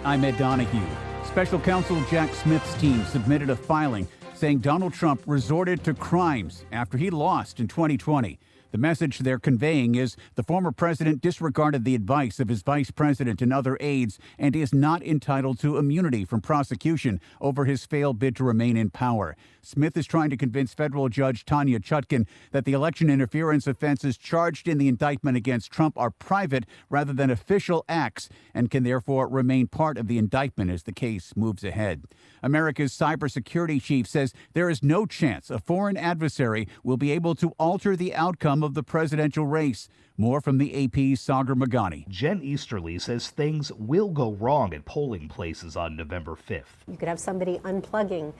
I'm Ed Donahue. Special counsel Jack Smith's team submitted a filing saying Donald Trump resorted to crimes after he lost in 2020. The message they're conveying is the former president disregarded the advice of his vice president and other aides and is not entitled to immunity from prosecution over his failed bid to remain in power. Smith is trying to convince federal judge Tanya Chutkan that the election interference offenses charged in the indictment against Trump are private rather than official acts and can therefore remain part of the indictment as the case moves ahead. America's cybersecurity chief says there is no chance a foreign adversary will be able to alter the outcome of the presidential race. More from the AP's Sagar Magani. Jen Easterly says things will go wrong at polling places on November 5th. You could have somebody unplugging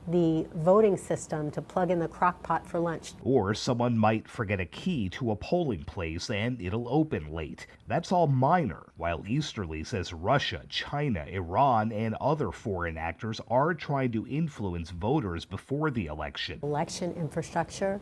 the voting system to plug in the crock pot for lunch. Or someone might forget a key to a polling place and it'll open late. That's all minor, while Easterly says Russia, China, Iran, and other foreign actors are trying to influence voters before the election. Election infrastructure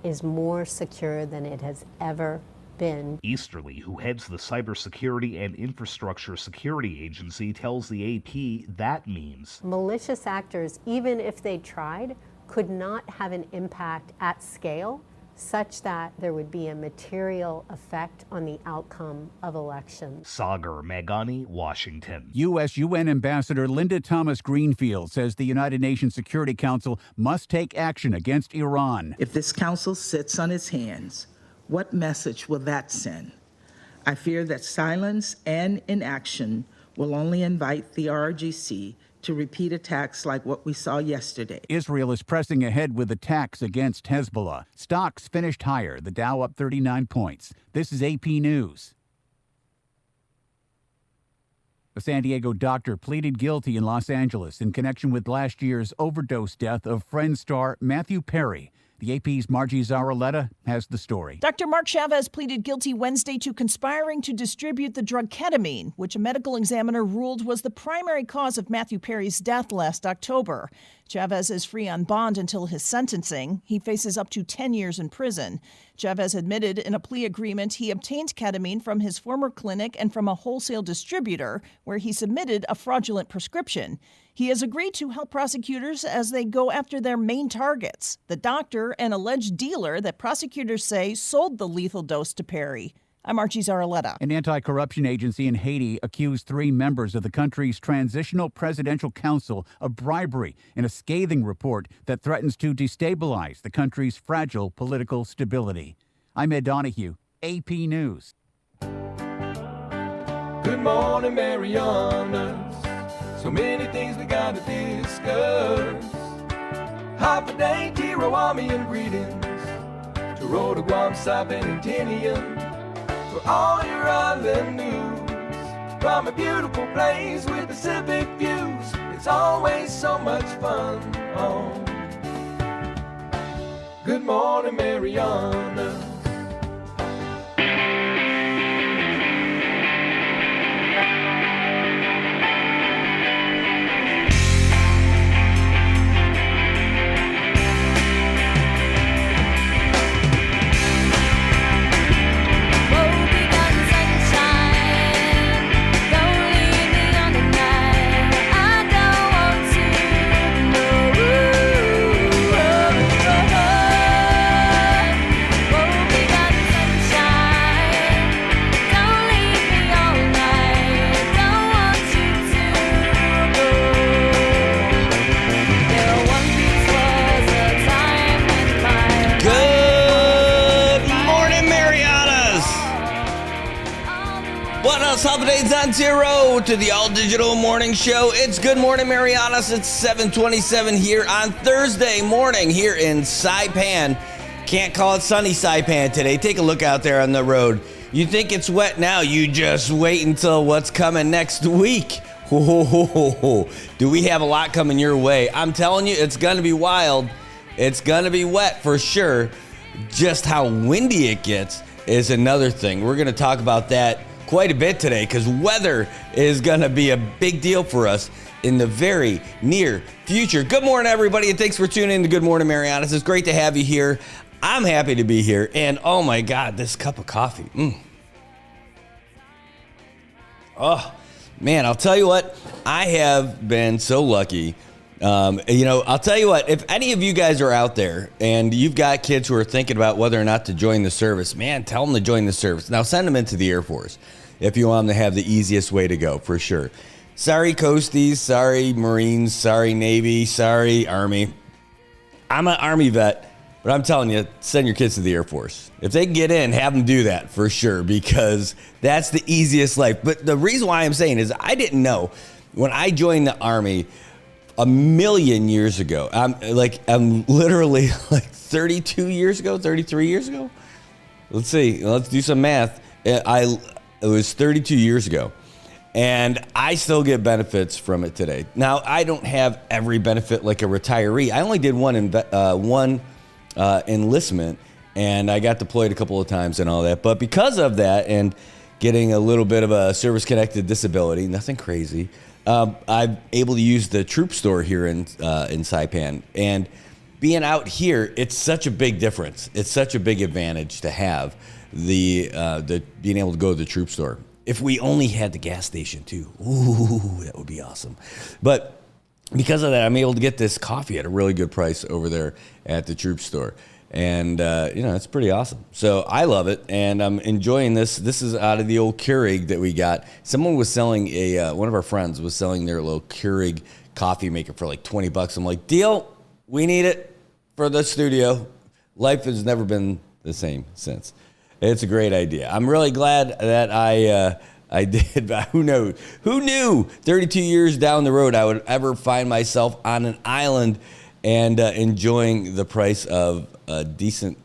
is more secure than it has ever been. Easterly, who heads the Cybersecurity and Infrastructure Security Agency, tells the AP that means malicious actors, even if they tried, could not have an impact at scale such that there would be a material effect on the outcome of elections. Sagar Magani, Washington. U.S. UN Ambassador Linda Thomas-Greenfield says the United Nations Security Council must take action against Iran. If this council sits on its hands, what message will that send? I fear that silence and inaction will only invite the RGC to repeat attacks like what we saw yesterday. Israel is pressing ahead with attacks against Hezbollah. Stocks finished higher, the Dow up 39 points. This is AP News. A San Diego doctor pleaded guilty in Los Angeles in connection with last year's overdose death of Friends star Matthew Perry. The AP's Margie Zaraletta has the story. Dr. Mark Chavez pleaded guilty Wednesday to conspiring to distribute the drug ketamine, which a medical examiner ruled was the primary cause of Matthew Perry's death last October. Chavez is free on bond until his sentencing. He faces up to 10 years in prison. Chavez admitted in a plea agreement he obtained ketamine from his former clinic and from a wholesale distributor, where he submitted a fraudulent prescription. He has agreed to help prosecutors as they go after their main targets, the doctor and alleged dealer that prosecutors say sold the lethal dose to Perry. I'm Archie Zaraletta. An anti-corruption agency in Haiti accused 3 members of the country's Transitional Presidential Council of bribery in a scathing report that threatens to destabilize the country's fragile political stability. I'm Ed Donahue, AP News. Good morning, Marianas. So many things we gotta discuss. Happy day, Tirawami and greetings to Rhoda, Guam, Saipan, and Tinian. For all your island news, from a beautiful place with Pacific views, it's always so much fun. Oh, good morning, Mariana. Holidays on zero to the all-digital morning show. It's Good Morning Marianas. It's 7:27 here on Thursday morning here in Saipan. Can't call it sunny Saipan today. Take a look out there on the road. You think it's wet now, you just wait until what's coming next week. Do we have a lot coming your way? I'm telling you, it's going to be wild. It's going to be wet for sure. Just how windy it gets is another thing. We're going to talk about that quite a bit today because weather is going to be a big deal for us in the very near future. Good morning, everybody, and thanks for tuning in to Good Morning Marianas. It's great to have you here. I'm happy to be here, and oh my God, this cup of coffee. Oh, Man, I'll tell you what, I have been so lucky. I'll tell you what, if any of you guys are out there and you've got kids who are thinking about whether or not to join the service, man, tell them to join the service. Now send them into the Air Force if you want them to have the easiest way to go, for sure. Sorry, Coasties. Sorry, Marines. Sorry, Navy. Sorry, Army. I'm an Army vet, but I'm telling you, send your kids to the Air Force. If they can get in, have them do that for sure, because that's the easiest life. But the reason why I'm saying is I didn't know when I joined the Army a million years ago. I'm literally like 32 years ago, 33 years ago. Let's see. Let's do some math. It was 32 years ago. And I still get benefits from it today. Now, I don't have every benefit like a retiree. I only did one enlistment, and I got deployed a couple of times and all that. But because of that and getting a little bit of a service-connected disability, nothing crazy, I'm able to use the troop store here in Saipan. And being out here, it's such a big difference. It's such a big advantage to have the being able to go to the troop store. If we only had the gas station too, ooh, that would be awesome. But because of that, I'm able to get this coffee at a really good price over there at the troop store. And, it's pretty awesome. So I love it, and I'm enjoying this. This is out of the old Keurig that we got. Someone was selling one of our friends was selling their little Keurig coffee maker for like $20. I'm like, deal, we need it for the studio. Life has never been the same since. It's a great idea. I'm really glad that I did, but who knew 32 years down the road I would ever find myself on an island and enjoying the price of a decent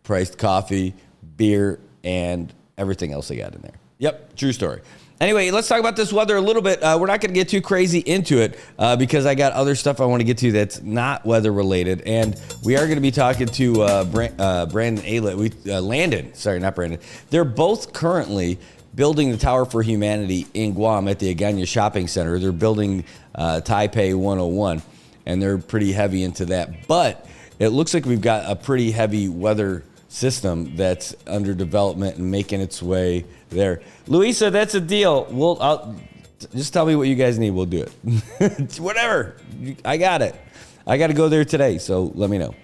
priced coffee, beer, and everything else they got in there. Yep, true story. Anyway, let's talk about this weather a little bit. We're not going to get too crazy into it because I got other stuff I want to get to that's not weather related. And we are going to be talking to Brandon Aylett. Landon, sorry, not Brandon. They're both currently building the Tower for Humanity in Guam at the Agana Shopping Center. They're building Taipei 101, and they're pretty heavy into that. But it looks like we've got a pretty heavy weather system that's under development and making its way there. Luisa, that's a deal. I'll just tell me what you guys need. We'll do it. Whatever. I got it. I got to go there today, so let me know.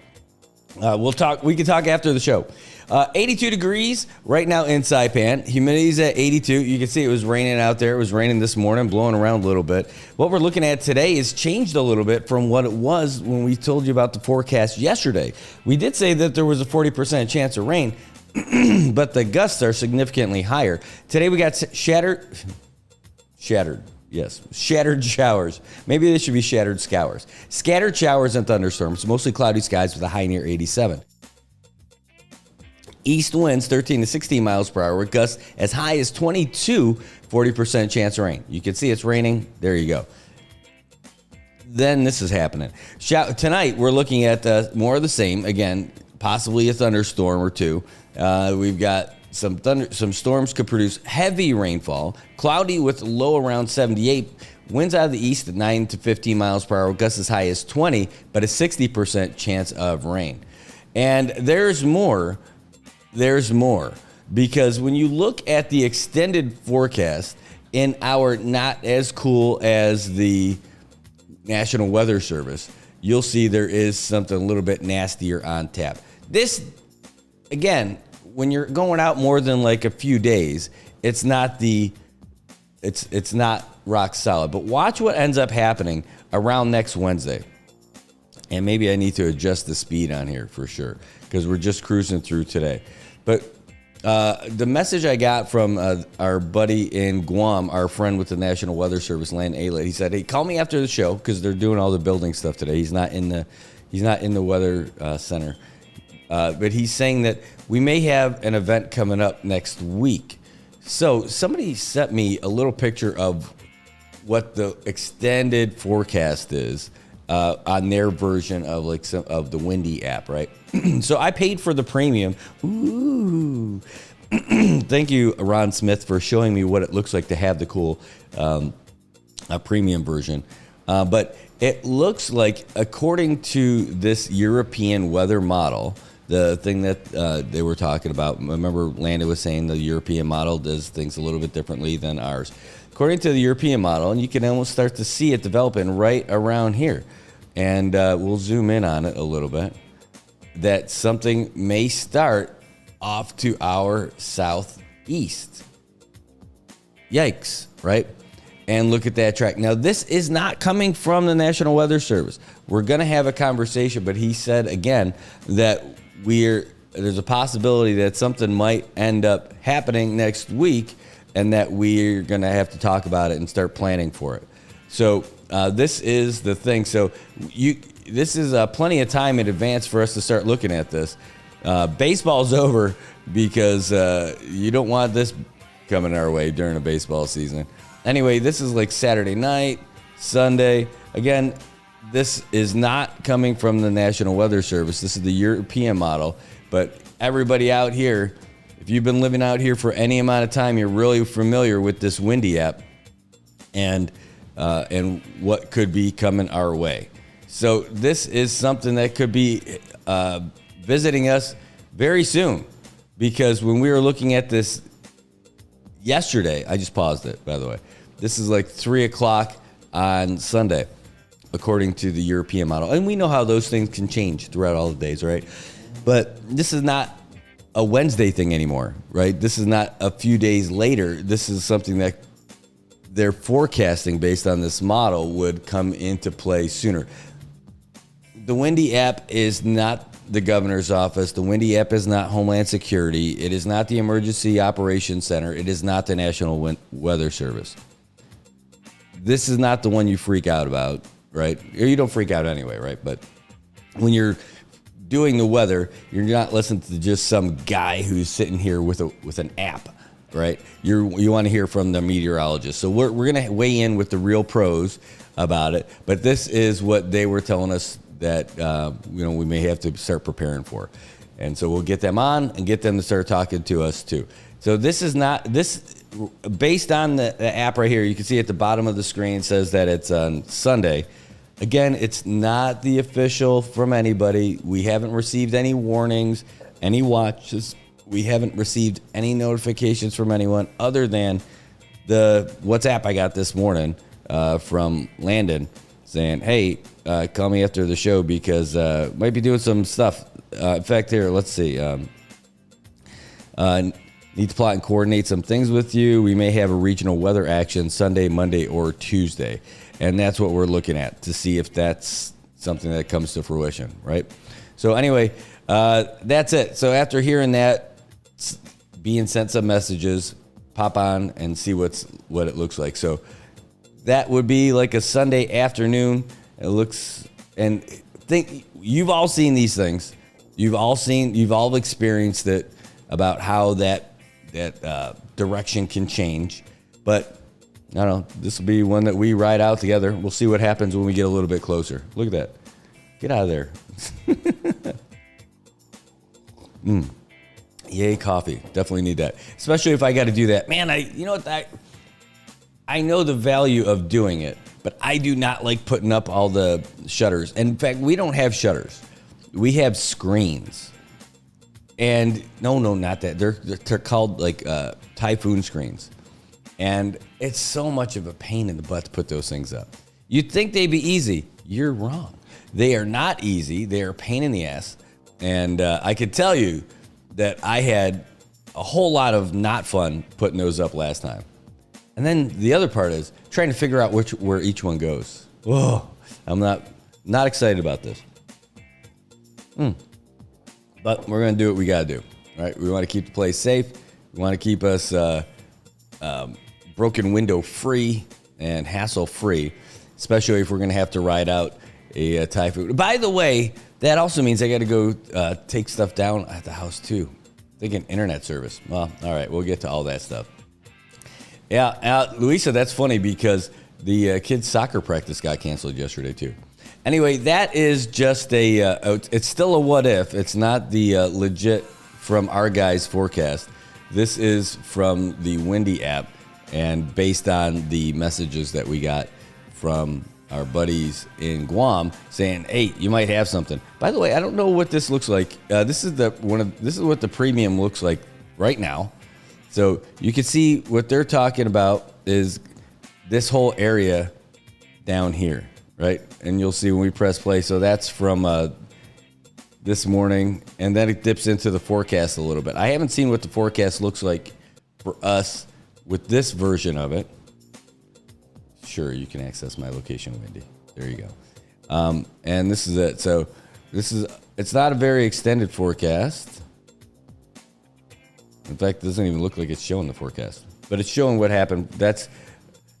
We'll talk. We can talk after the show. 82 degrees right now in Saipan. Humidity's at 82. You can see it was raining out there. It was raining this morning, blowing around a little bit. What we're looking at today has changed a little bit from what it was when we told you about the forecast yesterday. We did say that there was a 40% chance of rain, but the gusts are significantly higher. Today we got shattered showers. Maybe they should be shattered scours. Scattered showers and thunderstorms, mostly cloudy skies with a high near 87. East winds 13 to 16 miles per hour with gusts as high as 22, 40% chance of rain. You can see it's raining. There you go. Then this is happening. Tonight we're looking at more of the same. Again, possibly a thunderstorm or two. We've got some storms could produce heavy rainfall. Cloudy with low around 78. Winds out of the east at 9 to 15 miles per hour. Gusts as high as 20, but a 60% chance of rain. And there's more. Because when you look at the extended forecast in our not as cool as the National Weather Service, you'll see there is something a little bit nastier on tap. This, again, when you're going out more than like a few days, it's not rock solid. But watch what ends up happening around next Wednesday. And maybe I need to adjust the speed on here for sure, because we're just cruising through today. But the message I got from our buddy in Guam, our friend with the National Weather Service, Landon Aylett, he said, "Hey, call me after the show," because they're doing all the building stuff today. He's not in the weather center, but he's saying that we may have an event coming up next week. So somebody sent me a little picture of what the extended forecast is on their version of of the Windy app, right? So I paid for the premium. Ooh. Thank you, Ron Smith, for showing me what it looks like to have the cool premium version. But it looks like, according to this European weather model, the thing that they were talking about. Remember, Landon was saying the European model does things a little bit differently than ours. According to the European model, and you can almost start to see it developing right around here, and we'll zoom in on it a little bit, that something may start off to our southeast. Yikes, right? And look at that track. Now, this is not coming from the National Weather Service. We're going to have a conversation, but he said again that there's a possibility that something might end up happening next week, and that we're going to have to talk about it and start planning for it. So this is the thing. So this is plenty of time in advance for us to start looking at this. Baseball's over because you don't want this coming our way during a baseball season. Anyway, this is like Saturday night, Sunday. Again, this is not coming from the National Weather Service. This is the European model. But everybody out here, if you've been living out here for any amount of time, you're really familiar with this windy app and what could be coming our way. So this is something that could be visiting us very soon, because when we were looking at this yesterday, I just paused it, by the way. This is like 3 o'clock on Sunday, according to the European model. And we know how those things can change throughout all the days, right? But this is not a Wednesday thing anymore, right? This is not a few days later. This is something that they're forecasting based on this model would come into play sooner. The Windy app is not the governor's office. The Windy app is not Homeland Security. It is not the Emergency Operations Center. It is not the National Weather Service. This is not the one you freak out about, right? Or you don't freak out anyway, right? But when you're doing the weather, you're not listening to just some guy who's sitting here with an app, right? You want to hear from the meteorologist. So we're going to weigh in with the real pros about it. But this is what they were telling us that we may have to start preparing for. And so we'll get them on and get them to start talking to us too. So this is not, based on the app right here, you can see at the bottom of the screen says that it's on Sunday. Again, it's not the official from anybody. We haven't received any warnings, any watches. We haven't received any notifications from anyone other than the WhatsApp I got this morning from Landon saying, hey, call me after the show because might be doing some stuff. In fact, here, let's see. Need to plot and coordinate some things with you. We may have a regional weather action Sunday, Monday, or Tuesday. And that's what we're looking at to see if that's something that comes to fruition, right? So anyway, that's it. So after hearing that, being sent some messages, pop on and see what it looks like. So that would be like a Sunday afternoon. It looks, and think you've all seen these things. You've all experienced it about how that direction can change. But I don't know, this will be one that we ride out together. We'll see what happens when we get a little bit closer. Look at that. Get out of there. Yay, coffee. Definitely need that. Especially if I got to do that. Man, I know the value of doing it, but I do not like putting up all the shutters. And in fact, we don't have shutters. We have screens. And no, not that. They're called like typhoon screens. And it's so much of a pain in the butt to put those things up. You'd think they'd be easy. You're wrong. They are not easy. They are a pain in the ass. And I could tell you that I had a whole lot of not fun putting those up last time. And then the other part is trying to figure out where each one goes. Whoa, I'm not excited about this. But we're going to do what we got to do, right? We want to keep the place safe. We want to keep us broken window free and hassle free, especially if we're going to have to ride out a typhoon. By the way, that also means I got to go take stuff down at the house too. Thinking internet service. Well, all right, we'll get to all that stuff. Yeah, Luisa, that's funny because the kids' soccer practice got canceled yesterday too. Anyway, that is just it's still a what if. It's not the legit from our guys' forecast. This is from the Windy app and based on the messages that we got from our buddies in Guam, saying, "Hey, you might have something." By the way, I don't know what this looks like. This is what the premium looks like right now. So you can see what they're talking about is this whole area down here, right? And you'll see when we press play. So that's from this morning, and then it dips into the forecast a little bit. I haven't seen what the forecast looks like for us with this version of it. Sure, you can access my location, Wendy. There you go. And this is it. So it's not a very extended forecast. In fact, it doesn't even look like it's showing the forecast, but it's showing what happened. This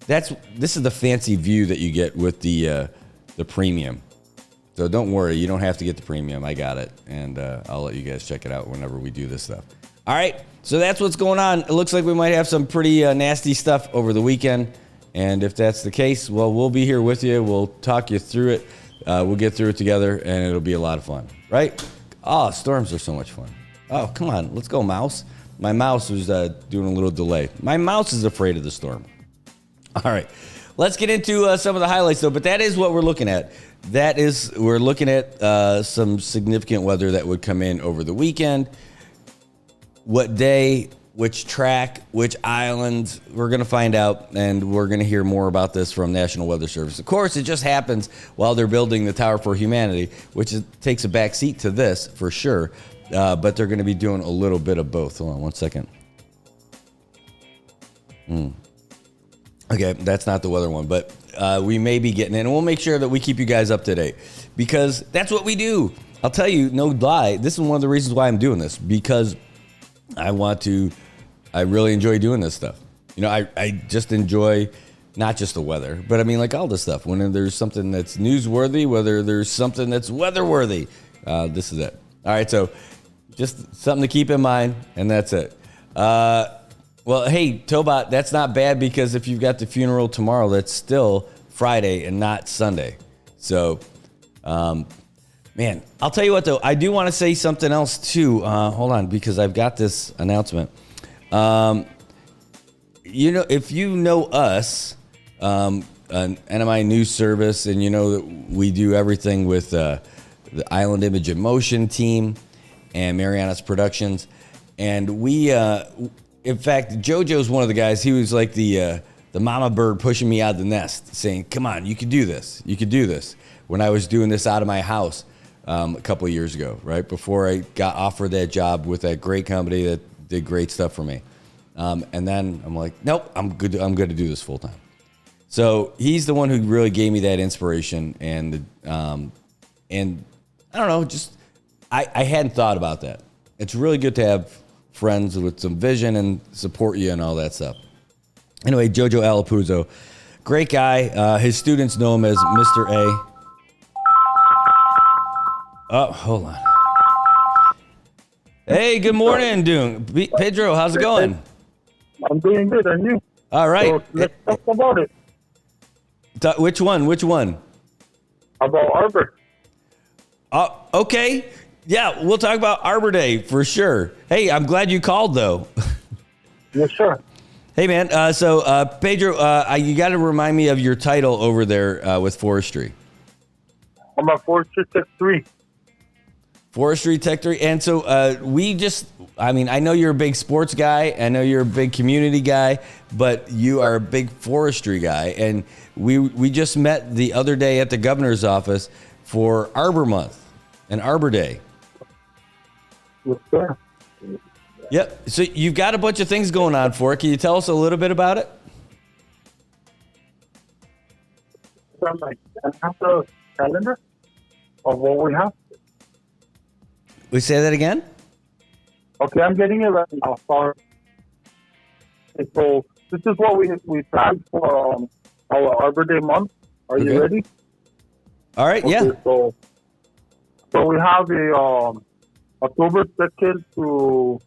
is the fancy view that you get with the premium. So don't worry, you don't have to get the premium. I got it, and I'll let you guys check it out whenever we do this stuff. All right, so that's what's going on. It looks like we might have some pretty nasty stuff over the weekend. And if that's the case, well, we'll be here with you. We'll talk you through it. We'll get through it together, and it'll be a lot of fun, right? Oh, storms are so much fun. Oh, come on. Let's go, mouse. My mouse was doing a little delay. My mouse is afraid of the storm. All right. Let's get into some of the highlights, though. But that is what we're looking at. We're looking at some significant weather that would come in over the weekend. What day, which track, which island, we're going to find out, and we're going to hear more about this from National Weather Service. Of course, it just happens while they're building the Tower for Humanity, which takes a back seat to this for sure, but they're going to be doing a little bit of both. Hold on one second. Okay, that's not the weather one, but we may be getting in, and we'll make sure that we keep you guys up to date, because that's what we do. I'll tell you, no lie, this is one of the reasons why I'm doing this, because I really enjoy doing this stuff. You know, I just enjoy not just the weather, but I mean, like all this stuff. When there's something that's newsworthy, whether there's something that's weather-worthy, this is it. All right, so just something to keep in mind, and that's it. Well, hey, Tobot, that's not bad, because if you've got the funeral tomorrow, that's still Friday and not Sunday. So, man, I'll tell you what, though. I do want to say something else, too. Hold on, because I've got this announcement. You know, if you know us, an NMI News Service, and you know that we do everything with the Island Image and Motion team and Marianas Productions, and we, in fact, JoJo's one of the guys. He was like the mama bird pushing me out of the nest, saying, "Come on, you can do this. You can do this." When I was doing this out of my house a couple of years ago, right before I got offered that job with that great company that did great stuff for me, and then I'm like, "Nope, I'm good. I'm going to do this full time." So he's the one who really gave me that inspiration, and I don't know, just I hadn't thought about that. It's really good to have friends with some vision and support you and all that stuff. Anyway, Jojo Alapuzzo, great guy. His students know him as Mr. A. Oh, hold on. Hey, good morning, Dune. Pedro, how's it going? I'm doing good, and you? All right. So let's talk about it. Which one? About Arbor. Okay. Yeah, we'll talk about Arbor Day for sure. Hey, I'm glad you called, though. Yes, sir. Hey, man. So, Pedro, you got to remind me of your title over there with forestry. I'm a Forestry Tech 3. Forestry Tech 3. And so I know you're a big sports guy. I know you're a big community guy, but you are a big forestry guy. And we just met the other day at the governor's office for Arbor Month and Arbor Day. Yes, sir. Yep. So you've got a bunch of things going on for it. Can you tell us a little bit about it? So I have the calendar of what we have. We say that again? Okay, I'm getting it right now. Sorry. Okay, so this is what we planned for our Arbor Day month. Are you ready? All right. Okay, Yeah. So we have a October 2nd to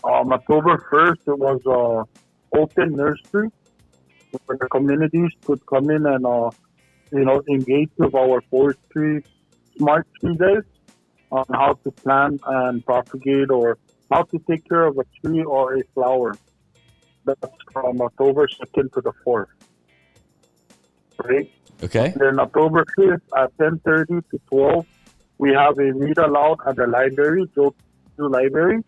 October 1st. It was open nursery where the communities could come in and engage with our forestry smart tree days on how to plant and propagate, or how to take care of a tree or a flower. That's from October 2nd to the 4th. Right? Okay. Then October 5th at 10:30 to 12, we have a read aloud at the library, Joe Library.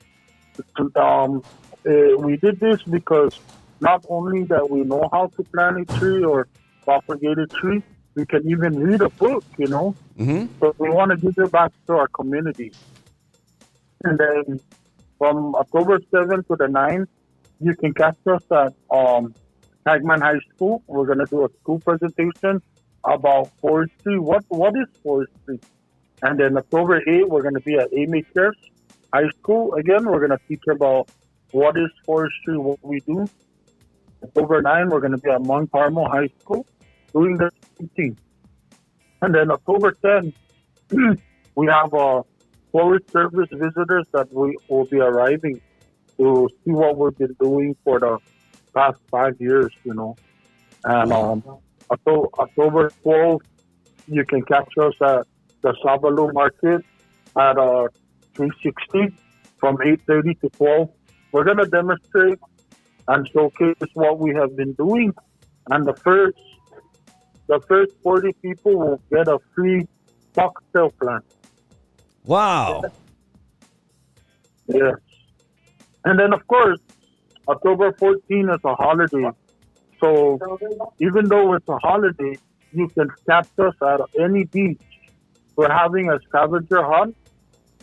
We did this because not only that we know how to plant a tree or propagate a tree, we can even read a book, Mm-hmm. So we want to give it back to our community. And then from October 7th to the 9th, you can catch us at Hagman High School. We're going to do a school presentation about forestry. What is forestry? And then October 8th, we're going to be at Amy Pierce High School. Again, we're going to teach about what is forestry, what we do. October 9th, we're going to be at Mount Carmel High School doing the same thing. And then October 10th, we have Forest Service visitors that we will be arriving to see what we've been doing for the past 5 years, And October 12th, you can catch us at the Sabalu Market at 360 from 8:30 to 12. We're going to demonstrate and showcase what we have been doing. And the first 40 people will get a free cocktail plant. Wow. Yes. And then, of course, October 14 is a holiday. So even though it's a holiday, you can catch us at any beach. We're having a scavenger hunt.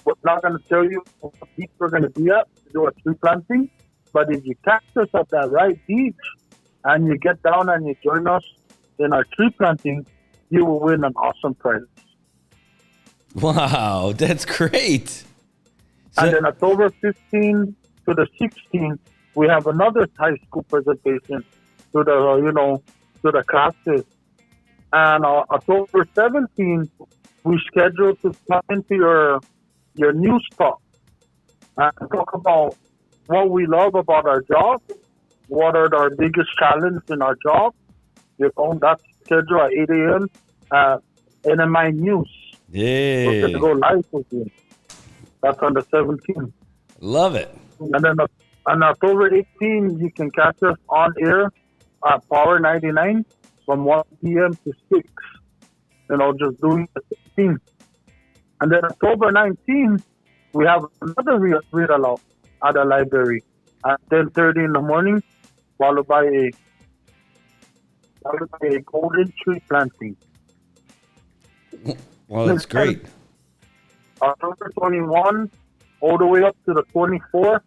We're not going to tell you what beach we're going to be at to do a tree planting. But if you catch us at that right beach and you get down and you join us in our tree planting, you will win an awesome prize. Wow, that's great. And then October 15 to the 16th, we have another high school presentation to the classes. And October 17th, we scheduled to come into your news talk and talk about what we love about our job, what are our biggest challenges in our job. That's scheduled at 8 a.m. at NMI News. Yeah. We're going to go live with you. That's on the 17th. Love it. And then on October 18th, you can catch us on air at Power 99 from 1 p.m. to 6. Just doing the same thing. And then October 19th, we have another read aloud at the library at 10:30 in the morning, followed by a golden tree planting. Well, that's great. October 21 all the way up to the 24th,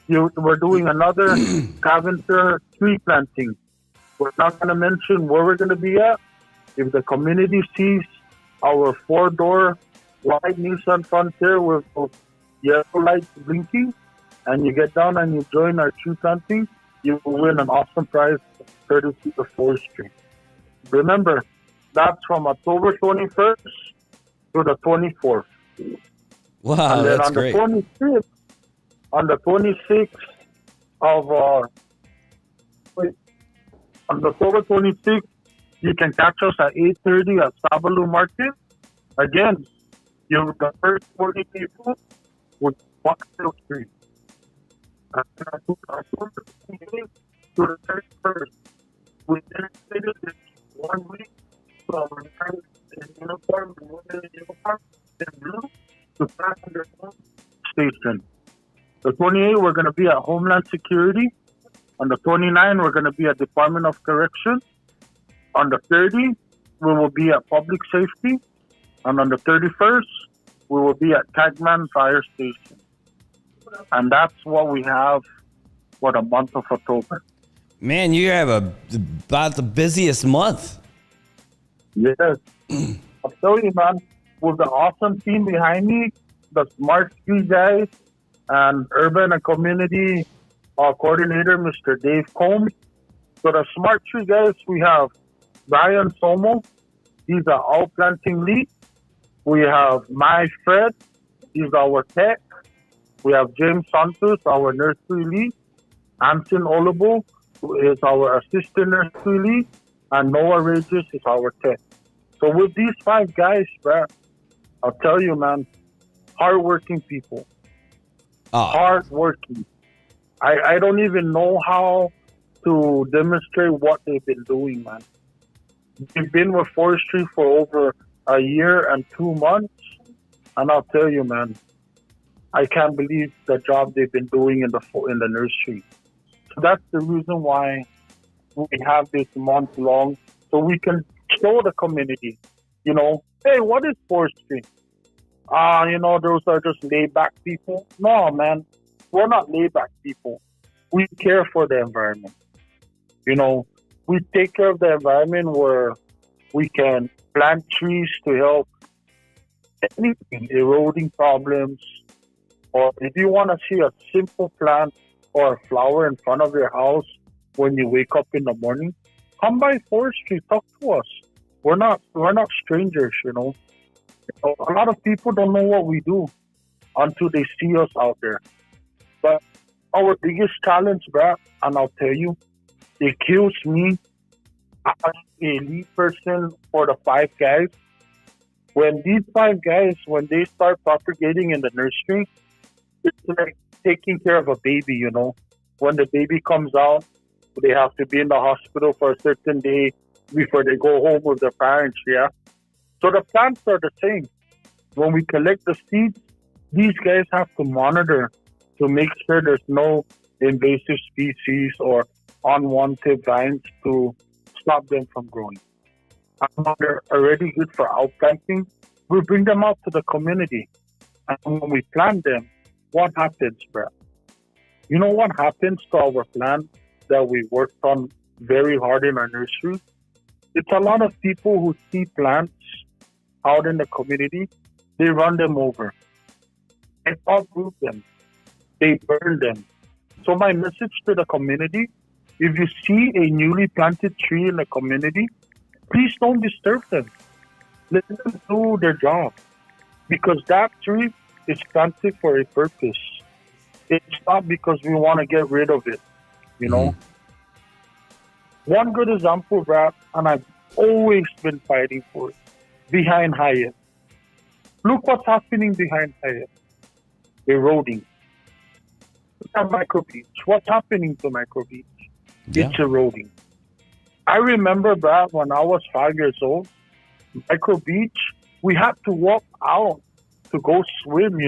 we're doing another scavenger tree planting. We're not going to mention where we're going to be at. If the community sees our 4-door wide Nissan Frontier with those yellow lights blinking, and you get down and you join our tree planting, you will win an awesome prize courtesy of forestry. Remember, that's from October 21st to the 24th. Wow, And then that's on great. On the 26th of on October 26th, you can catch us at 8:30 at Sabalu Market. Again, you're the first 40 people with cocktail tree. And October 28th to the 31st, we dedicated this 1 week to our return in uniform, in blue, to passenger station. The 28th, we're going to be at Homeland Security. On the 29th, we're going to be at Department of Corrections. On the 30th, we will be at Public Safety. And on the 31st, we will be at Tagman Fire Station. And that's what we have for the month of October. Man, you have about the busiest month. Yes. I'll tell you, man, with the awesome team behind me, the Smart Tree guys, and Urban and Community Coordinator, Mr. Dave Combs. So the Smart Tree guys, we have Brian Somo. He's our all planting lead. We have Mai Fred. He's our tech. We have James Santos, our nursery lead. Anson Olabo, who is our assistant nursery lead. And Noah Regis is our tech. So with these 5 guys, bro, I'll tell you, man, hardworking people. Hardworking. I don't even know how to demonstrate what they've been doing, man. We've been with forestry for over a year and 2 months, and I'll tell you, man, I can't believe the job they've been doing in the nursery. So that's the reason why we have this month long, so we can show the community, hey, what is forestry? Those are just laid back people. No, man, we're not laid back people. We care for the environment. We take care of the environment where we can plant trees to help anything, eroding problems, or if you want to see a simple plant or a flower in front of your house when you wake up in the morning, come by forestry, talk to us. We're not strangers, A lot of people don't know what we do until they see us out there. But our biggest challenge, Brad, and I'll tell you, it kills me as a lead person for the 5 guys. When these 5 guys, when they start propagating in the nursery, it's like taking care of a baby, When the baby comes out, they have to be in the hospital for a certain day before they go home with their parents, yeah? So the plants are the same. When we collect the seeds, these guys have to monitor to make sure there's no invasive species or unwanted vines to stop them from growing. And when they're already good for outplanting, we bring them out to the community. And when we plant them, what happens, Brett? You know what happens to our plant that we worked on very hard in our nursery? It's a lot of people who see plants out in the community, they run them over. They uproot them. They burn them. So my message to the community, if you see a newly planted tree in the community, please don't disturb them. Let them do their job. Because that tree is planted for a purpose. It's not because we want to get rid of it, One good example, Brad, and I've always been fighting for it, behind Hyatt. Look what's happening behind Hyatt. Eroding. Look at Micro Beach. What's happening to Micro Beach? Yeah. It's eroding. I remember, Brad, when I was 5 years old, Micro Beach, we had to walk out to go swim,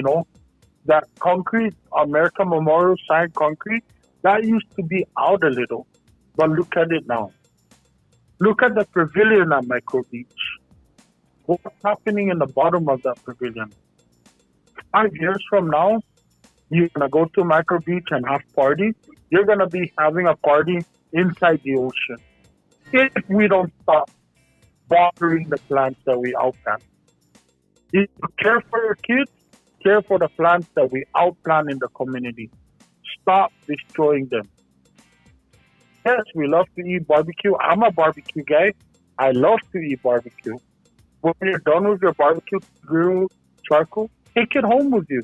That concrete, American Memorial side concrete, that used to be out a little. But look at it now. Look at the pavilion at Micro Beach. What's happening in the bottom of that pavilion? 5 years from now, you're going to go to Micro Beach and have party. You're going to be having a party inside the ocean. If we don't stop watering the plants that we outplant. If you care for your kids, care for the plants that we outplant in the community. Stop destroying them. Yes, we love to eat barbecue. I'm a barbecue guy. I love to eat barbecue. When you're done with your barbecue grill charcoal, take it home with you.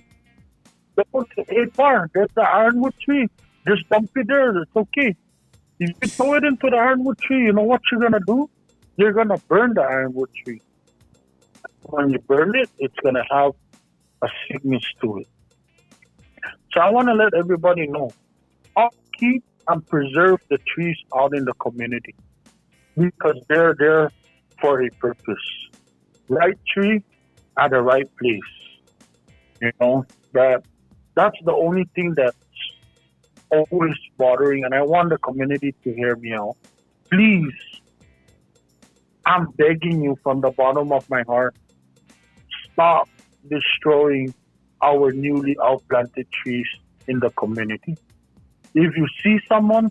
Don't say, far, there's the ironwood tree. Just dump it there. It's okay. If you throw it into the ironwood tree, you know what you're going to do? You're going to burn the ironwood tree. When you burn it, it's going to have a sickness to it. So I want to let everybody know, upkeep and preserve the trees out in the community because they're there for a purpose. Right tree at the right place. That's the only thing that's always bothering, and I want the community to hear me out. Please, I'm begging you from the bottom of my heart, stop destroying our newly outplanted trees in the community. If you see someone,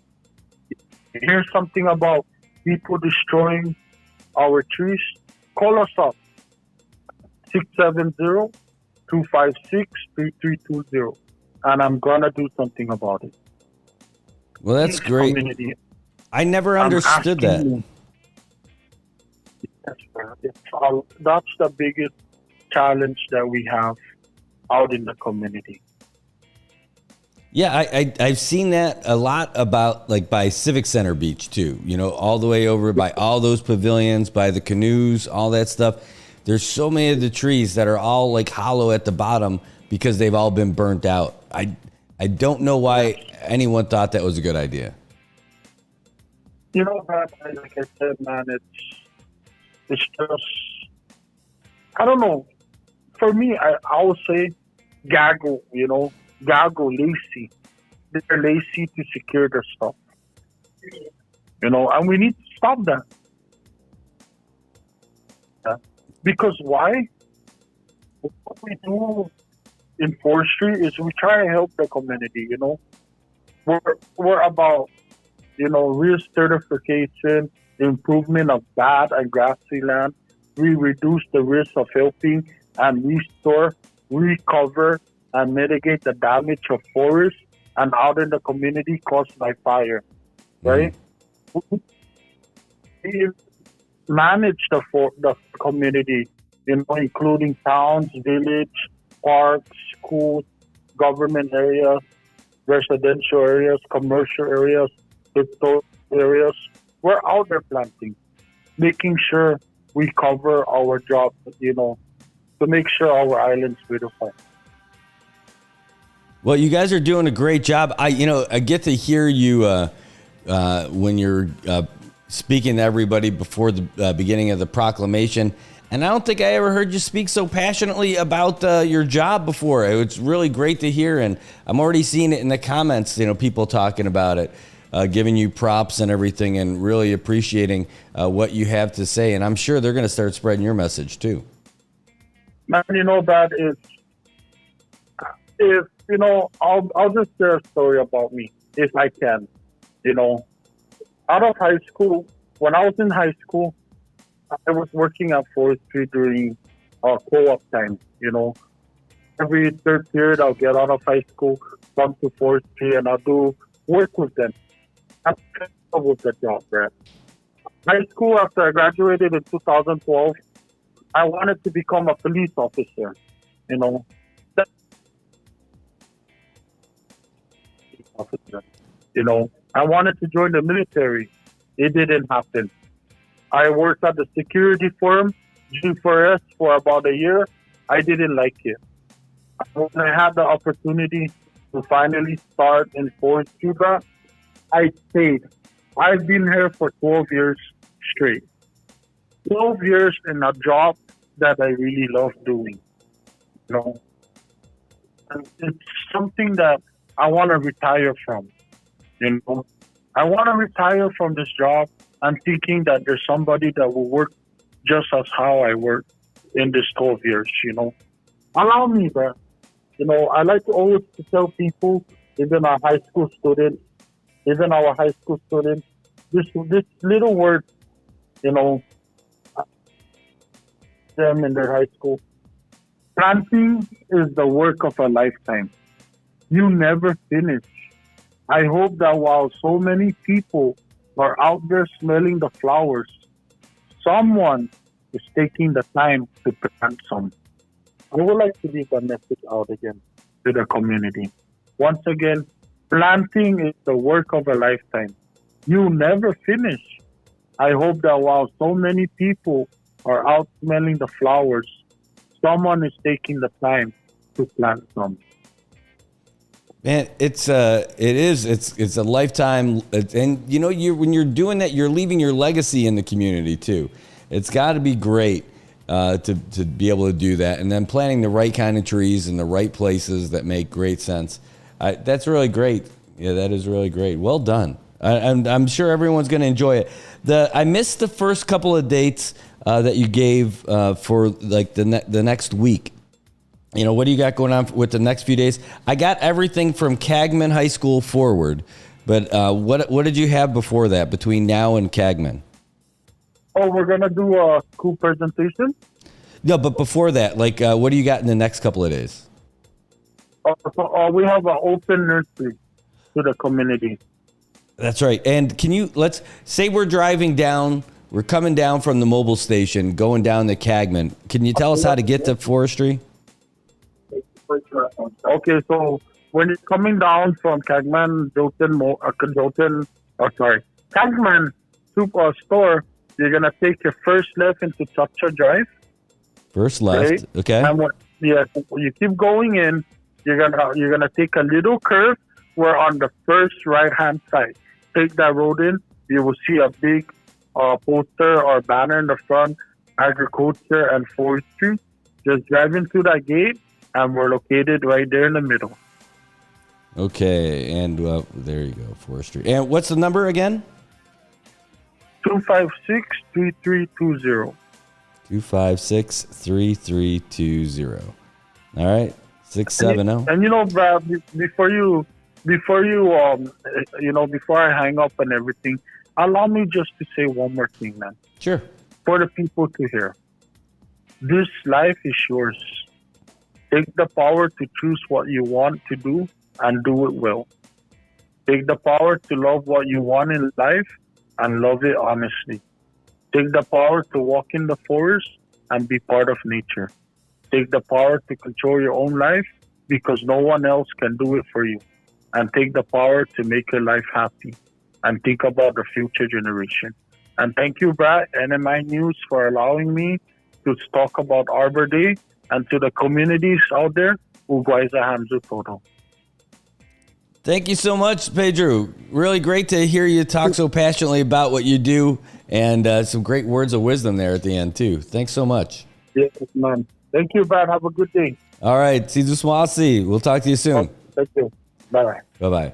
hear something about people destroying our trees, call us up, 670-256-3320, and I'm going to do something about it. Well, that's great. Community, I never understood that. That's the biggest challenge that we have out in the community. Yeah, I've seen that a lot about by Civic Center Beach too, all the way over by all those pavilions, by the canoes, all that stuff. There's so many of the trees that are all hollow at the bottom because they've all been burnt out. I don't know why anyone thought that was a good idea. Like I said, man, It's just, I don't know. For me, I would say gaggle, gaggle, lazy. They're lazy to secure their stuff, and we need to stop that. Because why? What we do in forestry is we try to help the community, We're about, risk certification, improvement of bad and grassy land. We reduce the risk of helping and restore, recover, and mitigate the damage of forests and out in the community caused by fire, right? We manage the community, including towns, village, parks, schools, government areas, residential areas, commercial areas, historic areas. We're out there planting, making sure we cover our job, to make sure our island's beautiful. Well, you guys are doing a great job. I get to hear you when you're speaking to everybody before the beginning of the proclamation. And I don't think I ever heard you speak so passionately about your job before. It's really great to hear, and I'm already seeing it in the comments, people talking about it, giving you props and everything, and really appreciating what you have to say. And I'm sure they're going to start spreading your message, too. Man, that is, I'll just share a story about me, if I can. Out of high school, when I was in high school, I was working at forestry during co-op time, Every third period, I'll get out of high school, come to forestry, and I'll do work with them. That's with the job, right? High school, after I graduated in 2012, I wanted to become a police officer, I wanted to join the military. It didn't happen. I worked at the security firm, G4S, for about a year. I didn't like it. When I had the opportunity to finally start in forestry, I stayed. I've been here for 12 years straight. 12 years in a job that I really love doing. And it's something that I want to retire from. I want to retire from this job. I'm thinking that there's somebody that will work just as how I work in this 12 years, Allow me that. I like to always to tell people, even our high school students, this little word, them in their high school. Planting is the work of a lifetime. You never finish. I hope that while so many people are out there smelling the flowers, someone is taking the time to plant some. I would like to leave a message out again to the community. Once again, planting is the work of a lifetime. You never finish. I hope that while so many people are out smelling the flowers, someone is taking the time to plant some. Man, it's a lifetime, and when you're doing that, you're leaving your legacy in the community too. It's got to be great to be able to do that, and then planting the right kind of trees in the right places that make great sense. That's really great. Yeah, that is really great. Well done. I'm sure everyone's going to enjoy it. I missed the first couple of dates that you gave for like the next week. What do you got going on with the next few days? I got everything from Cagman High School forward, but what did you have before that, between now and Cagman? Oh, we're going to do a school presentation? No, but before that, what do you got in the next couple of days? We have an open nursery to the community. That's right. And let's say we're driving down, we're coming down from the mobile station, going down to Cagman. Can you tell us how to get to forestry? Okay, so when you're coming down from Cagman Cagman store, you're gonna take your first left into Chacha Drive. First left, okay. And you keep going in. You're gonna take a little curve. We're on the first right-hand side. Take that road in. You will see a big poster or banner in the front agriculture, and forestry. Just driving through that gate, and we're located right there in the middle. Okay, and there you go, forestry. And what's the number again? 256-3320. 256-3320. All right, 670. And Brad, before I hang up and everything, allow me just to say one more thing, man. Sure. For the people to hear. This life is yours. Take the power to choose what you want to do and do it well. Take the power to love what you want in life and love it honestly. Take the power to walk in the forest and be part of nature. Take the power to control your own life because no one else can do it for you. And take the power to make your life happy. And think about the future generation. And thank you, Brad, NMI News, for allowing me to talk about Arbor Day, and to the communities out there, Ugwaiza Hamzu Todo. Thank you so much, Pedro. Really great to hear you talk so passionately about what you do, and some great words of wisdom there at the end, too. Thanks so much. Yes, man. Thank you, Brad. Have a good day. All right. Sizu Swasi. We'll talk to you soon. Thank you. Bye-bye. Bye-bye.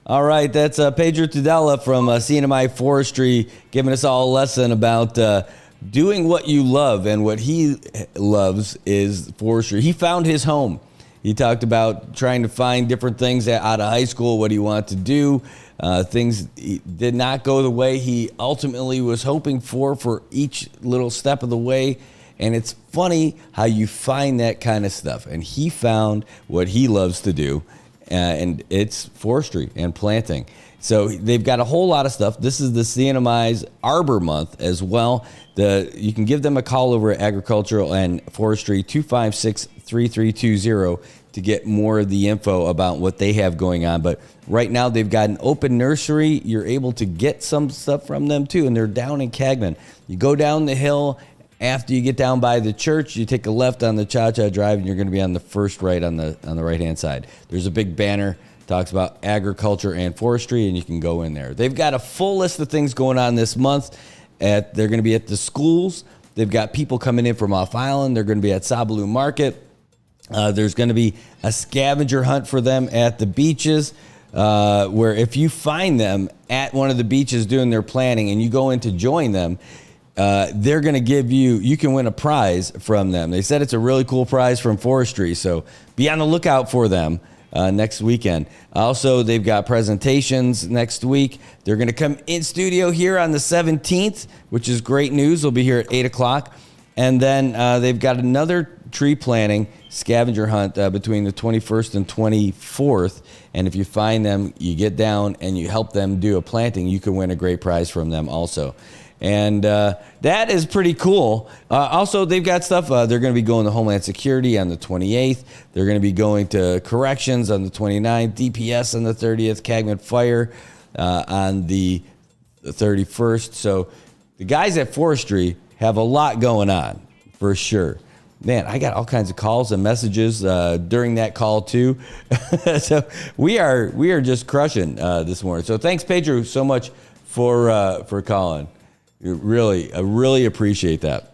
All right. That's Pedro Tudela from CNMI Forestry giving us all a lesson about doing what you love, and what he loves is forestry. He found his home. He talked about trying to find different things out of high school, what he wanted to do. Things did not go the way he ultimately was hoping for each little step of the way. And it's funny how you find that kind of stuff. And he found what he loves to do, and it's forestry and planting. So they've got a whole lot of stuff. This is the CNMI's Arbor Month as well. You can give them a call over at Agricultural and Forestry, 256-3320, to get more of the info about what they have going on. But right now they've got an open nursery. You're able to get some stuff from them too, and they're down in Cagman. You go down the hill. After you get down by the church, you take a left on the Cha-Cha Drive, and you're going to be on the first right on the right-hand side. There's a big banner. Talks about agriculture and forestry, and you can go in there. They've got a full list of things going on this month. They're going to be at the schools. They've got people coming in from off island. They're going to be at Sabaloo Market. There's going to be a scavenger hunt for them at the beaches, where if you find them at one of the beaches doing their planning and you go in to join them, they're going to give you can win a prize from them. They said it's a really cool prize from forestry, so be on the lookout for them. Next weekend. Also, they've got presentations next week. They're going to come in studio here on the 17th, which is great news. They'll be here at 8 o'clock. And then they've got another tree planting scavenger hunt between the 21st and 24th. And if you find them, you get down and you help them do a planting, you can win a great prize from them also. And that is pretty cool. Also, they've got stuff. They're going to be going to Homeland Security on the 28th. They're going to be going to Corrections on the 29th, DPS on the 30th, Cagman Fire on the 31st. So the guys at Forestry have a lot going on, for sure. Man, I got all kinds of calls and messages during that call, too. So we are just crushing this morning. So thanks, Pedro, so much for calling. I really appreciate that.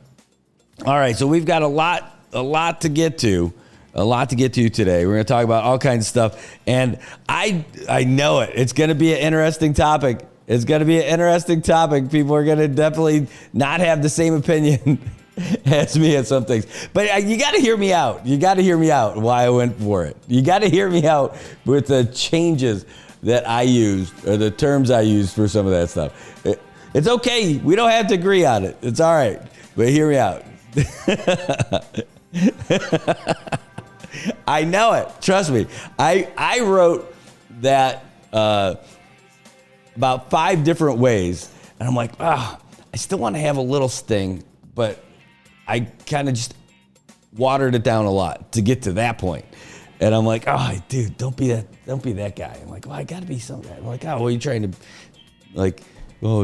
All right, so we've got a lot to get to. Today. We're going to talk about all kinds of stuff, and I know it. It's going to be an interesting topic. People are going to definitely not have the same opinion as me at some things. But you got to hear me out. Why I went for it. You got to hear me out with the changes that I used, or the terms I used for some of that stuff. It's okay. We don't have to agree on it. It's all right. But hear me out. I know it. Trust me. I wrote that about 5 different ways. And I'm like, I still want to have a little sting, but I kind of just watered it down a lot to get to that point. And I'm like, dude, don't be that guy. I'm like, well, I got to be some guy. I'm like, well, you're trying to, like,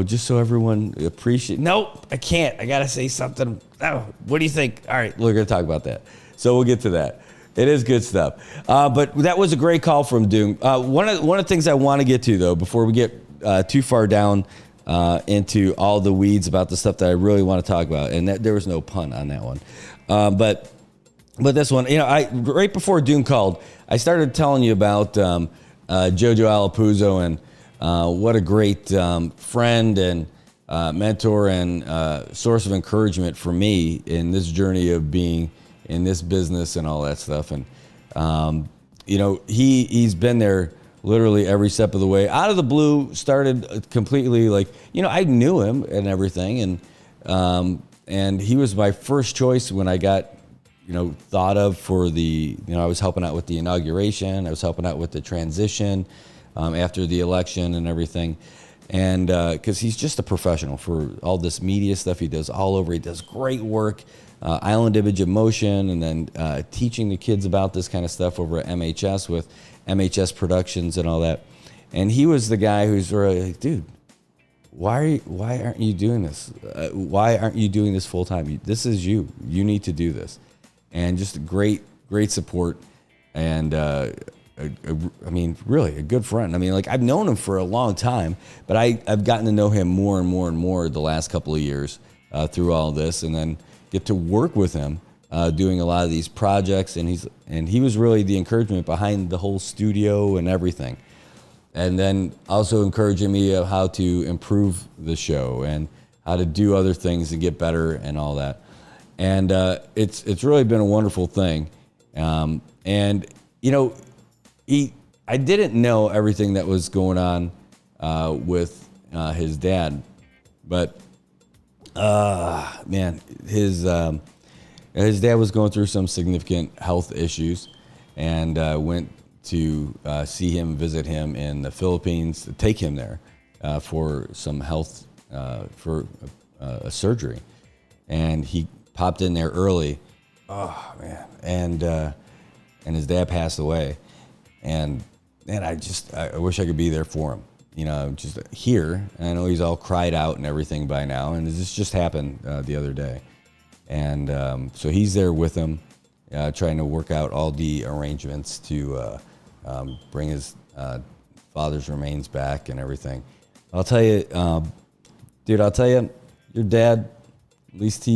just so everyone appreciate. Nope, I can't. I got to say something. Oh, what do you think? All right, we're going to talk about that. So we'll get to that. It is good stuff. But that was a great call from Doom. One of the things I want to get to, though, before we get too far down into all the weeds about the stuff that I really want to talk about, and there was no pun on that one. But this one, I right before Dune called, I started telling you about Jojo Alapuzzo and what a great friend and mentor and source of encouragement for me in this journey of being in this business and all that stuff. And he's been there literally every step of the way. Out of the blue, started completely I knew him and everything, and he was my first choice when I got thought of for the, I was helping out with the inauguration, I was helping out with the transition after the election and everything. And because he's just a professional for all this media stuff he does all over. He does great work, Island Image of Motion, and then teaching the kids about this kind of stuff over at MHS with MHS Productions and all that. And he was the guy who's really like, dude, why aren't you doing this? Why aren't you doing this full time? This is you. You need to do this. And just great support. And really a good friend. I've known him for a long time, but I've gotten to know him more and more and more the last couple of years through all this, and then get to work with him doing a lot of these projects. And he was really the encouragement behind the whole studio and everything. And then also encouraging me of how to improve the show and how to do other things and get better and all that. And it's really been a wonderful thing. I didn't know everything that was going on with his dad, but his dad was going through some significant health issues, and went to see him, visit him in the Philippines, to take him there for some health, for a surgery. And he popped in there early. Oh, man. And his dad passed away. And I wish I could be there for him. Just here. And I know he's all cried out and everything by now. And this just happened the other day. And so he's there with him, trying to work out all the arrangements to bring his father's remains back and everything. I'll tell you, your dad, at least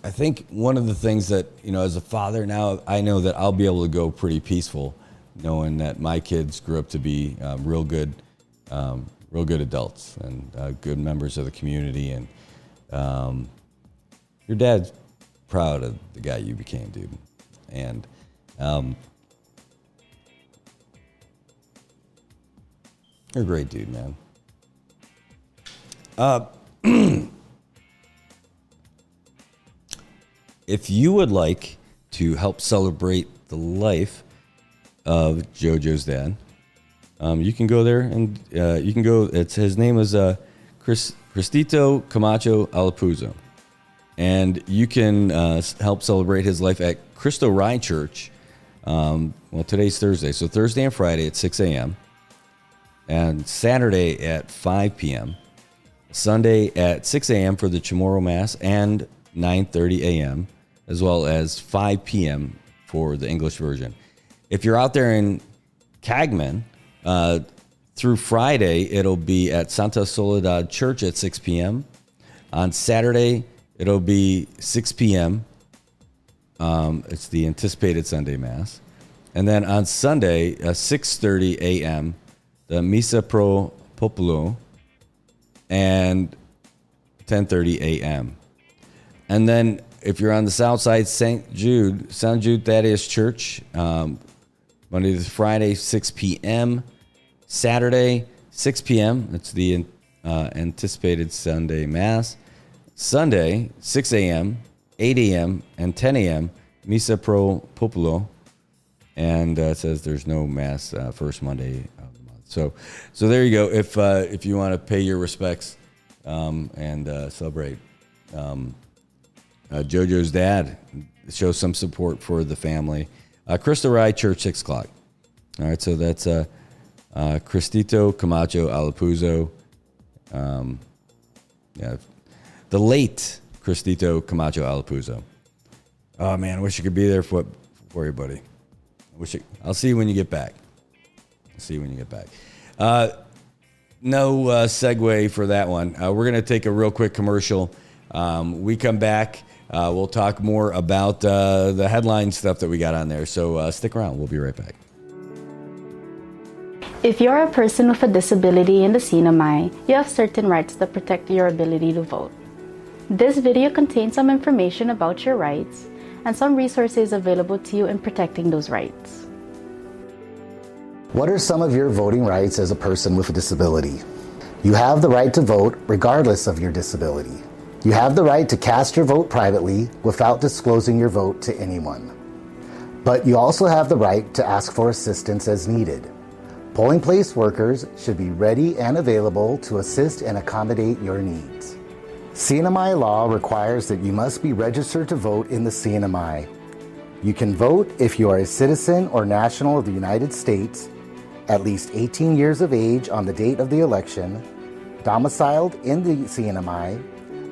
I think one of the things that, as a father now, I know that I'll be able to go pretty peaceful knowing that my kids grew up to be real good adults and good members of the community. And your dad's proud of the guy you became, dude. And you're a great dude, man. If you would like to help celebrate the life of JoJo's dad, you can go there and you can go. His name is Cristito Camacho Alapuzzo, and you can help celebrate his life at Cristo Rye Church. Today's Thursday, so Thursday and Friday at 6 a.m. and Saturday at 5 p.m. Sunday at 6 a.m. for the Chamorro Mass and 9:30 a.m. as well as 5 p.m. for the English version. If you're out there in Cagman, through Friday, it'll be at Santa Soledad Church at 6 p.m. On Saturday, it'll be 6 p.m. It's the anticipated Sunday Mass. And then on Sunday, 6:30 a.m., the Misa Pro Populo, and 10:30 a.m. And then if you're on the south side, St. Jude Thaddeus Church, Monday to Friday, 6 p.m. Saturday, 6 p.m. That's the anticipated Sunday Mass. Sunday, 6 a.m., 8 a.m., and 10 a.m., Misa Pro Populo. And it says there's no Mass first Monday of the month. So there you go. If you want to pay your respects and celebrate JoJo's dad, show some support for the family. Cristo Rye Church, 6 o'clock. All right, so that's Cristito Camacho Alapuzzo. The late Cristito Camacho Alapuzzo. Oh, man, I wish I could be there for you, buddy. I'll see you when you get back. No segue for that one. We're going to take a real quick commercial. We come back. We'll talk more about the headline stuff that we got on there. So stick around. We'll be right back. If you're a person with a disability in the CNMI, you have certain rights that protect your ability to vote. This video contains some information about your rights and some resources available to you in protecting those rights. What are some of your voting rights as a person with a disability? You have the right to vote regardless of your disability. You have the right to cast your vote privately without disclosing your vote to anyone. But you also have the right to ask for assistance as needed. Polling place workers should be ready and available to assist and accommodate your needs. CNMI law requires that you must be registered to vote in the CNMI. You can vote if you are a citizen or national of the United States, at least 18 years of age on the date of the election, domiciled in the CNMI,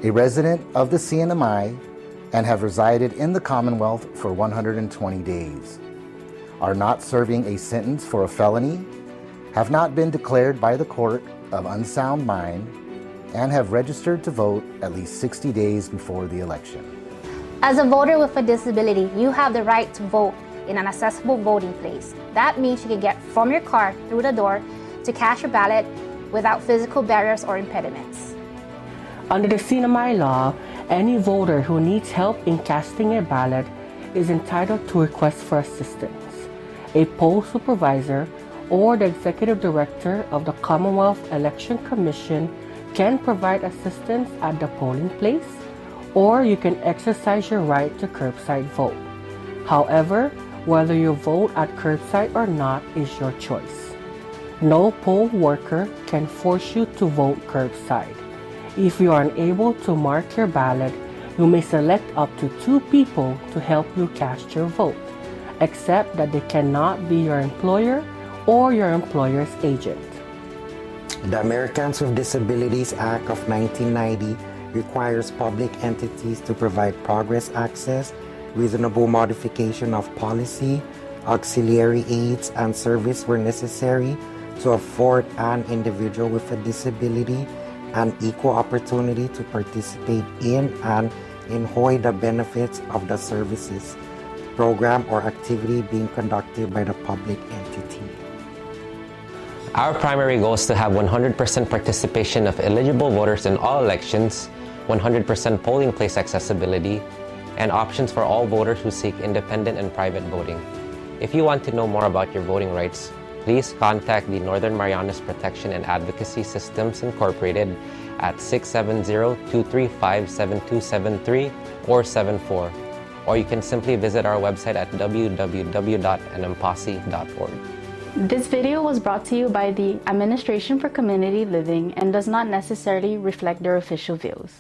a resident of the CNMI, and have resided in the Commonwealth for 120 days, are not serving a sentence for a felony, have not been declared by the court of unsound mind, and have registered to vote at least 60 days before the election. As a voter with a disability, you have the right to vote in an accessible voting place. That means you can get from your car through the door to cast your ballot without physical barriers or impediments. Under the CNMI law, any voter who needs help in casting a ballot is entitled to request for assistance. A poll supervisor or the executive director of the Commonwealth Election Commission can provide assistance at the polling place, or you can exercise your right to curbside vote. However, whether you vote at curbside or not is your choice. No poll worker can force you to vote curbside. If you are unable to mark your ballot, you may select up to 2 people to help you cast your vote, except that they cannot be your employer or your employer's agent. The Americans with Disabilities Act of 1990 requires public entities to provide progress access, reasonable modification of policy, auxiliary aids, and service where necessary to afford an individual with a disability an equal opportunity to participate in and enjoy the benefits of the services, program, or activity being conducted by the public entity. Our primary goal is to have 100% participation of eligible voters in all elections, 100% polling place accessibility, and options for all voters who seek independent and private voting. If you want to know more about your voting rights, please contact the Northern Marianas Protection and Advocacy Systems Incorporated at 670-235-7273 or 74, or you can simply visit our website at www.nmpasi.org. This video was brought to you by the Administration for Community Living and does not necessarily reflect their official views.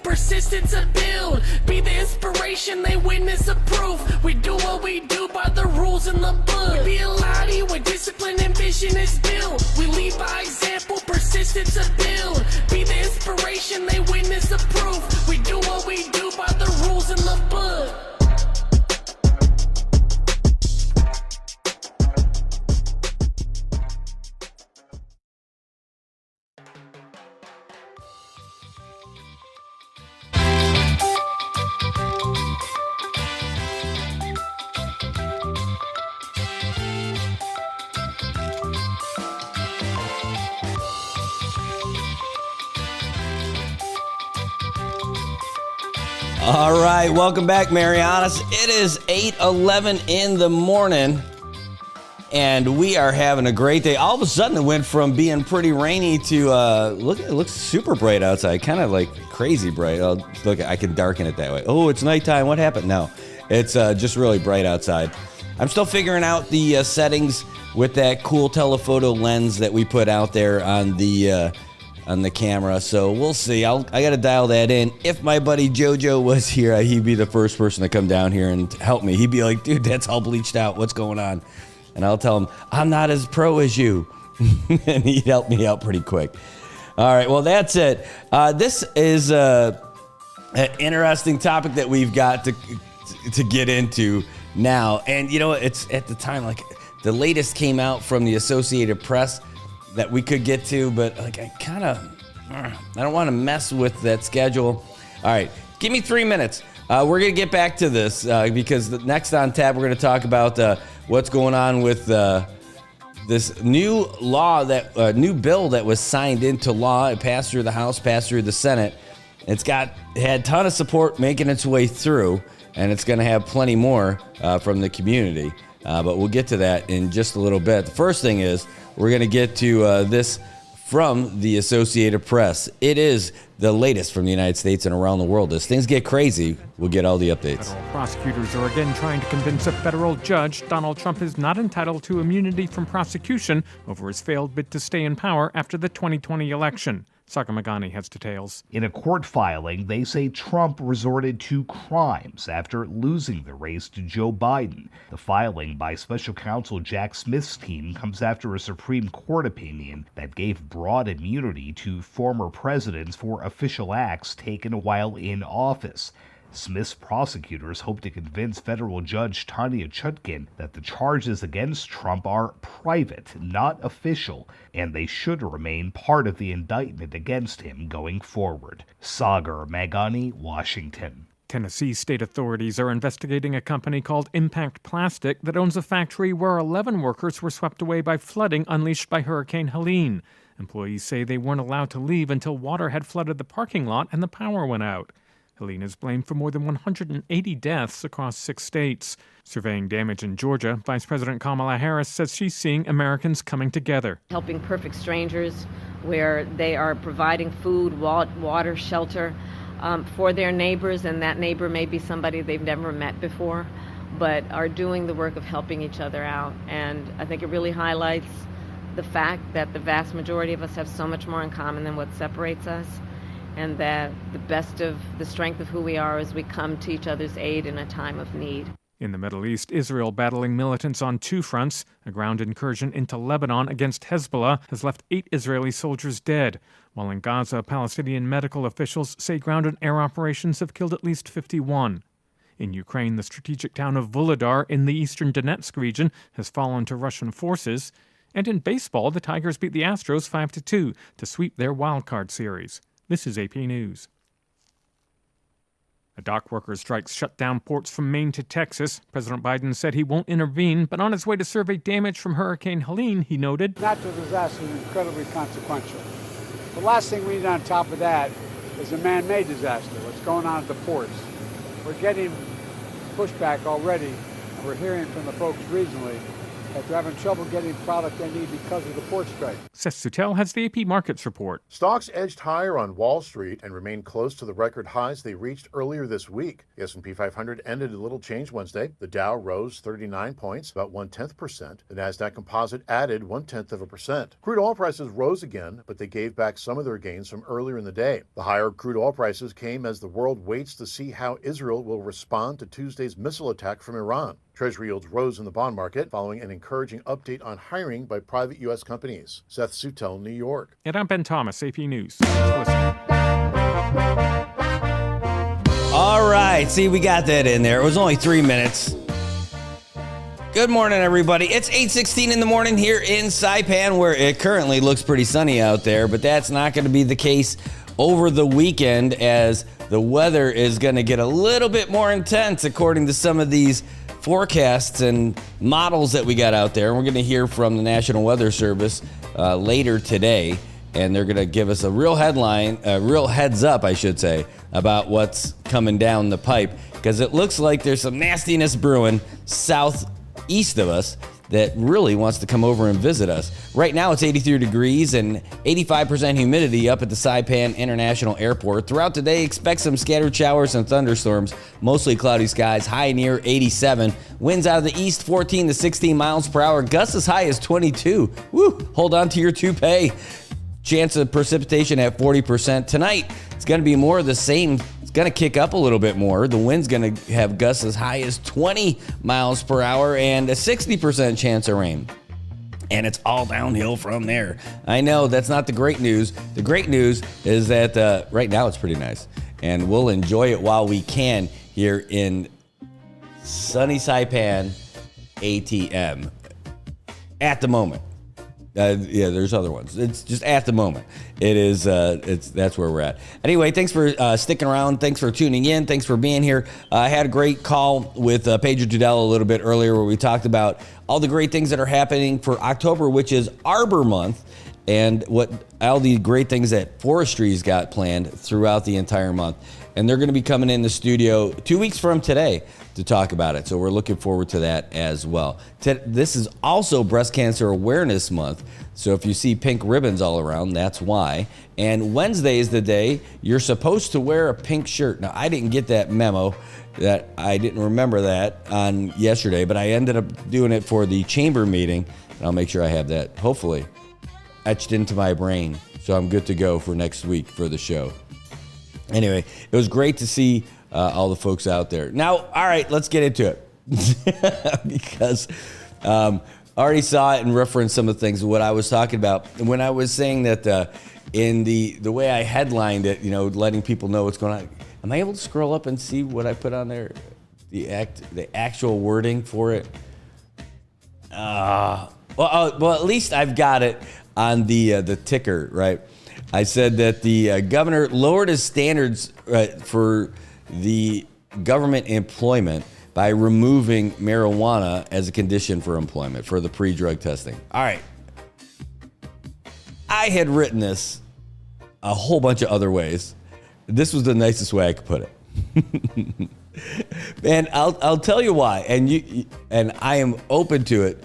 Persistence to build, be the inspiration they witness approve. We do what we do by the rules in the book. We be a lottie where discipline and vision is built. We lead by example, persistence to build, be the inspiration they witness approve. We do what we do by the rules in the book. All right, welcome back, Marianas. It is 8:11 in the morning, and we are having a great day. All of a sudden, it went from being pretty rainy to look. It looks super bright outside, kind of like crazy bright. Oh, look, I can darken it that way. Oh, it's nighttime. What happened? No, it's just really bright outside. I'm still figuring out the settings with that cool telephoto lens that we put out there on the camera, so we'll see. I got to dial that in. If my buddy JoJo was here, he'd be the first person to come down here and help me. He'd be like, dude, that's all bleached out. What's going on? And I'll tell him, I'm not as pro as you. and he helped me out pretty quick. All right, well, that's it. This is an interesting topic that we've got to get into now. And, you know, it's at the time, like, the latest came out from the Associated Press that we could get to, but, like, I don't want to mess with that schedule. All right, give me 3 minutes. We're going to get back to this because next on tap, we're going to talk about what's going on with this new law, new bill that was signed into law. It passed through the House, passed through the Senate. It's had a ton of support making its way through, and it's going to have plenty more from the community. But we'll get to that in just a little bit. The first thing is we're going to get to this from the Associated Press. It is the latest from the United States and around the world. As things get crazy, we'll get all the updates. Federal prosecutors are again trying to convince a federal judge Donald Trump is not entitled to immunity from prosecution over his failed bid to stay in power after the 2020 election. Sagar Magani has details. In a court filing, they say Trump resorted to crimes after losing the race to Joe Biden. The filing by special counsel Jack Smith's team comes after a Supreme Court opinion that gave broad immunity to former presidents for official acts taken while in office. Smith's prosecutors hope to convince federal judge Tanya Chutkin that the charges against Trump are private, not official, and they should remain part of the indictment against him going forward. Sagar Magani, Washington. Tennessee state authorities are investigating a company called Impact Plastic that owns a factory where 11 workers were swept away by flooding unleashed by Hurricane Helene. Employees say they weren't allowed to leave until water had flooded the parking lot and the power went out. Helene is blamed for more than 180 deaths across 6 states. Surveying damage in Georgia, Vice President Kamala Harris says she's seeing Americans coming together. Helping perfect strangers, where they are providing food, water, shelter for their neighbors, and that neighbor may be somebody they've never met before, but are doing the work of helping each other out. And I think it really highlights the fact that the vast majority of us have so much more in common than what separates us, and that the strength of who we are is we come to each other's aid in a time of need. In the Middle East, Israel battling militants on 2 fronts. A ground incursion into Lebanon against Hezbollah has left 8 Israeli soldiers dead, while in Gaza, Palestinian medical officials say ground and air operations have killed at least 51. In Ukraine, the strategic town of Vuhledar in the eastern Donetsk region has fallen to Russian forces. And in baseball, the Tigers beat the Astros 5-2 to sweep their wildcard series. This is AP News. A dock workers' strike shut down ports from Maine to Texas. President Biden said he won't intervene, but on his way to survey damage from Hurricane Helene, he noted, natural disaster is incredibly consequential. The last thing we need on top of that is a man-made disaster, what's going on at the ports. We're getting pushback already, and we're hearing from the folks regionally that they're having trouble getting product they need because of the port strike. Seth Sutel has the AP Markets report. Stocks edged higher on Wall Street and remained close to the record highs they reached earlier this week. The S&P 500 ended a little change Wednesday. The Dow rose 39 points, about 0.1%. The Nasdaq Composite added 0.1%. Crude oil prices rose again, but they gave back some of their gains from earlier in the day. The higher crude oil prices came as the world waits to see how Israel will respond to Tuesday's missile attack from Iran. Treasury yields rose in the bond market following an encouraging update on hiring by private U.S. companies. Seth Sutel, New York. And I'm Ben Thomas, AP News. All right. See, we got that in there. It was only 3 minutes. Good morning, everybody. It's 8:16 in the morning here in Saipan, where it currently looks pretty sunny out there, but that's not going to be the case over the weekend, as the weather is going to get a little bit more intense according to some of these forecasts and models that we got out there. And we're going to hear from the National Weather Service later today, and they're going to give us a real headline, a real heads up, I should say, about what's coming down the pipe, because it looks like there's some nastiness brewing southeast of us that really wants to come over and visit us. Right now it's 83 degrees and 85% humidity up at the Saipan International Airport. Throughout the day, expect some scattered showers and thunderstorms, mostly cloudy skies, high near 87. Winds out of the east 14 to 16 miles per hour, gusts as high as 22. Woo! Hold on to your toupee. Chance of precipitation at 40%. Tonight, it's going to be more of the same. Going to kick up a little bit more. The wind's going to have gusts as high as 20 miles per hour and a 60% chance of rain. And it's all downhill from there. I know that's not the great news. The great news is that right now it's pretty nice. And we'll enjoy it while we can here in sunny Saipan ATM. At the moment. Yeah, there's other ones. It's just at the moment. It is. That's where we're at. Anyway, thanks for sticking around. Thanks for tuning in. Thanks for being here. I had a great call with Pedro Tudela a little bit earlier where we talked about all the great things that are happening for October, which is Arbor Month, and what all the great things that Forestry's got planned throughout the entire month. And they're going to be coming in the studio 2 weeks from today to talk about it. So we're looking forward to that as well. This is also Breast Cancer Awareness Month. So if you see pink ribbons all around, that's why. And Wednesday is the day you're supposed to wear a pink shirt. Now, I didn't get that memo. That I didn't remember that on yesterday, but I ended up doing it for the chamber meeting. And I'll make sure I have that, hopefully, etched into my brain. So I'm good to go for next week for the show. Anyway, it was great to see all the folks out there. Now, all right, let's get into it. Because I already saw it and referenced some of the things, what I was talking about. And when I was saying that in the way I headlined it, letting people know what's going on. Am I able to scroll up and see what I put on there? The actual wording for it? Well, at least I've got it on the ticker, right? I said that the governor lowered his standards for the government employment by removing marijuana as a condition for employment for the pre-drug testing. All right. I had written this a whole bunch of other ways. This was the nicest way I could put it. And I'll tell you why. And I am open to it,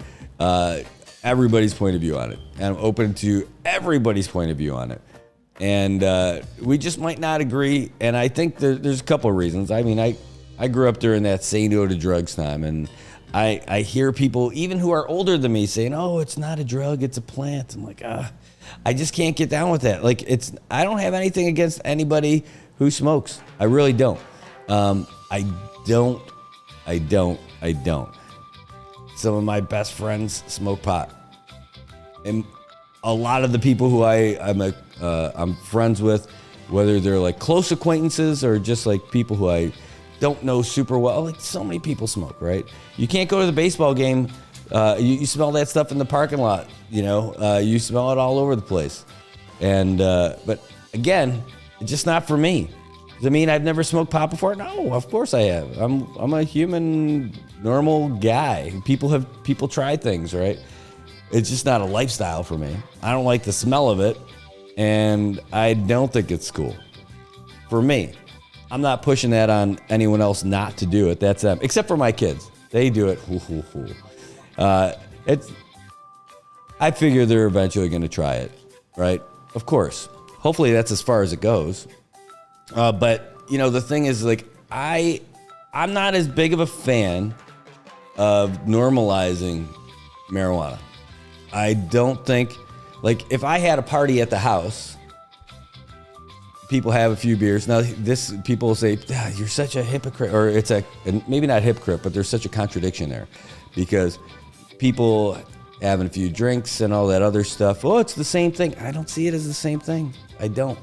everybody's point of view on it. And I'm open to everybody's point of view on it. And we just might not agree. And I think there's a couple of reasons. I mean, I grew up during that say no to drugs time. And I hear people, even who are older than me, saying, oh, it's not a drug, it's a plant. I'm like, I just can't get down with that. Like, I don't have anything against anybody who smokes. I really don't. I don't. Some of my best friends smoke pot. And a lot of the people who I'm friends with, whether they're like close acquaintances or just like people who I don't know super well, like so many people smoke, right? You can't go to the baseball game. You smell that stuff in the parking lot, you smell it all over the place. And, but again, it's just not for me. Does it mean I've never smoked pot before? No, of course I have. I'm a human, normal guy. People try things, right? It's just not a lifestyle for me. I don't like the smell of it, and I don't think it's cool. For me, I'm not pushing that on anyone else not to do it. That's them, except for my kids. They do it. I figure they're eventually going to try it, right? Of course. Hopefully that's as far as it goes. But the thing is, like, I'm not as big of a fan of normalizing marijuana. I don't think, like, if I had a party at the house, people have a few beers. Now, people will say, you're such a hypocrite, or and maybe not hypocrite, but there's such a contradiction there, because people having a few drinks and all that other stuff, it's the same thing. I don't see it as the same thing. I don't.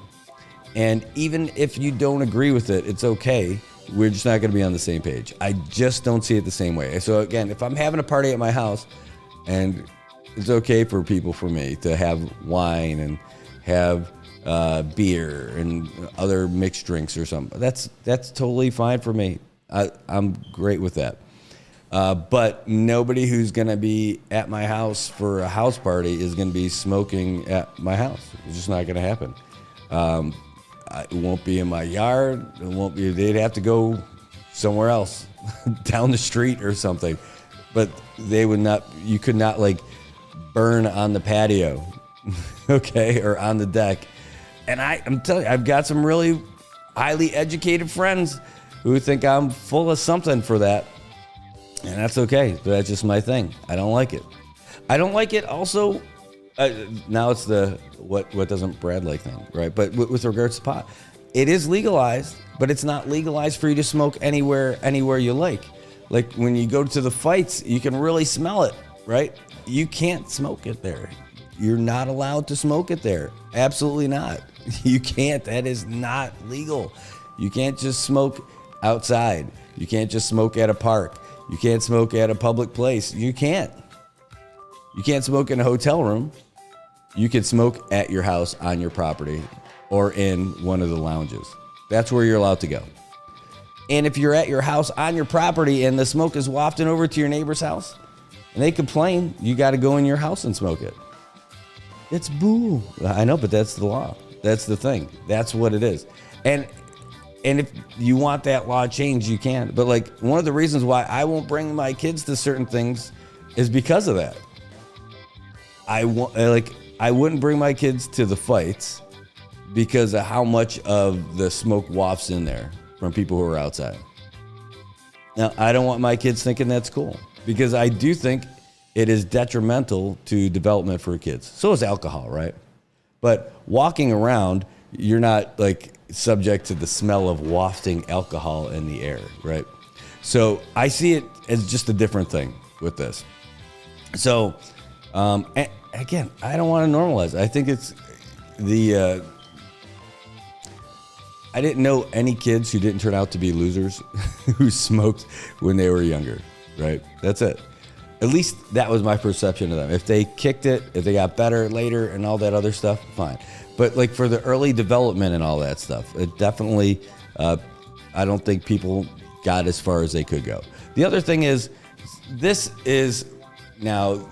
And even if you don't agree with it, it's okay. We're just not going to be on the same page. I just don't see it the same way. So again, if I'm having a party at my house, and it's okay for me to have wine and have beer and other mixed drinks or something, that's totally fine for me. I'm great with that. But nobody who's going to be at my house for a house party is going to be smoking at my house. It's just not going to happen. It won't be in my yard. It won't be. They'd have to go somewhere else, down the street or something. But they would not. You could not like burn on the patio, okay, or on the deck. And I'm telling you, I've got some really highly educated friends who think I'm full of something for that, and that's okay. But that's just my thing. I don't like it. I don't like it. Also. Now it's the what doesn't Brad like thing, right? But with regards to pot, it is legalized, but it's not legalized for you to smoke anywhere you like. Like when you go to the fights, you can really smell it, right? you can't smoke it there. You're not allowed to smoke it there. Absolutely not. You can't. That is not legal. You can't just smoke outside. You can't just smoke at a park. You can't smoke at a public place. You can't. You can't smoke in a hotel room. You can smoke at your house on your property or in one of the lounges. That's where you're allowed to go. And if you're at your house on your property and the smoke is wafting over to your neighbor's house and they complain, you got to go in your house and smoke it. It's boo. I know, but that's the law. That's the thing. That's what it is. And if you want that law changed, you can. But like one of the reasons why I won't bring my kids to certain things is because of that. I wouldn't bring my kids to the fights because of how much of the smoke wafts in there from people who are outside. Now, I don't want my kids thinking that's cool because I do think it is detrimental to development for kids. So is alcohol, right? But walking around, you're not like subject to the smell of wafting alcohol in the air, right? So I see it as just a different thing with this. So, again, I don't want to normalize it. I think it's I didn't know any kids who didn't turn out to be losers who smoked when they were younger, right? That's it. At least that was my perception of them. If they kicked it, if they got better later and all that other stuff, fine. But like for the early development and all that stuff, it definitely, I don't think people got as far as they could go. The other thing is, this is now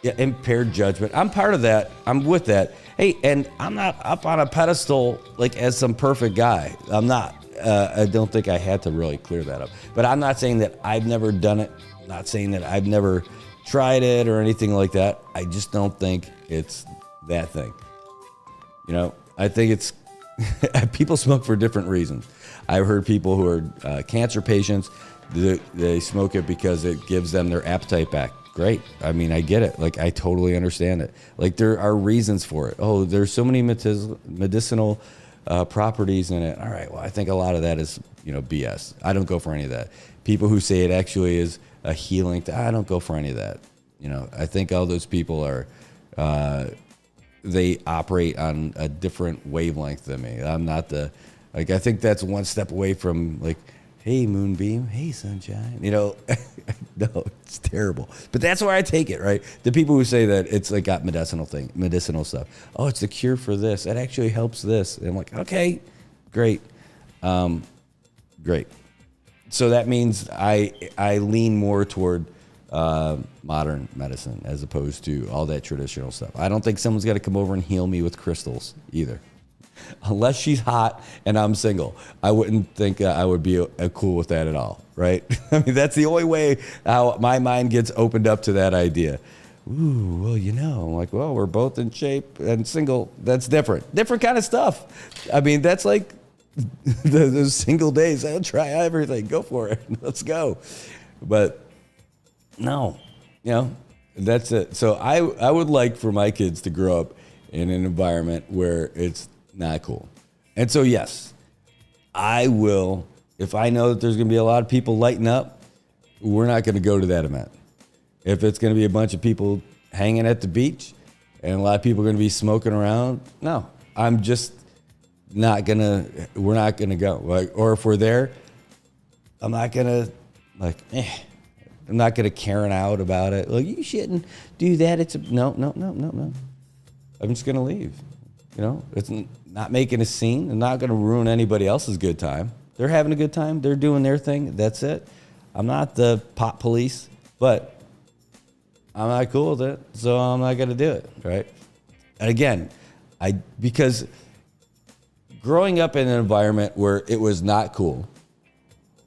impaired judgment. I'm part of that. I'm with that. Hey, and I'm not up on a pedestal like as some perfect guy. I'm not. I don't think I had to really clear that up. But I'm not saying that I've never done it. I'm not saying that I've never tried it or anything like that. I just don't think it's that thing. You know, I think it's people smoke for different reasons. I've heard people who are cancer patients, they smoke it because it gives them their appetite back. Great. I mean, I get it. Like, I totally understand it. Like, there are reasons for it. Oh, there's so many medicinal properties in it. All right. Well, I think a lot of that is, BS. I don't go for any of that. People who say it actually is a healing, I don't go for any of that. I think all those people are, they operate on a different wavelength than me. I'm not I think that's one step away from like, hey, moonbeam, hey, sunshine. No, it's terrible. But that's where I take it, right? The people who say that it's like got medicinal stuff. Oh, it's the cure for this. It actually helps this. And I'm like, okay, great. Great. So that means I lean more toward modern medicine as opposed to all that traditional stuff. I don't think someone's got to come over and heal me with crystals either. Unless she's hot and I'm single, I wouldn't think I would be cool with that at all, right? I mean, that's the only way how my mind gets opened up to that idea. Ooh, well, I'm like, well, we're both in shape and single. That's different. Different kind of stuff. I mean, that's like those single days. I'll try everything. Go for it. Let's go. But no, that's it. So I would like for my kids to grow up in an environment where it's not cool. And so, yes, I will, if I know that there's going to be a lot of people lighting up, we're not going to go to that event. If it's going to be a bunch of people hanging at the beach and a lot of people are going to be smoking around, no, I'm just not going to, we're not going to go. Like, or if we're there, I'm not going to, I'm not going to Karen out about it. Like, you shouldn't do that. It's no. I'm just going to leave. It's not making a scene. I'm not going to ruin anybody else's good time. They're having a good time. They're doing their thing. That's it. I'm not the pot police, but I'm not cool with it, so I'm not going to do it, right? And again, because growing up in an environment where it was not cool,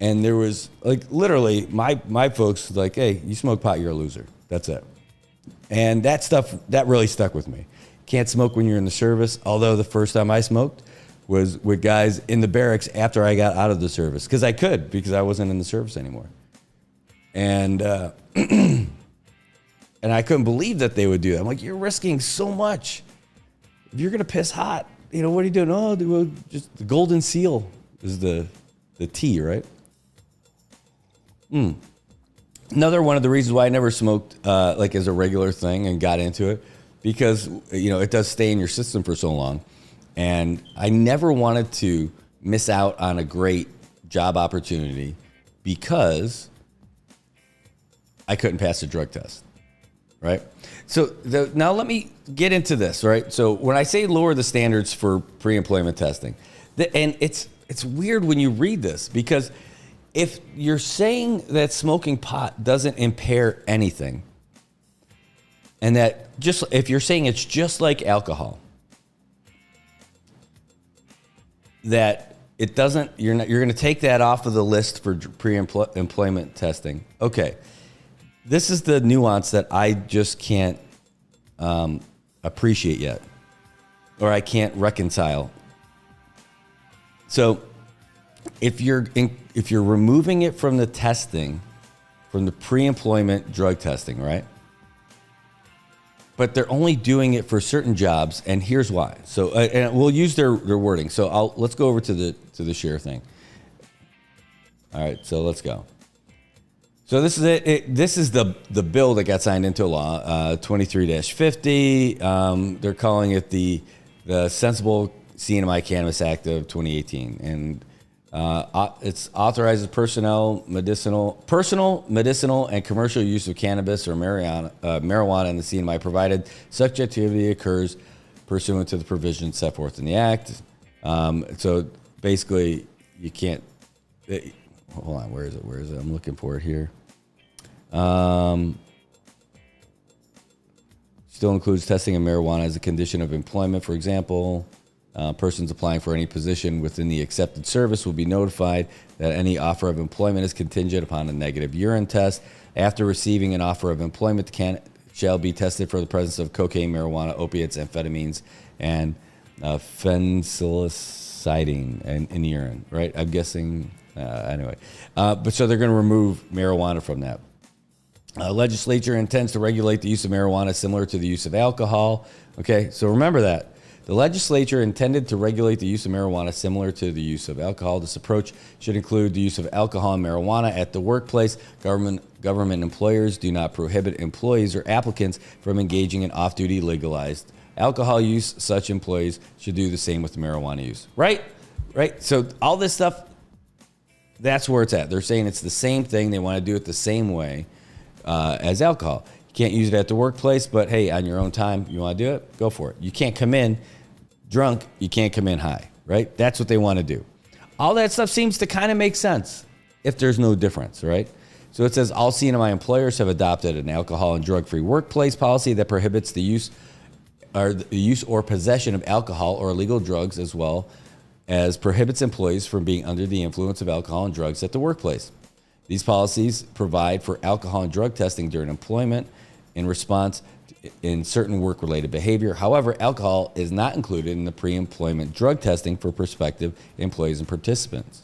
and there was, like, literally, my folks, like, hey, you smoke pot, you're a loser. That's it. And that stuff, that really stuck with me. Can't smoke when you're in the service, although the first time I smoked was with guys in the barracks after I got out of the service, because I wasn't in the service anymore. And and I couldn't believe that they would do that. I'm like, you're risking so much. If you're going to piss hot, what are you doing? Oh, just the golden seal is the tea, right? Another one of the reasons why I never smoked like as a regular thing and got into it, because it does stay in your system for so long, and I never wanted to miss out on a great job opportunity because I couldn't pass a drug test, right? So now let me get into this, right? So when I say lower the standards for pre-employment testing, and it's weird when you read this, because if you're saying that smoking pot doesn't impair anything, and that if you're saying it's just like alcohol, that it doesn't, you're going to take that off of the list for pre-employment testing. Okay. This is the nuance that I just can't appreciate yet, or I can't reconcile. So if you're removing it from the testing, from the pre-employment drug testing, right? But they're only doing it for certain jobs, and here's why. So, and we'll use their wording. So let's go over to the share thing. All right, so let's go. So this is it. This is the bill that got signed into law, 23-50. They're calling it the Sensible CNMI Cannabis Act of 2018, and it authorizes personal, medicinal, and commercial use of cannabis or marijuana in the CNMI, provided such activity occurs pursuant to the provisions set forth in the act. So basically, you can't. Hold on, where is it? I'm looking for it here. Still includes testing of marijuana as a condition of employment. For example, persons applying for any position within the accepted service will be notified that any offer of employment is contingent upon a negative urine test. After receiving an offer of employment, shall be tested for the presence of cocaine, marijuana, opiates, amphetamines, and phencylicidine in urine. Right? I'm guessing. Anyway, but so they're going to remove marijuana from that. Legislature intends to regulate the use of marijuana similar to the use of alcohol. Okay, so remember that. The legislature intended to regulate the use of marijuana similar to the use of alcohol. This approach should include the use of alcohol and marijuana at the workplace. Government employers do not prohibit employees or applicants from engaging in off-duty legalized alcohol use. Such employees should do the same with marijuana use. Right? So all this stuff, that's where it's at. They're saying it's the same thing. They want to do it the same way as alcohol. You can't use it at the workplace, but hey, on your own time, you want to do it, go for it. You can't come in drunk. You can't come in high, right? That's what they want to do. All that stuff seems to kind of make sense if there's no difference, right? So it says all CNMI employers have adopted an alcohol and drug-free workplace policy that prohibits the use or possession of alcohol or illegal drugs, as well as prohibits employees from being under the influence of alcohol and drugs at the workplace. These policies provide for alcohol and drug testing during employment in response in certain work-related behavior. However, alcohol is not included in the pre-employment drug testing for prospective employees and participants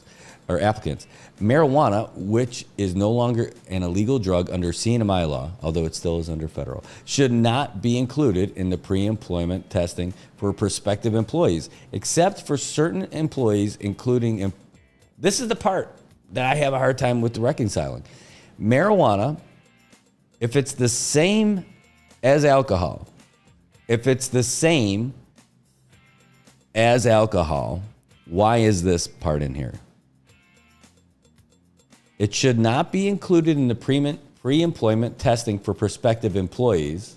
or applicants. Marijuana, which is no longer an illegal drug under CNMI law, although it still is under federal, should not be included in the pre-employment testing for prospective employees, except for certain employees, including, this is the part that I have a hard time with reconciling. Marijuana, if it's the same as alcohol, why is this part in here? It should not be included in the pre-employment testing for prospective employees,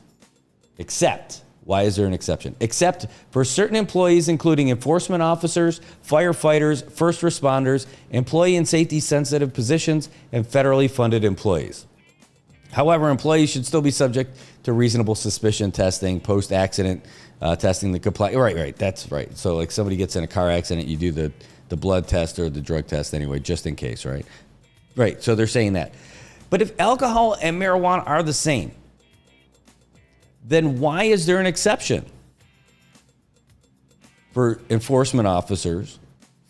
except, why is there an exception? Except for certain employees, including enforcement officers, firefighters, first responders, employee and safety sensitive positions, and federally funded employees. However, employees should still be subject to reasonable suspicion testing, post-accident testing, the comply. Right, that's right. So like somebody gets in a car accident, you do the blood test or the drug test anyway, just in case, right? Right, so they're saying that. But if alcohol and marijuana are the same, then why is there an exception for enforcement officers,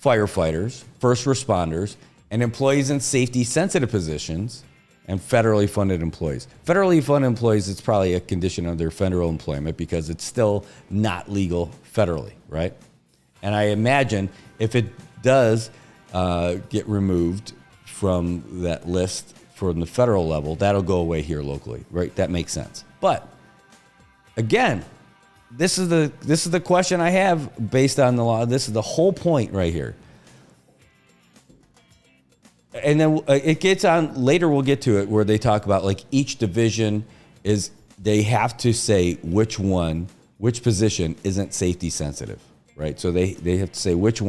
firefighters, first responders, and employees in safety-sensitive positions and federally funded employees? Federally funded employees, it's probably a condition of their federal employment because it's still not legal federally, right? And I imagine if it does get removed from that list from the federal level, that'll go away here locally, right? That makes sense. But again, this is the question I have based on the law. This is the whole point right here. And then it gets on later. We'll get to it where they talk about like each division is, they have to say which position isn't safety sensitive, right? So they have to say which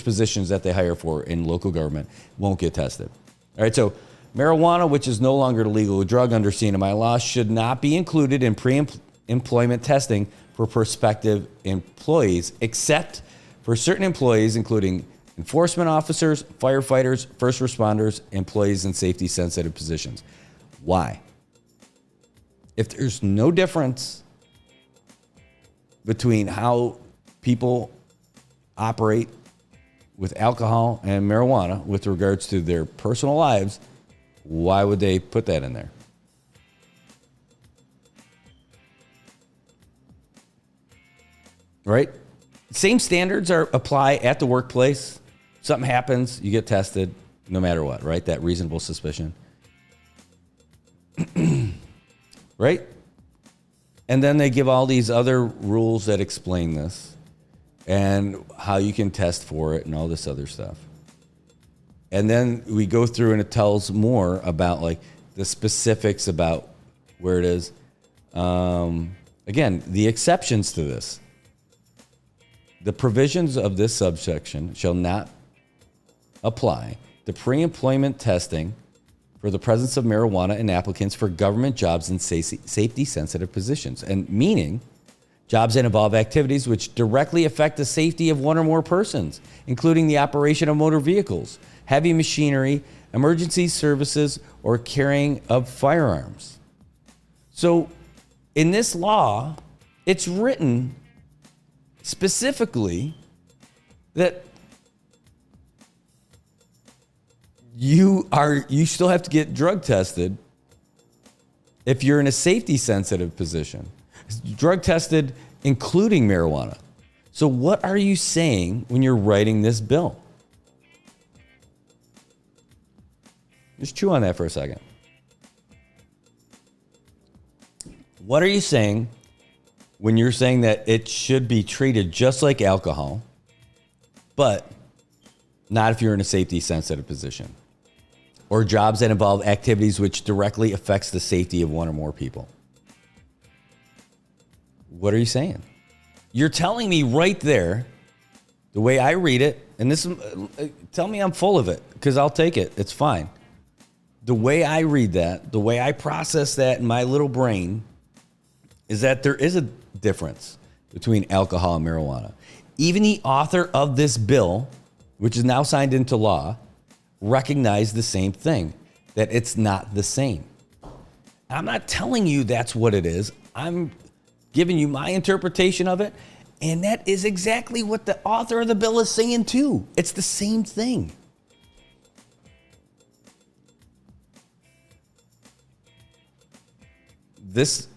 positions that they hire for in local government won't get tested. All right. So marijuana, which is no longer a legal drug under CNMI law, should not be included in pre-employment testing for prospective employees, except for certain employees, including enforcement officers, firefighters, first responders, employees in safety sensitive positions. Why? If there's no difference between how people operate with alcohol and marijuana with regards to their personal lives, why would they put that in there? Right? Same standards apply at the workplace. Something happens, you get tested, no matter what, right? That reasonable suspicion. Right? And then they give all these other rules that explain this and how you can test for it and all this other stuff. And then we go through and it tells more about like the specifics about where it is. Again, the exceptions to this. The provisions of this subsection shall not apply to pre-employment testing for the presence of marijuana in applicants for government jobs in safety-sensitive positions, and meaning jobs that involve activities which directly affect the safety of one or more persons, including the operation of motor vehicles, heavy machinery, emergency services, or carrying of firearms. So in this law, it's written specifically that you still have to get drug tested if you're in a safety sensitive position. Drug tested including marijuana. So what are you saying when you're writing this bill? Just chew on that for a second. What are you saying when you're saying that it should be treated just like alcohol, but not if you're in a safety sensitive position, or jobs that involve activities which directly affects the safety of one or more people? What are you saying? You're telling me right there, the way I read it, and this, tell me I'm full of it, because I'll take it. It's fine. The way I read that, the way I process that in my little brain, is that there is a difference between alcohol and marijuana. Even the author of this bill, which is now signed into law, recognized the same thing, that it's not the same. I'm not telling you that's what it is. I'm giving you my interpretation of it, and that is exactly what the author of the bill is saying too. It's the same thing. This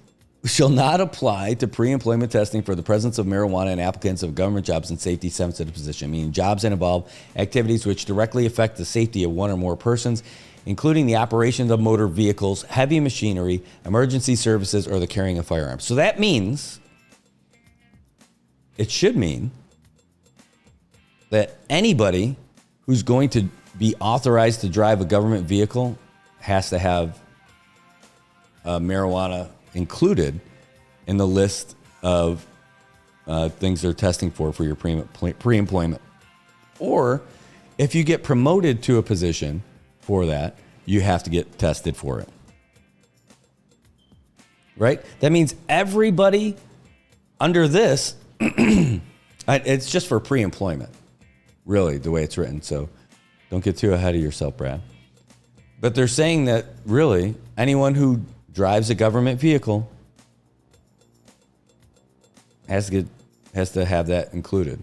shall not apply to pre-employment testing for the presence of marijuana in applicants of government jobs in safety-sensitive position, meaning jobs that involve activities which directly affect the safety of one or more persons, including the operation of motor vehicles, heavy machinery, emergency services, or the carrying of firearms. So that means, it should mean, that anybody who's going to be authorized to drive a government vehicle has to have marijuana included in the list of things they're testing for your pre-employment. Or if you get promoted to a position for that, you have to get tested for it. Right? That means everybody under this, it's just for pre-employment, really, the way it's written. So don't get too ahead of yourself, Brad. But they're saying that really anyone who drives a government vehicle has to have that included.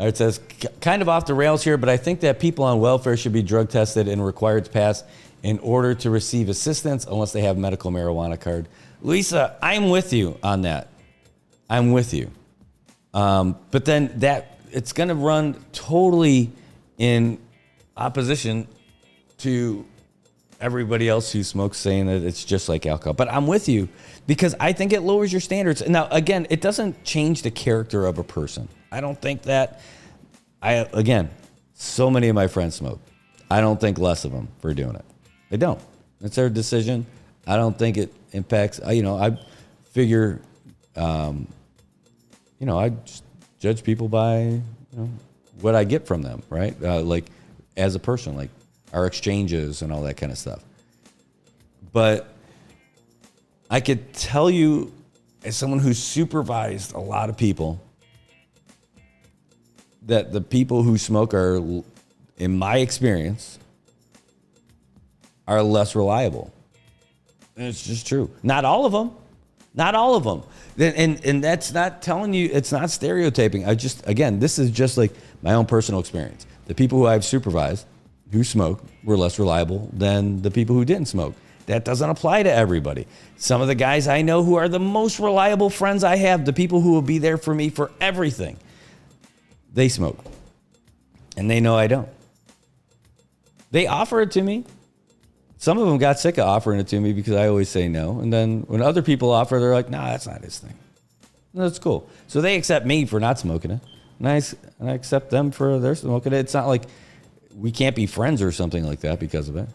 It says, kind of off the rails here, but I think that people on welfare should be drug tested and required to pass in order to receive assistance unless they have medical marijuana card. Lisa, I'm with you on that. I'm with you. But then it's going to run totally in opposition to everybody else who smokes saying that it's just like alcohol. But I'm with you because I think it lowers your standards. Now, again, it doesn't change the character of a person. I don't think that. Again, so many of my friends smoke. I don't think less of them for doing it. They don't. It's their decision. I don't think it impacts. I figure, I just judge people by what I get from them, right? Like as a person, like our exchanges and all that kind of stuff. But I could tell you, as someone who's supervised a lot of people, that the people who smoke are, in my experience, are less reliable. And it's just true. Not all of them. Not all of them. And that's not telling you, it's not stereotyping. Again, this is just like my own personal experience. The people who I've supervised who smoke were less reliable than the people who didn't smoke. That doesn't apply to everybody. Some of the guys I know who are the most reliable friends I have, the people who will be there for me for everything, they smoke. And they know I don't. They offer it to me. Some of them got sick of offering it to me because I always say no. And then when other people offer, they're like, nah, that's not his thing. And that's cool. So they accept me for not smoking it. And I accept them for their smoking it. It's not like we can't be friends or something like that because of it.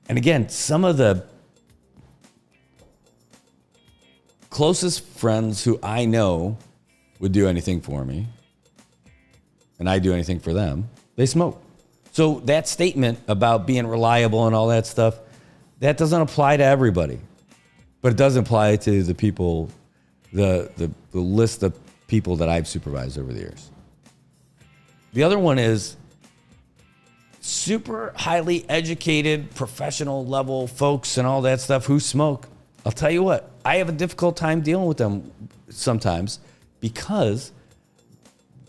And again, some of the closest friends who I know would do anything for me, and I do anything for them, they smoke. So that statement about being reliable and all that stuff, that doesn't apply to everybody. But it does apply to the people, the list of people that I've supervised over the years. The other one is super highly educated, professional level folks and all that stuff who smoke. I'll tell you what, I have a difficult time dealing with them sometimes because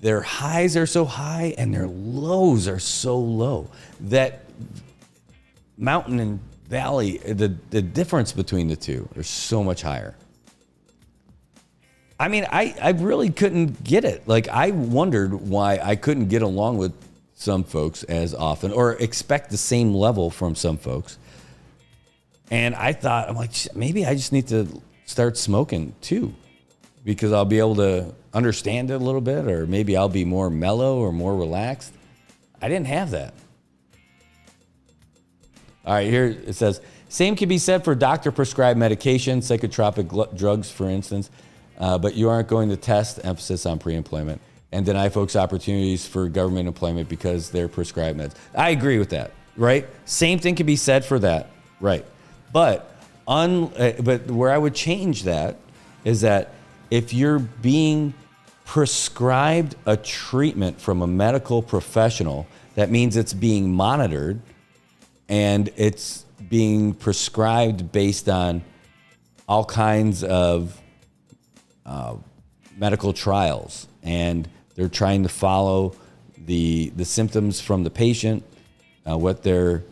their highs are so high and their lows are so low that mountain and valley, the difference between the two are so much higher. I mean, I really couldn't get it. Like, I wondered why I couldn't get along with some folks as often or expect the same level from some folks. And I thought, I'm like, maybe I just need to start smoking too, because I'll be able to understand it a little bit, or maybe I'll be more mellow or more relaxed. I didn't have that. All right, here it says, same can be said for doctor-prescribed medication, psychotropic drugs, for instance, but you aren't going to test, emphasis on pre-employment, and deny folks opportunities for government employment because they're prescribed meds. I agree with that, right? Same thing can be said for that, right? But where I would change that is that if you're being prescribed a treatment from a medical professional, that means it's being monitored and it's being prescribed based on all kinds of medical trials, and they're trying to follow the symptoms from the patient, what they're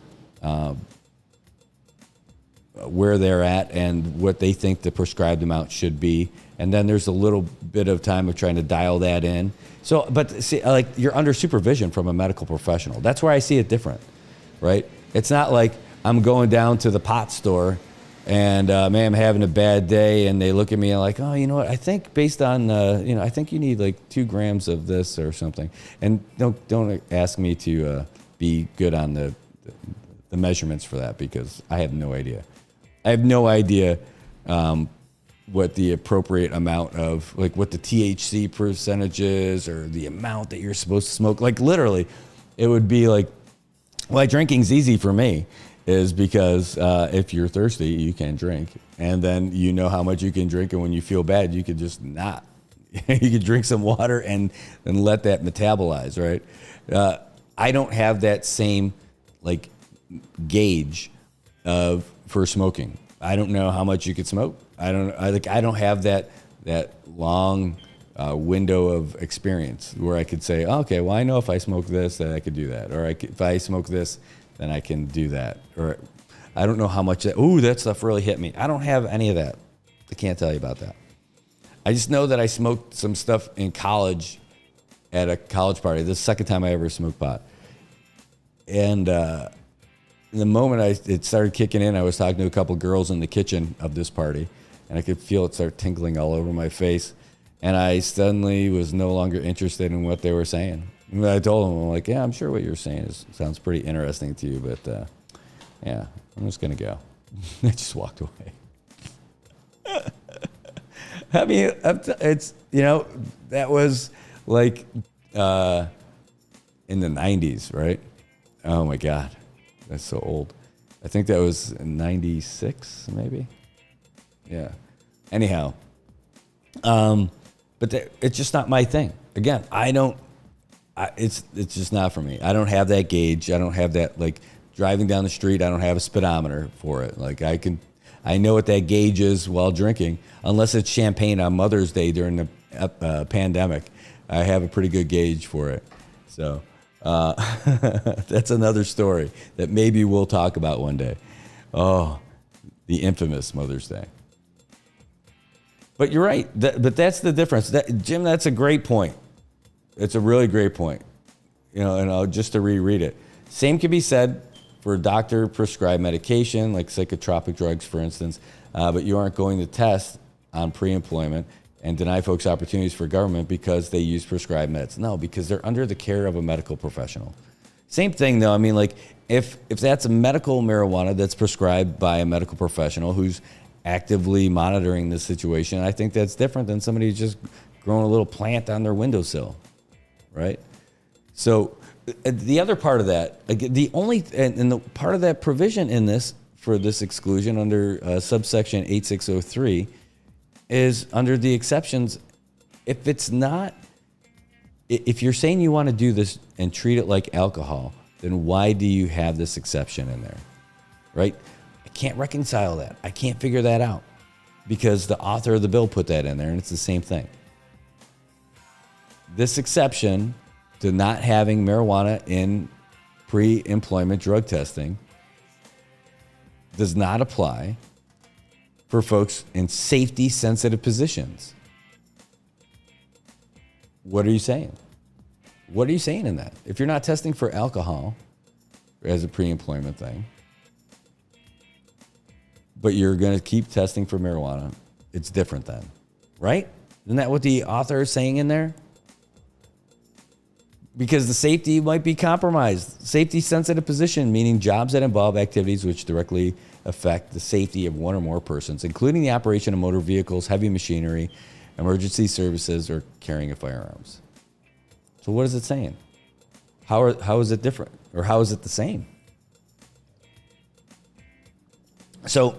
where they're at and what they think the prescribed amount should be. And then there's a little bit of time of trying to dial that in. So, but see, like, you're under supervision from a medical professional. That's where I see it different, right? It's not like I'm going down to the pot store and, man, I'm having a bad day, and they look at me and like, oh, you know what? I think based on, I think you need like 2 grams of this or something. And don't ask me to be good on the measurements for that, because I have no idea. I have no idea what the appropriate amount of, like, what the THC percentage is, or the amount that you're supposed to smoke. Like, literally, it would be like, why drinking's easy for me is because if you're thirsty, you can drink. And then you know how much you can drink, and when you feel bad, you could just not. You could drink some water and let that metabolize, right? I don't have that same, like, gauge for smoking. I don't know how much you could smoke. I don't have that long window of experience where I could say, oh, okay, well, I know if I smoke this, that I could do that, or if I smoke this, then I can do that, or I don't know how much that stuff really hit me. I don't have any of that. I can't tell you about that. I just know that I smoked some stuff in college at a college party. This is the second time I ever smoked pot. And the moment it started kicking in, I was talking to a couple girls in the kitchen of this party, and I could feel it start tingling all over my face. And I suddenly was no longer interested in what they were saying. And I told them, I'm like, yeah, I'm sure what you're saying sounds pretty interesting to you, but yeah, I'm just going to go. I just walked away. I mean, it's, that was like in the 90s, right? Oh my God, that's so old. I think that was 96, maybe. Yeah. Anyhow, but it's just not my thing. Again, it's just not for me. I don't have that gauge. I don't have that, like, driving down the street. I don't have a speedometer for it. Like, I know what that gauge is while drinking, unless it's champagne on Mother's Day during the pandemic. I have a pretty good gauge for it. So that's another story that maybe we'll talk about one day. Oh, the infamous Mother's Day. But you're right. But that's the difference. Jim, that's a great point. It's a really great point. And just to reread it. Same can be said for doctor-prescribed medication, like psychotropic drugs, for instance, but you aren't going to test on pre-employment and deny folks opportunities for government because they use prescribed meds. No, because they're under the care of a medical professional. Same thing, though. I mean, like, if that's a medical marijuana that's prescribed by a medical professional who's actively monitoring the situation, I think that's different than somebody who's just growing a little plant on their windowsill, right? So the other part of that, the part of that provision in this for this exclusion under subsection 8603 is under the exceptions. If you're saying you want to do this and treat it like alcohol, then why do you have this exception in there, right? I can't reconcile that. I can't figure that out because the author of the bill put that in there, and it's the same thing. This exception to not having marijuana in pre-employment drug testing does not apply for folks in safety-sensitive positions. What are you saying? What are you saying in that? If you're not testing for alcohol as a pre-employment thing, but you're going to keep testing for marijuana, it's different then, right? Isn't that what the author is saying in there? Because the safety might be compromised. Safety-sensitive position, meaning jobs that involve activities which directly affect the safety of one or more persons, including the operation of motor vehicles, heavy machinery, emergency services, or carrying of firearms. So what is it saying? How is it different? Or how is it the same? So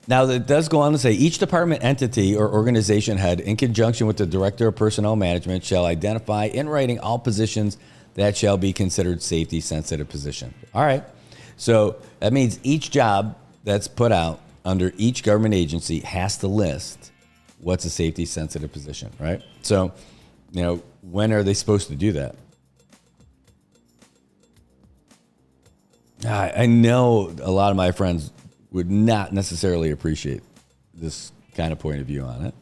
now it does go on to say, each department entity or organization head, in conjunction with the director of personnel management, shall identify in writing all positions that shall be considered safety-sensitive position. All right. So that means each job that's put out under each government agency has to list what's a safety-sensitive position, right? So, when are they supposed to do that? I know a lot of my friends would not necessarily appreciate this kind of point of view on it.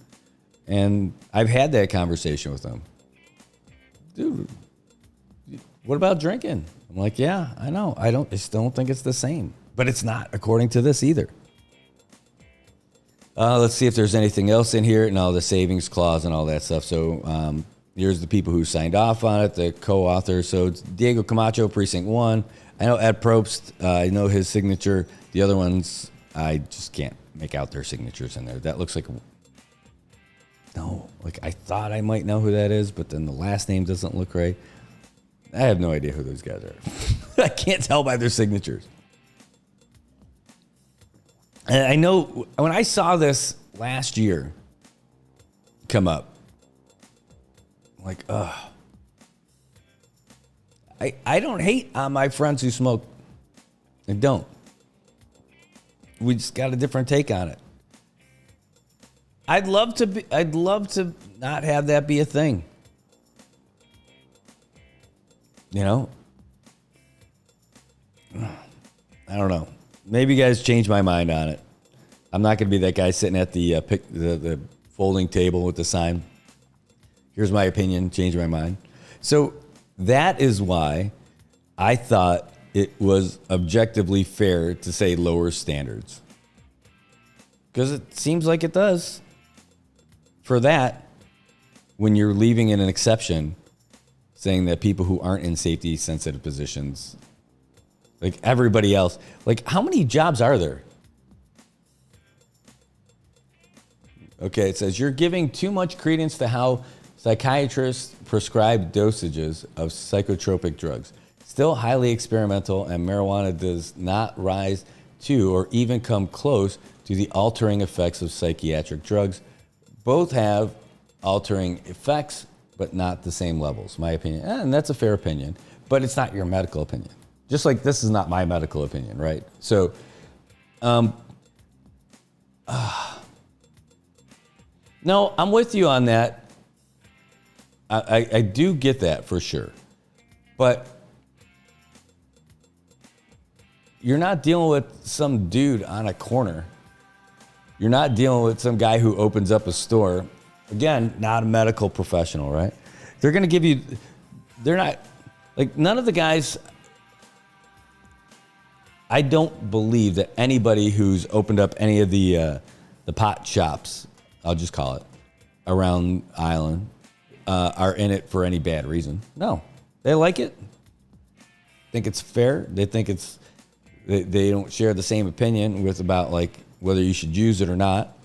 And I've had that conversation with them. Dude, what about drinking? I'm like, yeah, I know. I just don't think it's the same. But it's not, according to this either. Let's see if there's anything else in here. No, the savings clause and all that stuff. So here's the people who signed off on it, the co-authors. So it's Diego Camacho, Precinct 1. I know Ed Probst. I know his signature. The other ones, I just can't make out their signatures in there. That looks like... No, like I thought I might know who that is, but then the last name doesn't look right. I have no idea who those guys are. I can't tell by their signatures. And I know when I saw this last year come up, I'm like, ugh. I don't hate on my friends who smoke. I don't. We just got a different take on it. I'd love to not have that be a thing. I don't know. Maybe you guys change my mind on it. I'm not going to be that guy sitting at the folding table with the sign. Here's my opinion, change my mind. So that is why I thought it was objectively fair to say lower standards. Because it seems like it does. For that, when you're leaving in an exception, saying that people who aren't in safety sensitive positions, like everybody else, like how many jobs are there? Okay, it says you're giving too much credence to how psychiatrists prescribe dosages of psychotropic drugs. Still highly experimental, and marijuana does not rise to or even come close to the altering effects of psychiatric drugs. Both have altering effects, but not the same levels, my opinion. And that's a fair opinion, but it's not your medical opinion. Just like this is not my medical opinion, right? So, no, I'm with you on that. I do get that for sure. But you're not dealing with some dude on a corner. You're not dealing with some guy who opens up a store. Again, not a medical professional, right? They're going to give you, they're not, like none of the guys, I don't believe that anybody who's opened up any of the pot shops, I'll just call it, around Island, are in it for any bad reason. No, they like it. Think it's fair. They think it's, they don't share the same opinion with about like whether you should use it or not.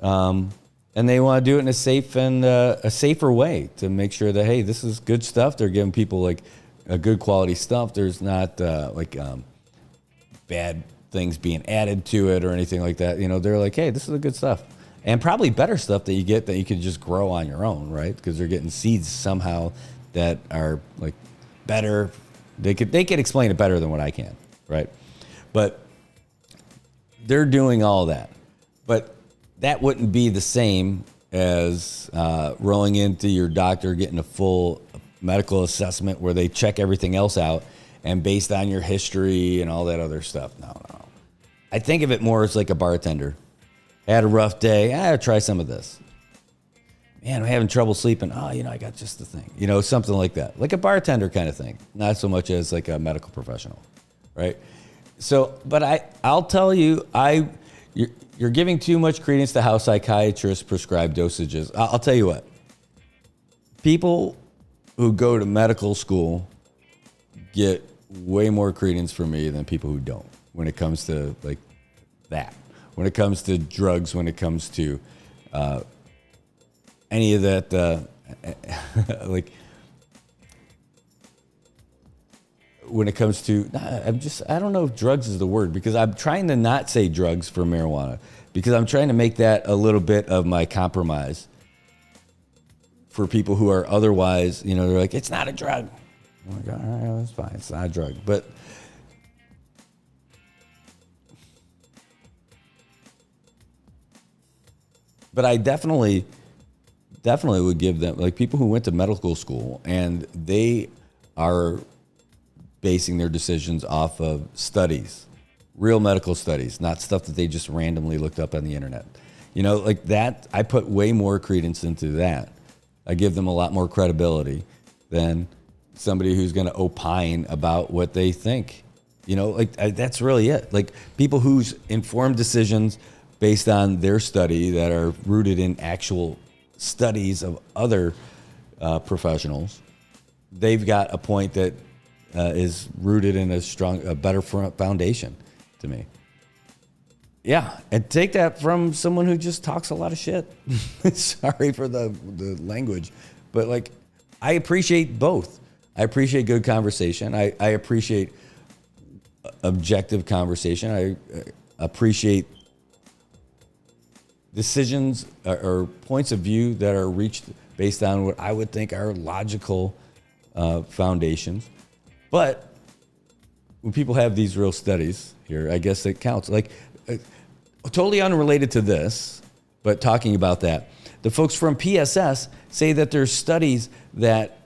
And they want to do it in a safe and a safer way to make sure that, hey, this is good stuff. They're giving people like a good quality stuff. There's not bad things being added to it or anything like that. You know, they're like, hey, this is the good stuff. And probably better stuff that you get that you can just grow on your own, right? Because they're getting seeds somehow that are like better. They could explain it better than what I can, right? But they're doing all that. But that wouldn't be the same as rolling into your doctor, getting a full medical assessment where they check everything else out and based on your history and all that other stuff. No. I think of it more as like a bartender. Had a rough day. I'll try some of this. Man, I'm having trouble sleeping. Oh, I got just the thing. Something like that. Like a bartender kind of thing. Not so much as like a medical professional, right? So, but I'll tell you, you're giving too much credence to how psychiatrists prescribe dosages. I'll tell you what. People who go to medical school get way more credence from me than people who don't when it comes to like that. When it comes to drugs, when it comes to any of that, like when it comes to, I don't know if drugs is the word because I'm trying to not say drugs for marijuana because I'm trying to make that a little bit of my compromise for people who are otherwise, they're like, it's not a drug. I'm like, all right, that's fine. It's not a drug. But I definitely would give them, like people who went to medical school and they are basing their decisions off of studies, real medical studies, not stuff that they just randomly looked up on the internet. Like that, I put way more credence into that. I give them a lot more credibility than somebody who's going to opine about what they think. That's really it. Like people whose informed decisions based on their study that are rooted in actual studies of other professionals, they've got a point that is rooted in a better foundation to me. Yeah, and take that from someone who just talks a lot of shit. Sorry for the language, but like I appreciate both. I appreciate good conversation. I appreciate objective conversation. I appreciate decisions or points of view that are reached based on what I would think are logical foundations. But when people have these real studies here, I guess it counts. Like totally unrelated to this, but talking about that, the folks from PSS say that there's studies that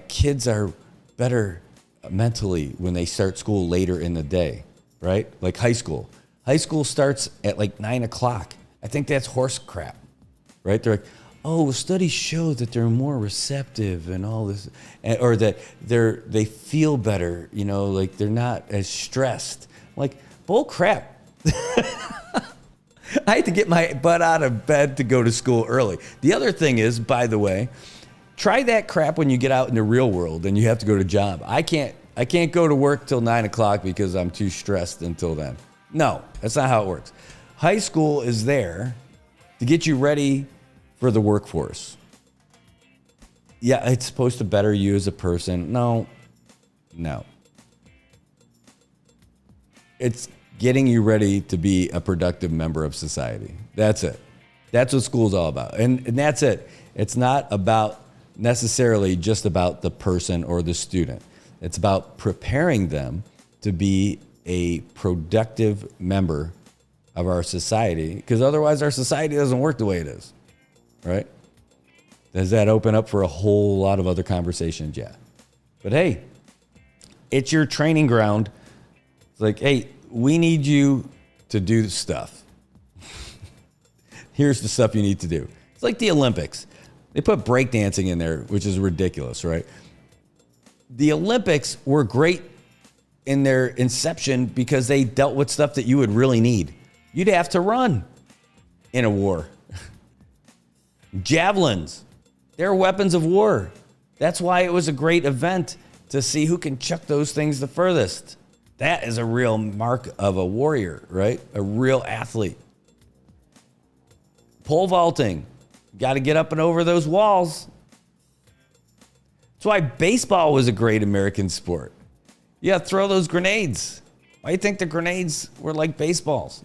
kids are better mentally when they start school later in the day, right? Like high school. High school starts at like 9 o'clock. I think that's horse crap, right? They're like, oh, studies show that they're more receptive and all this, or that they feel better, like they're not as stressed. Like, bull crap. I had to get my butt out of bed to go to school early. The other thing is, by the way, try that crap when you get out in the real world and you have to go to job. I can't go to work till 9 o'clock because I'm too stressed until then. No, that's not how it works. High school is there to get you ready for the workforce. Yeah, it's supposed to better you as a person. No. It's getting you ready to be a productive member of society. That's it. That's what school's all about. And that's it. It's not about necessarily just about the person or the student. It's about preparing them to be a productive member of our society, because otherwise our society doesn't work the way it is, right? Does that open up for a whole lot of other conversations? Yeah. But hey, it's your training ground. It's like, hey, we need you to do stuff. Here's the stuff you need to do. It's like the Olympics. They put breakdancing in there, which is ridiculous, right? The Olympics were great in their inception because they dealt with stuff that you would really need. You'd have to run in a war. Javelins, they're weapons of war. That's why it was a great event to see who can chuck those things the furthest. That is a real mark of a warrior, right? A real athlete. Pole vaulting, got to get up and over those walls. That's why baseball was a great American sport. Yeah, throw those grenades. Why do you think the grenades were like baseballs?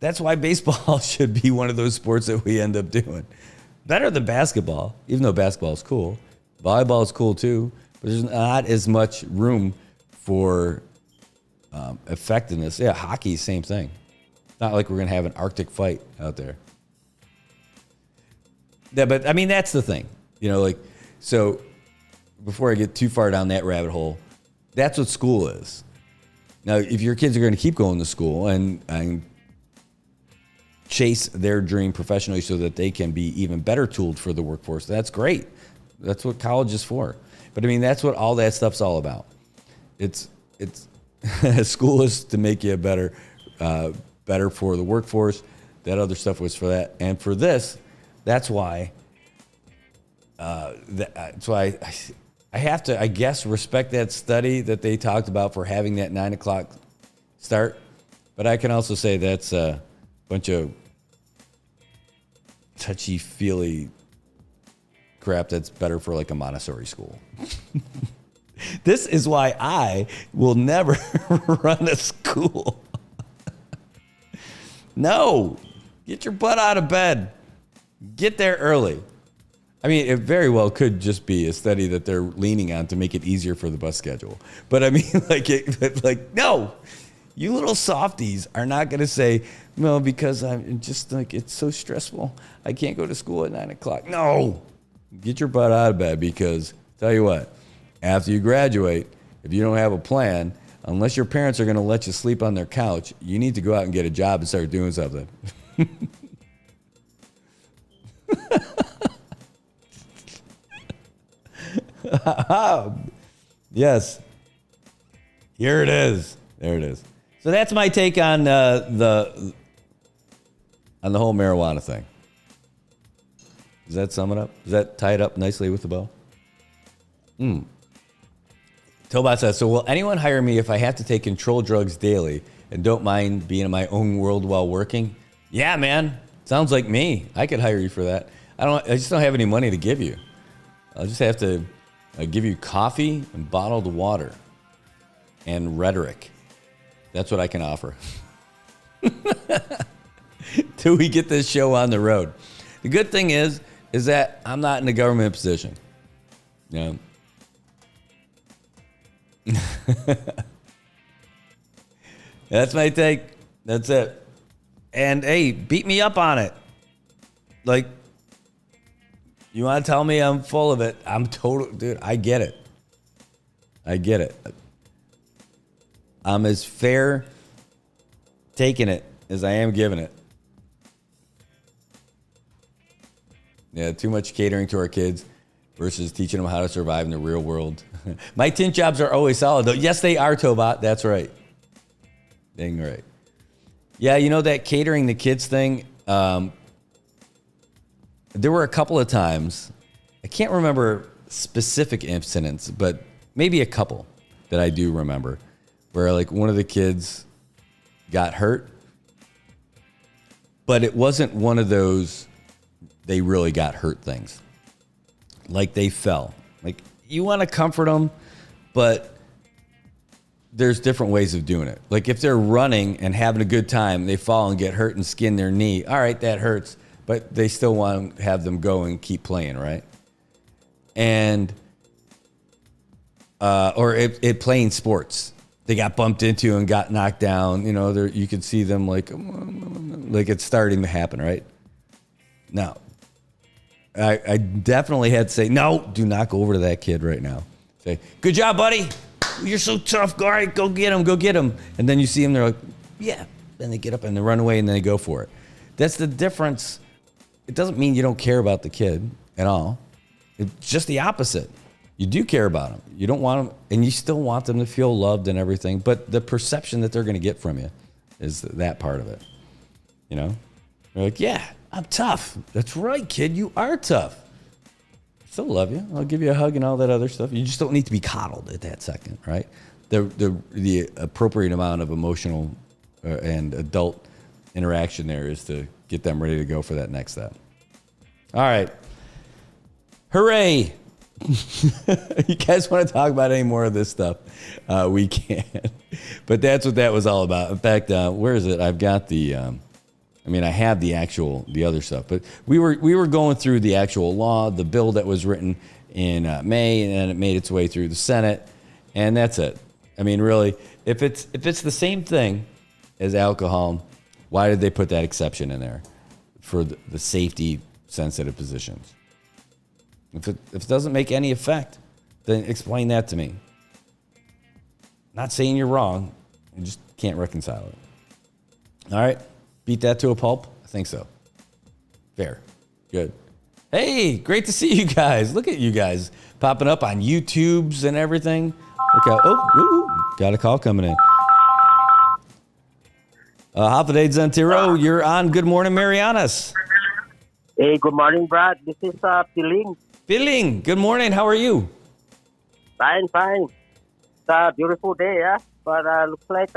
That's why baseball should be one of those sports that we end up doing. Better than basketball, even though basketball is cool. Volleyball is cool too, but there's not as much room for effectiveness. Yeah, hockey, same thing. Not like we're going to have an Arctic fight out there. Yeah, but I mean, that's the thing. So before I get too far down that rabbit hole, that's what school is. Now, if your kids are going to keep going to school and chase their dream professionally so that they can be even better tooled for the workforce, that's great. That's what college is for. But I mean, that's what all that stuff's all about. It's school is to make you better for the workforce. That other stuff was for that. And for this, that's why I have to, I guess, respect that study that they talked about for having that 9 o'clock start. But I can also say that's a bunch of touchy-feely crap that's better for like a Montessori school. This is why I will never run a school. No, get your butt out of bed. Get there early. I mean, it very well could just be a study that they're leaning on to make it easier for the bus schedule. But I mean, no, you little softies are not going to say, no, because I'm just like, it's so stressful. I can't go to school at 9 o'clock. No, get your butt out of bed, because tell you what, after you graduate, if you don't have a plan, unless your parents are going to let you sleep on their couch, you need to go out and get a job and start doing something. Yes. Here it is. There it is. So that's my take on the whole marijuana thing. Does that sum it up? Does that tie it up nicely with the bow? Tobot says, so will anyone hire me if I have to take controlled drugs daily and don't mind being in my own world while working? Yeah, man. Sounds like me. I could hire you for that. I just don't have any money to give you. I'll just have to give you coffee and bottled water and rhetoric. That's what I can offer. Till we get this show on the road. The good thing is that I'm not in a government position. You know? That's my take. That's it. And hey, beat me up on it. Like, you want to tell me I'm full of it? I'm total, dude. I get it. I get it. I'm as fair taking it as I am giving it. Yeah, too much catering to our kids versus teaching them how to survive in the real world. My tent jobs are always solid, though. Yes, they are, Tobot. That's right. Dang right. Yeah, you know that catering the kids thing? There were a couple of times, I can't remember specific incidents, but maybe a couple that I do remember, where like one of the kids got hurt, but it wasn't one of those they really got hurt things. Like they fell. Like you want to comfort them, but there's different ways of doing it. Like if they're running and having a good time, they fall and get hurt and skin their knee. All right, that hurts, but they still want to have them go and keep playing, right? And or it playing sports, they got bumped into and got knocked down. You know, you could see them like it's starting to happen, right? Now, I definitely had to say, no, do not go over to that kid right now. Say, good job, buddy. You're so tough. All right, go get him. And then you see them, they're like, yeah. Then they get up and they run away and then they go for it. That's the difference. It doesn't mean you don't care about the kid at all. It's just the opposite. You do care about them. You don't want them, and you still want them to feel loved and everything. But the perception that they're going to get from you is that part of it. You know? They're like, yeah, I'm tough. That's right, kid. You are tough. I still love you. I'll give you a hug and all that other stuff. You just don't need to be coddled at that second, right? The appropriate amount of emotional and adult interaction there is to get them ready to go for that next step. All right. Hooray. You guys want to talk about any more of this stuff? We can. But that's what that was all about. In fact, where is it? I've got the... I have the other stuff, but we were going through the actual law, the bill that was written in May, and then it made its way through the Senate, and that's it. I mean, really, if it's the same thing as alcohol, why did they put that exception in there for the safety sensitive positions? If it doesn't make any effect, then explain that to me. Not saying you're wrong, you just can't reconcile it. All right. Beat that to a pulp? I think so. Fair. Good. Hey, great to see you guys. Look at you guys popping up on YouTubes and everything. Look out. Got a call coming in. Holiday Zantiro, you're on Good Morning Marianas. Hey, good morning, Brad. This is Piling. Piling, good morning. How are you? Fine. It's a beautiful day, yeah? But looks like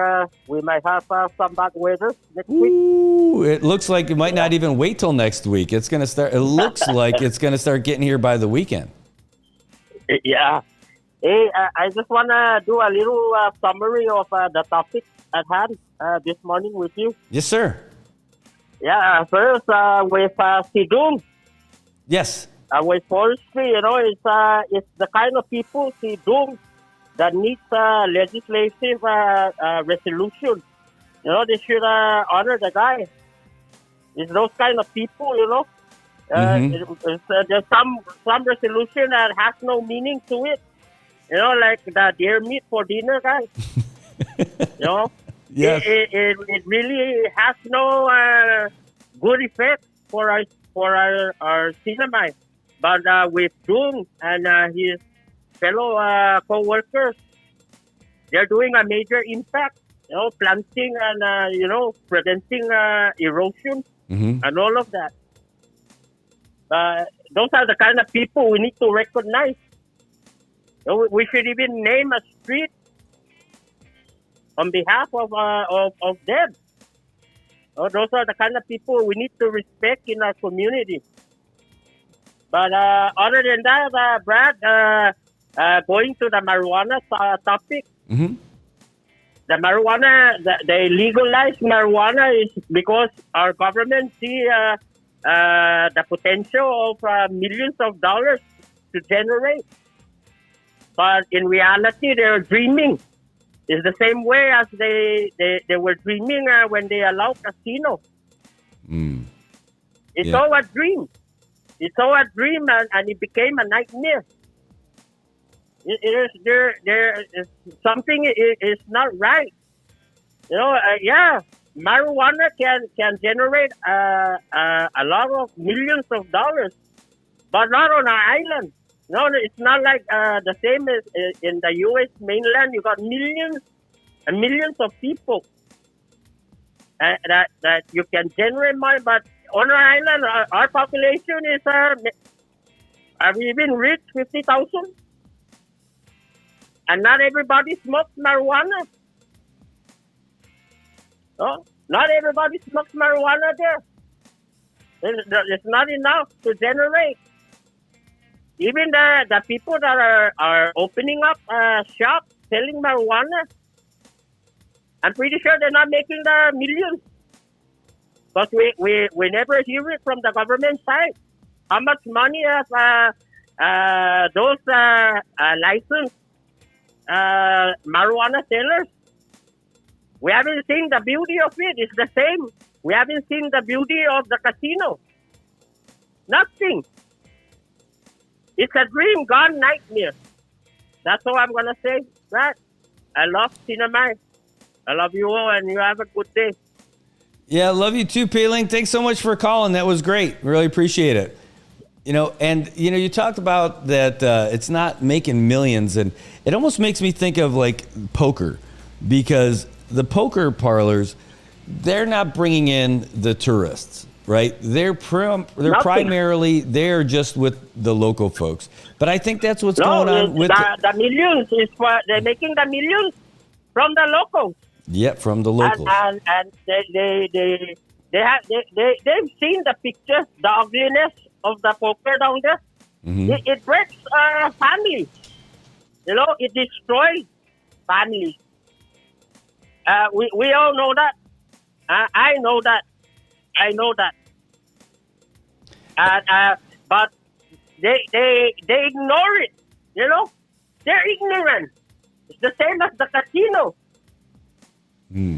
we might have some bad weather next week. It looks like it might not even wait till next week. It's going to start. It looks like it's going to start getting here by the weekend. Yeah. Hey, I just want to do a little summary of the topic at hand this morning with you. Yes, sir. Yeah, first with Sidung. Yes. With forestry, it's the kind of people, Sidung, that needs legislative resolution. They should honor the guy. It's those kind of people, there's some resolution that has no meaning to it. Like the deer meat for dinner, guys. Yes. It really has no good effect for our cinema. But with Doom and his fellow co-workers, they're doing a major impact, planting and, preventing erosion and all of that. Those are the kind of people we need to recognize. We should even name a street on behalf of them. Those are the kind of people we need to respect in our community. But other than that, Brad, going to the marijuana topic, the marijuana, the legalized marijuana is because our government see the potential of millions of dollars to generate. But in reality, they're dreaming. It's the same way as they were dreaming when they allowed casino. It's all a dream. It's all a dream, and it became a nightmare. There is something is not right. Marijuana can generate a lot of millions of dollars, but not on our island. No, it's not like the same as in the U.S. mainland. You got millions and millions of people that you can generate money. But on our island, our population is have we even reached 50,000? And not everybody smokes marijuana. No, not everybody smokes marijuana there. It's not enough to generate. Even the people that are opening up shops selling marijuana, I'm pretty sure they're not making the millions. But we never hear it from the government side. How much money has those licensed marijuana sellers? We haven't seen the beauty of it. It's the same. We haven't seen the beauty of the casino. Nothing. It's a dream gone nightmare. That's all I'm going to say. Right? I love Sinamay. I love you all, and you have a good day. Yeah, love you too, Peeling. Thanks so much for calling. That was great. Really appreciate it. You talked about that it's not making millions, and it almost makes me think of like poker, because the poker parlors, they're not bringing in the tourists, right? They're primarily there just with the local folks. But I think that's what's going on with the millions. They're making the millions from the locals. Yep, from the locals. And they've seen the pictures, the ugliness of the poker down there. Mm-hmm. It breaks families. It destroys families. We all know that. I know that. But they ignore it. They're ignorant. It's the same as the casino.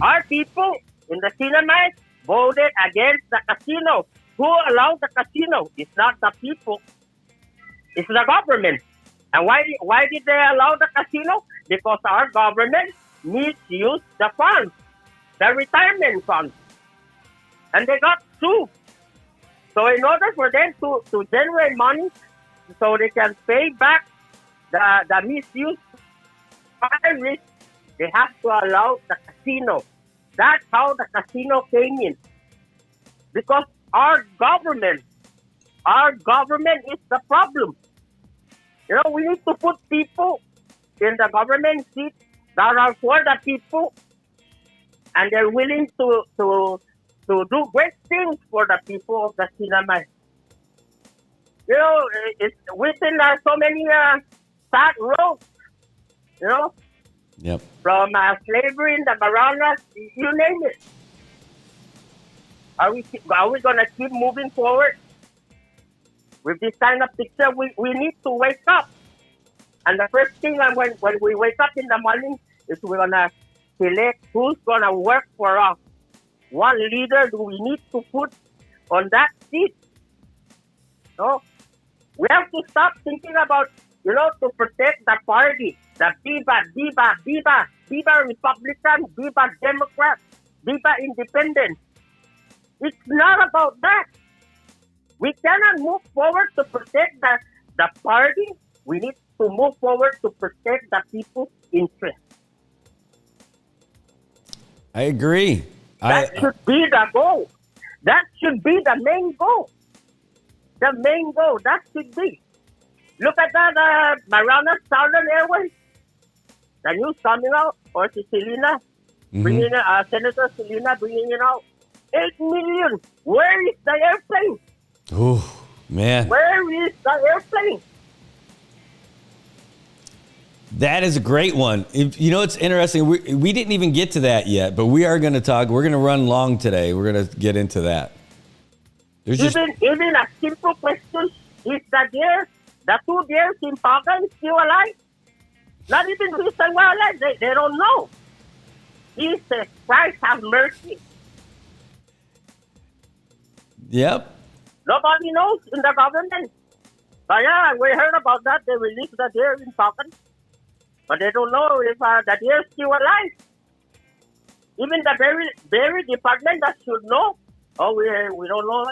Our people in the Sinamay voted against the casino. Who allowed the casino? It's not the people. It's the government. And why did they allow the casino? Because our government needs to use the funds, the retirement funds. And they got sued. So in order for them to generate money so they can pay back the misuse pirates, they have to allow the casino. That's how the casino came in. Because our government is the problem. We need to put people in the government seat that are for the people, and they're willing to do great things for the people of the Sinamay. It's within so many sad roads. Yep. From slavery in the Marianas, you name it. Are we going to keep moving forward with this kind of picture? We need to wake up. And the first thing when we wake up in the morning is we're going to select who's going to work for us. What leader do we need to put on that seat? We have to stop thinking about, to protect the party. The Viva Republican, Viva Democrat, Viva Independent. It's not about that. We cannot move forward to protect the party. We need to move forward to protect the people's interests. I agree. That should be the goal. That should be the main goal. The main goal, that should be. Look at that Marianas Southern Airways. The news coming out, or Selena, bringing Senator Selena bringing it out. 8 million. Where is the airplane? Oh, man. Where is the airplane? That is a great one. It's interesting. We didn't even get to that yet, but we are going to talk. We're going to run long today. We're going to get into that. Even a simple question, is the 2 deers in Pagan still alive? Not even reason why alive. They don't know. Jesus Christ, have mercy. Yep. Nobody knows in the government. But yeah, we heard about that. They released the deer in Pagan. But they don't know if the deer is still alive. Even the very department that should know. Oh, we don't know.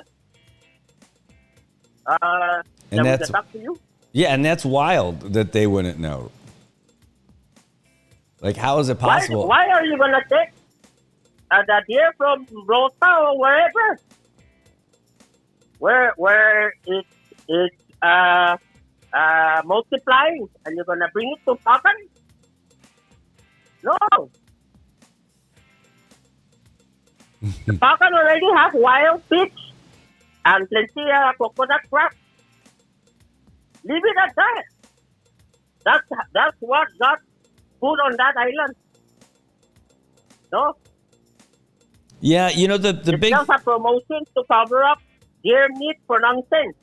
And will that's get back to you. yeah, and that's wild that they wouldn't know. Like, how is it possible? Why are you gonna take the deer from Rota or wherever, where it's multiplying, and you're gonna bring it to Pakan? No. The Pakan already have wild fish and plenty of coconut crab. Leave it at that. That's what got food on that island. No. Yeah, you know the It's big. just a promotion to cover up deer meat for nonsense.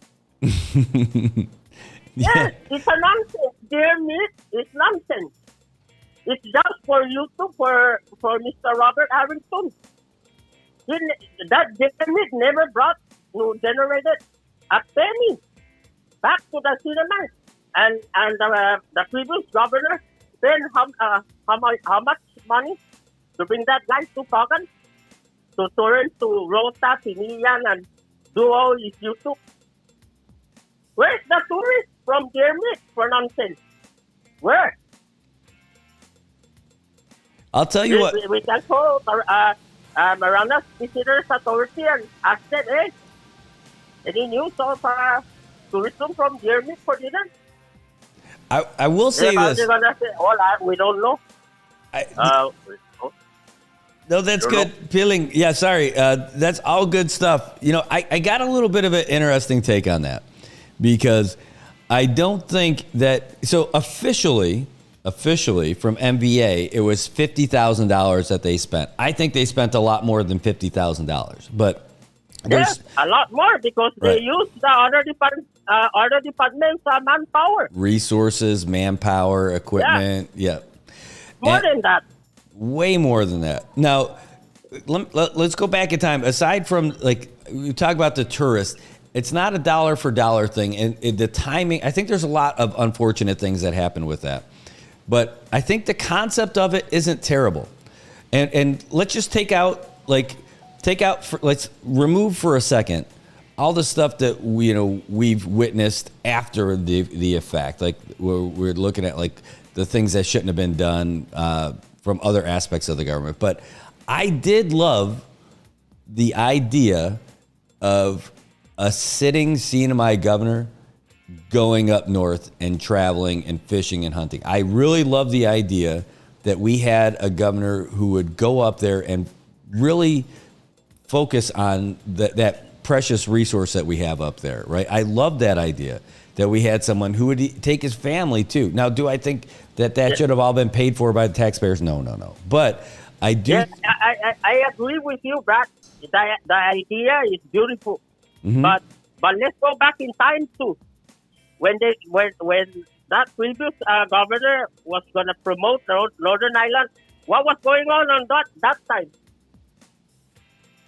Yes, it's a nonsense. Deer meat is nonsense. It's just for YouTube for Mr. Robert Harrington. That deer meat never generated a penny back to the cinema. And the previous governor spent how much money to bring that guy to Pagan, to Torrance, to Rosa, Tinian, and do all his YouTube. Where's the tourist from deer meat for nonsense? Where? I'll tell you what. We can call Marianas Visitors Authority and ask them, hey, any news of tourism from deer meat for dinner? I will say this. They're gonna say, we don't know. No, that's good. Peeling. Yeah, sorry. That's all good stuff. You know, I got a little bit of an interesting take on that because I don't think that. So officially from MVA, it was $50,000 that they spent. I think they spent a lot more than $50,000, but yes, a lot more because they use the other departments' manpower, resources, manpower, equipment. Yeah. More than that. Way more than that. Now, let's go back in time. Aside from, like, you talk about the tourists, it's not a dollar for dollar thing. And the timing, I think there's a lot of unfortunate things that happen with that. But I think the concept of it isn't terrible. And let's just let's remove for a second all the stuff that we've witnessed after the effect. Like we're looking at like the things that shouldn't have been done from other aspects of the government. But I did love the idea of a sitting CNMI governor going up north and traveling and fishing and hunting. I really love the idea that we had a governor who would go up there and really focus on that precious resource that we have up there, right? I love that idea that we had someone who would take his family too. Now, do I think that should have all been paid for by the taxpayers? No. But I do. Yes, I agree with you, Brad. The idea is beautiful, but let's go back in time too. When that previous governor was going to promote Northern Ireland, what was going on that time?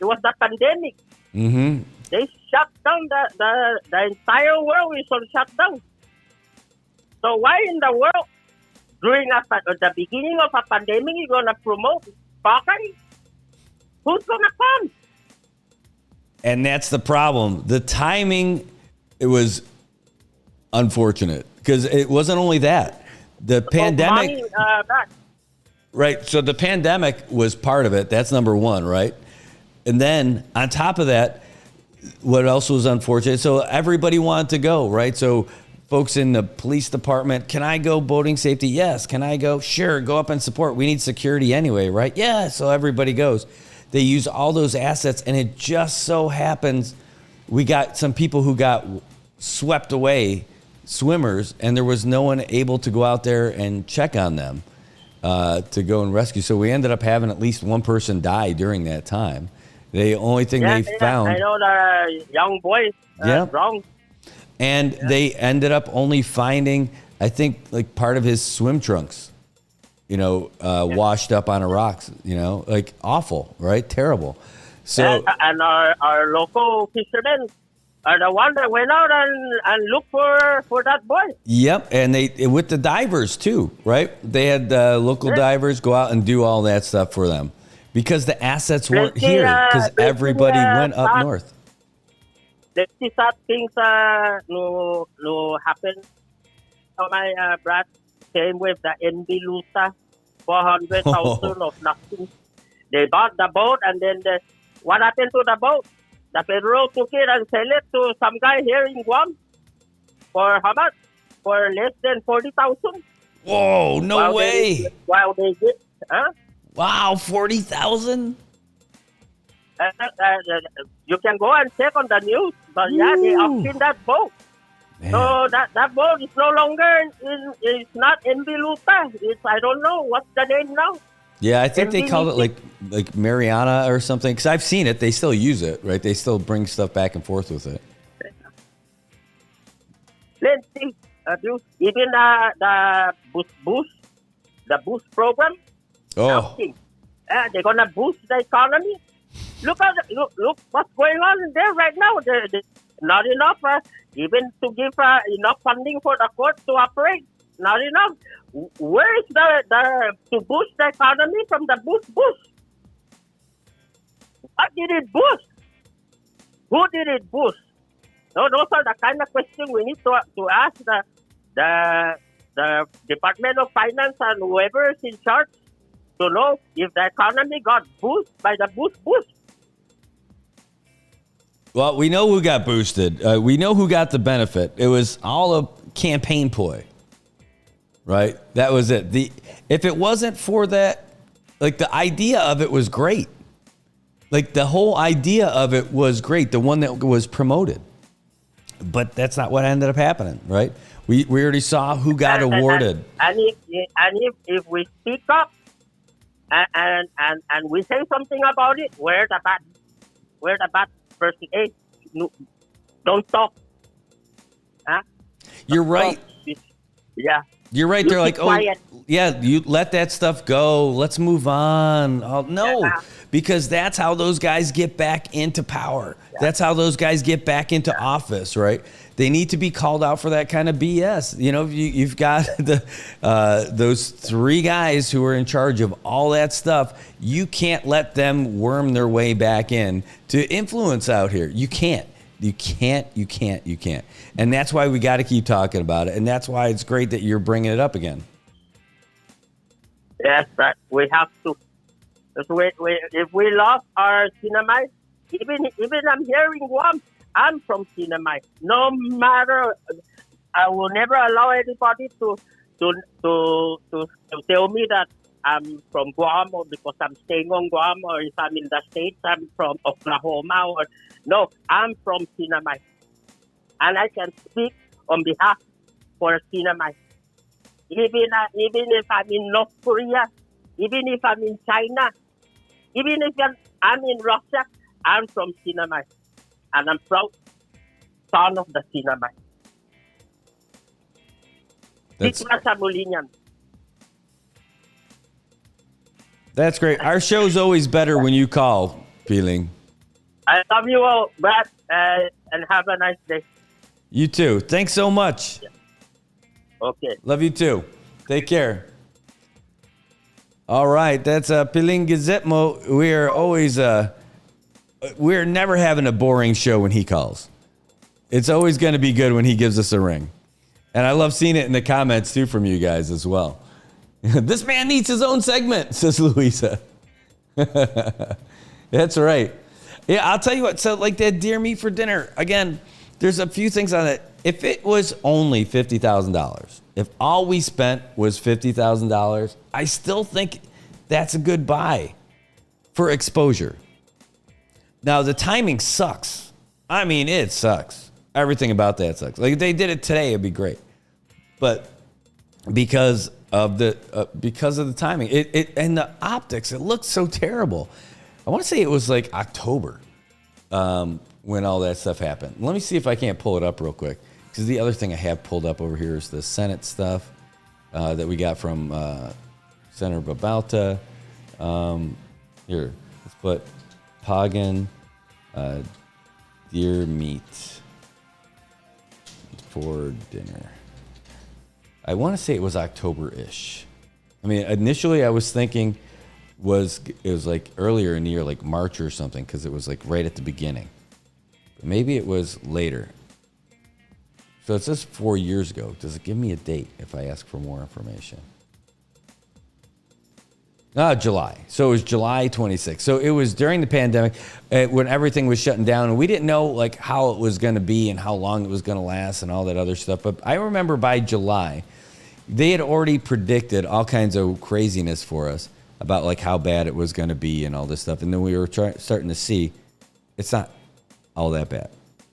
It was the pandemic. Mm-hmm. They shut down the entire world is on shutdown. So why in the world during the beginning of a pandemic you're gonna promote Pakan? Who's gonna come? And that's the problem. The timing, it was unfortunate because it wasn't only that. The pandemic, right? So the pandemic was part of it. That's number one, right? And then on top of that, what else was unfortunate? So everybody wanted to go, right? So folks in the police department, can I go boating safety? Yes. Can I go? Sure. Go up and support. We need security anyway, right? Yeah. So everybody goes. They use all those assets, and it just so happens we got some people who got swept away, swimmers, and there was no one able to go out there and check on them to go and rescue. So we ended up having at least one person die during that time. The only thing they found. I know the young boy drowned. And they ended up only finding, I think, like part of his swim trunks, washed up on a rocks, like awful, right? Terrible. So and our local fishermen are the ones that went out and looked for that boy. Yep, and they with the divers too, right? They had local divers go out and do all that stuff for them. Because the assets weren't here, because everybody went up north. let's see that things no happen. So my brother came with the NB Luta, 400,000 of nothing. They bought the boat, and then what happened to the boat? The federal took it and sell it to some guy here in Guam for how much? For less than 40,000. Whoa! No way! While they get, Wow, 40,000. You can go and check on the news, but yeah, they auctioned that boat. Man. So that boat is no longer it's not MB Luta. It's I don't know what's the name now. Yeah, I think they called it like Mariana or something. Because I've seen it. They still use it, right? They still bring stuff back and forth with it. Let's see. Even the boost program. Oh. They're gonna boost the economy. Look what's going on there right now. Not enough, even to give enough funding for the court to operate. Not enough. Where is the to boost the economy from the boost? What did it boost? Who did it boost? No, those are the kind of questions we need to ask the Department of Finance and whoever is in charge to know if the economy got boosted by the boost. Well, we know who got boosted. We know who got the benefit. It was all a campaign ploy, right? That was it. If it wasn't for that, like the idea of it was great. Like the whole idea of it was great. The one that was promoted, but that's not what ended up happening, right? We already saw who got awarded. And if we speak up and we say something about it, where the bad person? Hey, no, don't talk. Huh? You're right. Yeah. You're right. They're like, quiet. Yeah, you let that stuff go. Let's move on. Oh, no, because that's how those guys get back into power. Yeah. That's how those guys get back into office, right? They need to be called out for that kind of BS. You know, you've got those three guys who are in charge of all that stuff. You can't let them worm their way back in to influence out here. You can't. You can't. And that's why we got to keep talking about it. And that's why it's great that you're bringing it up again. Yes, but we have to. If we lost our Sinamite, even I'm here in Guam, I'm from Sinamite. No matter, I will never allow anybody to tell me that I'm from Guam or because I'm staying on Guam or if I'm in the States, I'm from Oklahoma. No, I'm from Sinamite. And I can speak on behalf for Sinamite. Even if I'm in North Korea, even if I'm in China, even if I'm in Russia, I'm from Sinamite. And I'm proud son of the Sinamite. That's great. Our show's always better when you call, Peeling. I love you all, Brad, and have a nice day. You too. Thanks so much. Yeah. Okay. Love you too. Take care. All right. That's Piling Gazitmo. We're always, we're never having a boring show when he calls. It's always going to be good when he gives us a ring. And I love seeing it in the comments too from you guys as well. This man needs his own segment, says Louisa. That's right. Yeah, I'll tell you what. So like that deer meat for dinner, again, there's a few things on it. If it was only $50,000, if all we spent was $50,000, I still think that's a good buy for exposure. Now, the timing sucks. I mean, it sucks. Everything about that sucks. Like if they did it today, it'd be great. But because of the timing, it and the optics, it looks so terrible. I want to say it was like October when all that stuff happened. Let me see if I can't pull it up real quick. Because the other thing I have pulled up over here is the Senate stuff that we got from Senator Babalta. Here, let's put Pagan deer meat for dinner. I want to say it was October-ish. I mean, initially I was thinking it was like earlier in the year, like March or something, because it was like right at the beginning. Maybe it was later. So it says 4 years ago. Does it give me a date if I ask for more information? July. So it was July 26th. So it was during the pandemic when everything was shutting down, and we didn't know like how it was going to be and how long it was going to last and all that other stuff. But I remember by July, they had already predicted all kinds of craziness for us about like how bad it was going to be and all this stuff. And then we were starting to see it's not all that bad.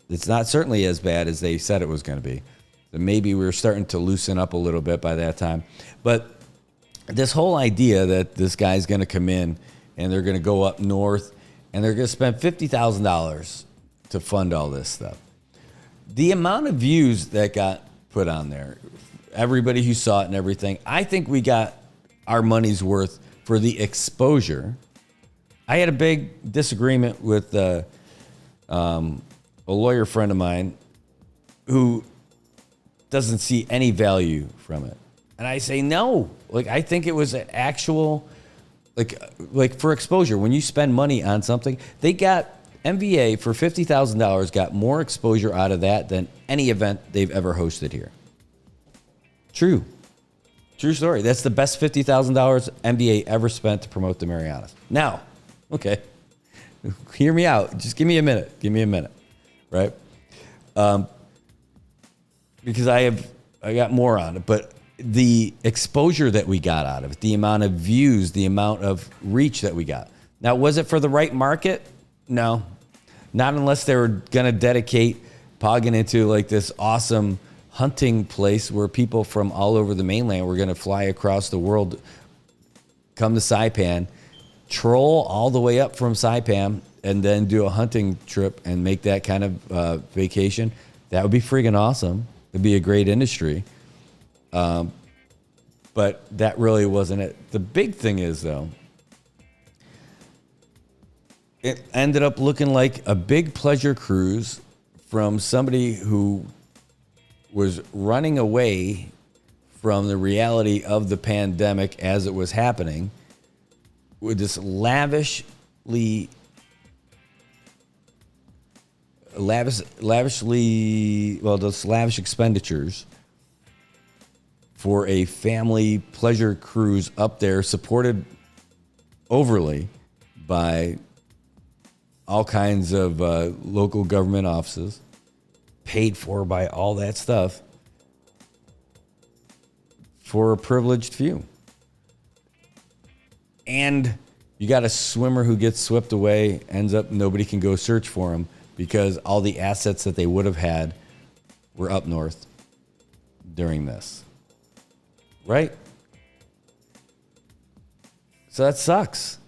It's not certainly as bad as they said it was going to be. So maybe we were starting to loosen up a little bit by that time. But this whole idea that this guy's going to come in and they're going to go up north and they're going to spend $50,000 to fund all this stuff. The amount of views that got put on there, everybody who saw it and everything, I think we got our money's worth for the exposure. I had a big disagreement with a lawyer friend of mine who doesn't see any value from it. And I say, no, like, I think it was an actual, like for exposure, when you spend money on something, they got MVA for $50,000, got more exposure out of that than any event they've ever hosted here. True story. That's the best $50,000 NBA ever spent to promote the Marianas. Now, okay, hear me out. Just give me a minute, right? Because I got more on it, but the exposure that we got out of it, the amount of views, the amount of reach that we got. Now, was it for the right market? No, not unless they were going to dedicate Poggin into like this awesome hunting place where people from all over the mainland were going to fly across the world, come to Saipan, troll all the way up from Saipan, and then do a hunting trip and make that kind of vacation. That would be freaking awesome. It'd be a great industry. But that really wasn't it. The big thing is, though, it ended up looking like a big pleasure cruise from somebody who was running away from the reality of the pandemic as it was happening with this lavish expenditures for a family pleasure cruise up there, supported overly by all kinds of local government offices, paid for by all that stuff, for a privileged few. And you got a swimmer who gets swept away, ends up nobody can go search for him because all the assets that they would have had were up north during this. Right? So that sucks.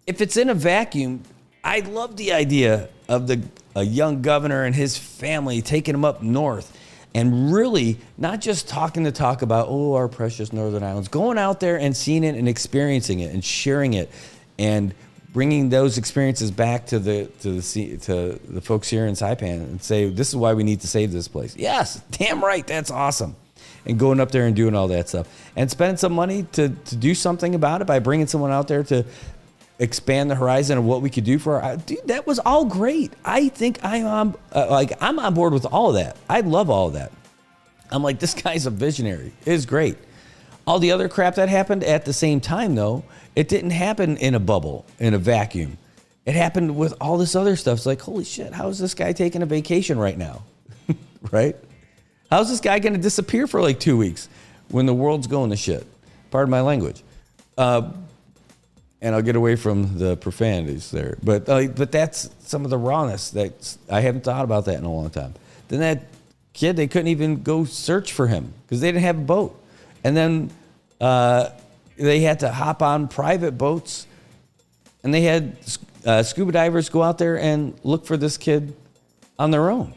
If it's in a vacuum, I love the idea of a young governor and his family taking him up north and really not just talk about, our precious Northern Islands, going out there and seeing it and experiencing it and sharing it and bringing those experiences back to the folks here in Saipan and say, this is why we need to save this place. Yes, damn right, that's awesome. And going up there and doing all that stuff and spending some money to do something about it by bringing someone out there to expand the horizon of what we could do for our dude. That was all great. I think I'm on board with all of that. I love all of that. I'm like, this guy's a visionary. It is great. All the other crap that happened at the same time, though, it didn't happen in a bubble, in a vacuum. It happened with all this other stuff. It's like, holy shit, how is this guy taking a vacation right now? Right? How's this guy going to disappear for like 2 weeks when the world's going to shit? Pardon my language. And I'll get away from the profanities there. But that's some of the rawness that I haven't thought about that in a long time. Then that kid, they couldn't even go search for him because they didn't have a boat. And then they had to hop on private boats, and they had scuba divers go out there and look for this kid on their own.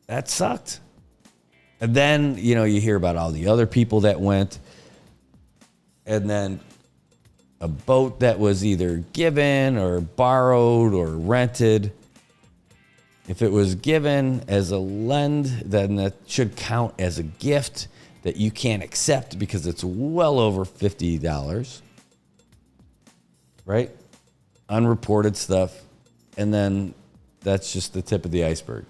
That sucked. And then, you hear about all the other people that went. And then a boat that was either given or borrowed or rented. If it was given as a lend, then that should count as a gift that you can't accept because it's well over $50. right? Unreported stuff. And then that's just the tip of the iceberg.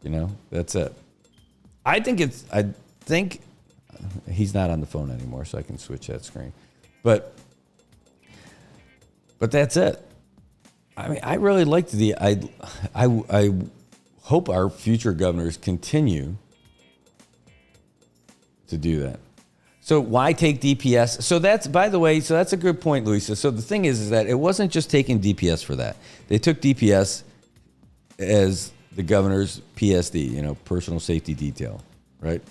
You know, that's it. I think he's not on the phone anymore, so I can switch that screen. But that's it. I mean, I really liked I hope our future governors continue to do that. So why take DPS? So that's, by the way, so that's a good point, Luisa. So the thing is that it wasn't just taking DPS for that. They took DPS as the governor's PSD, you know, personal safety detail, right?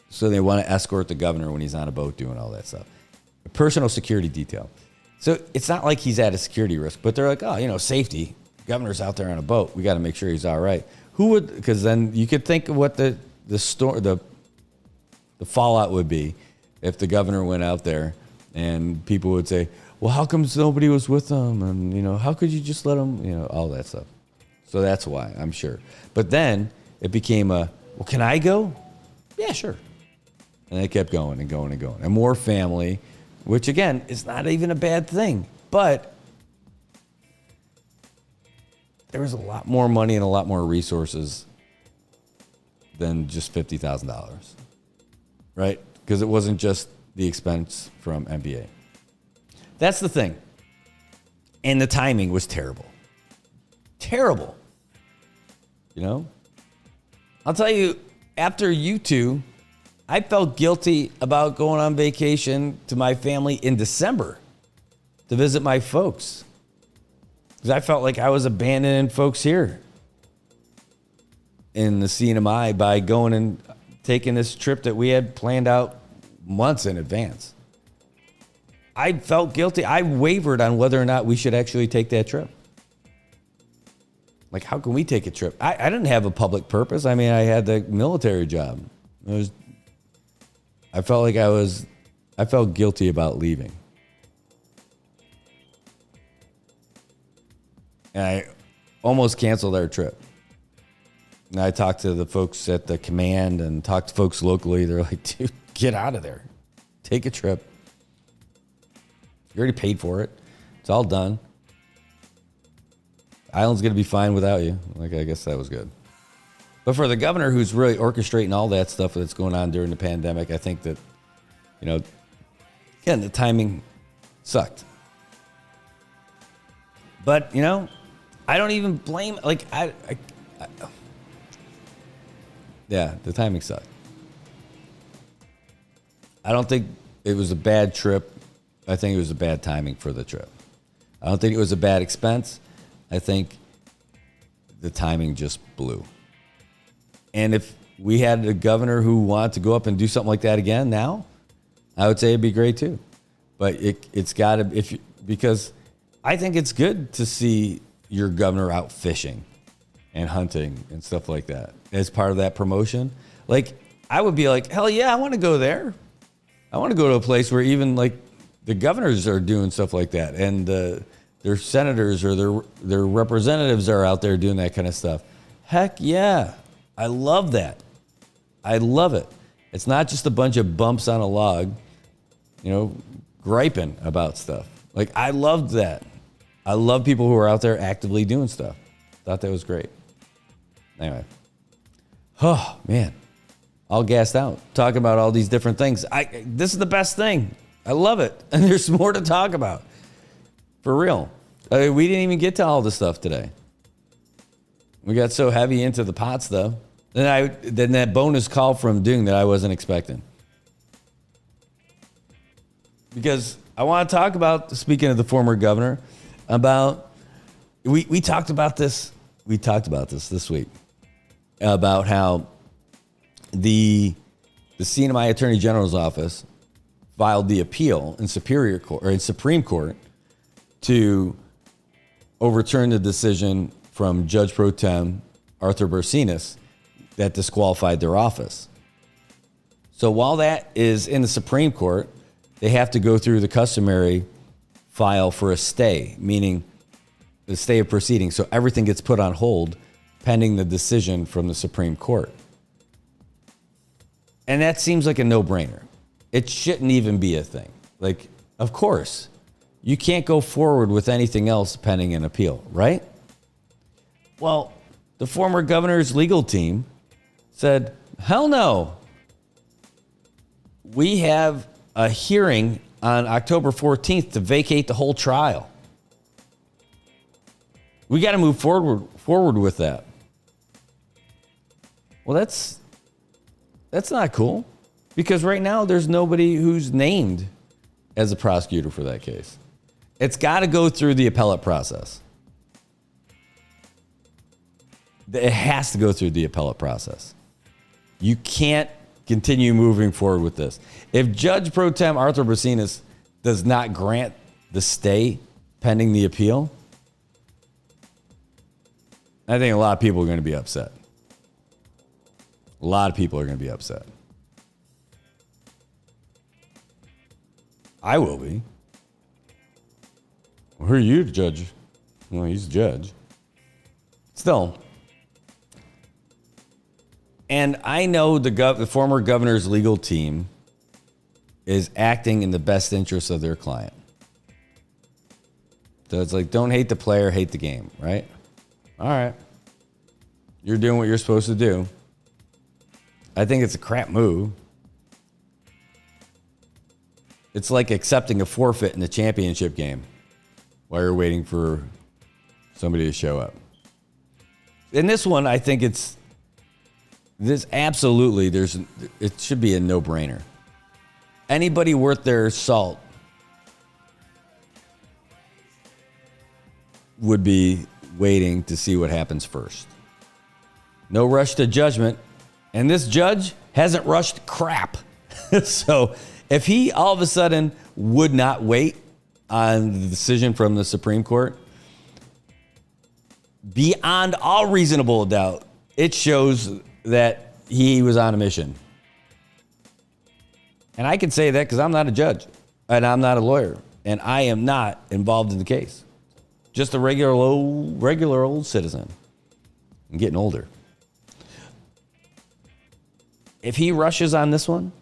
So they want to escort the governor when he's on a boat doing all that stuff. A personal security detail. So it's not like he's at a security risk, but they're like, oh, you know, safety. Governor's out there on a boat. We got to make sure he's all right. Who would? Because then you could think of what the fallout would be if the governor went out there and people would say, well, how come nobody was with him? And, you know, how could you just let him, you know, all that stuff. So that's why, I'm sure. But then it became well, can I go? Yeah, sure. And they kept going and going and going. And more family, which, again, is not even a bad thing. But there was a lot more money and a lot more resources than just $50,000, right? Because it wasn't just the expense from NBA. That's the thing. And the timing was terrible. Terrible. You know? I'll tell you, after you two, I felt guilty about going on vacation to my family in December to visit my folks. Because I felt like I was abandoning folks here in the CNMI by going and taking this trip that we had planned out months in advance. I felt guilty. I wavered on whether or not we should actually take that trip. Like, how can we take a trip? I didn't have a public purpose. I mean, I had the military job. I felt guilty about leaving. And I almost canceled our trip. And I talked to the folks at the command and talked to folks locally. They're like, dude, get out of there. Take a trip. You already paid for it. It's all done. Island's going to be fine without you. Like, I guess that was good. But for the governor who's really orchestrating all that stuff that's going on during the pandemic, I think that, you know, again, the timing sucked. But, you know, I don't even blame, like, yeah, the timing sucked. I don't think it was a bad trip. I think it was a bad timing for the trip. I don't think it was a bad expense. I think the timing just blew. And if we had a governor who wanted to go up and do something like that again now, I would say it'd be great too. But it's got to, because I think it's good to see your governor out fishing and hunting and stuff like that as part of that promotion. Like, I would be like, hell yeah, I want to go there. I want to go to a place where even like the governors are doing stuff like that, and their senators or their representatives are out there doing that kind of stuff. Heck yeah. I love that. I love it. It's not just a bunch of bumps on a log, you know, griping about stuff. Like, I loved that. I love people who are out there actively doing stuff. Thought that was great. Anyway. Oh, man. All gassed out. Talking about all these different things. This is the best thing. I love it. And there's more to talk about. For real. We didn't even get to all the stuff today. We got so heavy into the pot stuff. Then that bonus call from Dung that I wasn't expecting. Because I want to talk about, speaking of the former governor, about, we talked about this. We talked about this week. About how the CNMI Attorney General's office filed the appeal in Superior Court or in Supreme Court to overturn the decision from Judge Pro Tem Arthur Bersinas that disqualified their office. So while that is in the Supreme Court, they have to go through the customary file for a stay, meaning the stay of proceedings. So everything gets put on hold pending the decision from the Supreme Court. And that seems like a no-brainer. It shouldn't even be a thing. Like, Of course. You can't go forward with anything else pending an appeal, right? Well, the former governor's legal team said, hell no. We have a hearing on October 14th to vacate the whole trial. We got to move forward with that. Well, that's not cool, because right now there's nobody who's named as a prosecutor for that case. It's got to go through the appellate process. It has to go through the appellate process. You can't continue moving forward with this. If Judge Pro Tem Arthur Brasinas does not grant the stay pending the appeal, I think a lot of people are going to be upset. A lot of people are going to be upset. I will be. Well, who are you to judge? Well, he's a judge. Still. And I know the former governor's legal team is acting in the best interest of their client. So it's like, don't hate the player, hate the game, right? All right. You're doing what you're supposed to do. I think it's a crap move. It's like accepting a forfeit in the championship game while you're waiting for somebody to show up. In this one, I think it should be a no-brainer. Anybody worth their salt would be waiting to see what happens first. No rush to judgment. And this judge hasn't rushed crap. So if he all of a sudden would not wait on the decision from the Supreme Court, beyond all reasonable doubt, it shows that he was on a mission. And I can say that because I'm not a judge and I'm not a lawyer and I am not involved in the case. Just a regular old citizen. I'm getting older. If he rushes on this one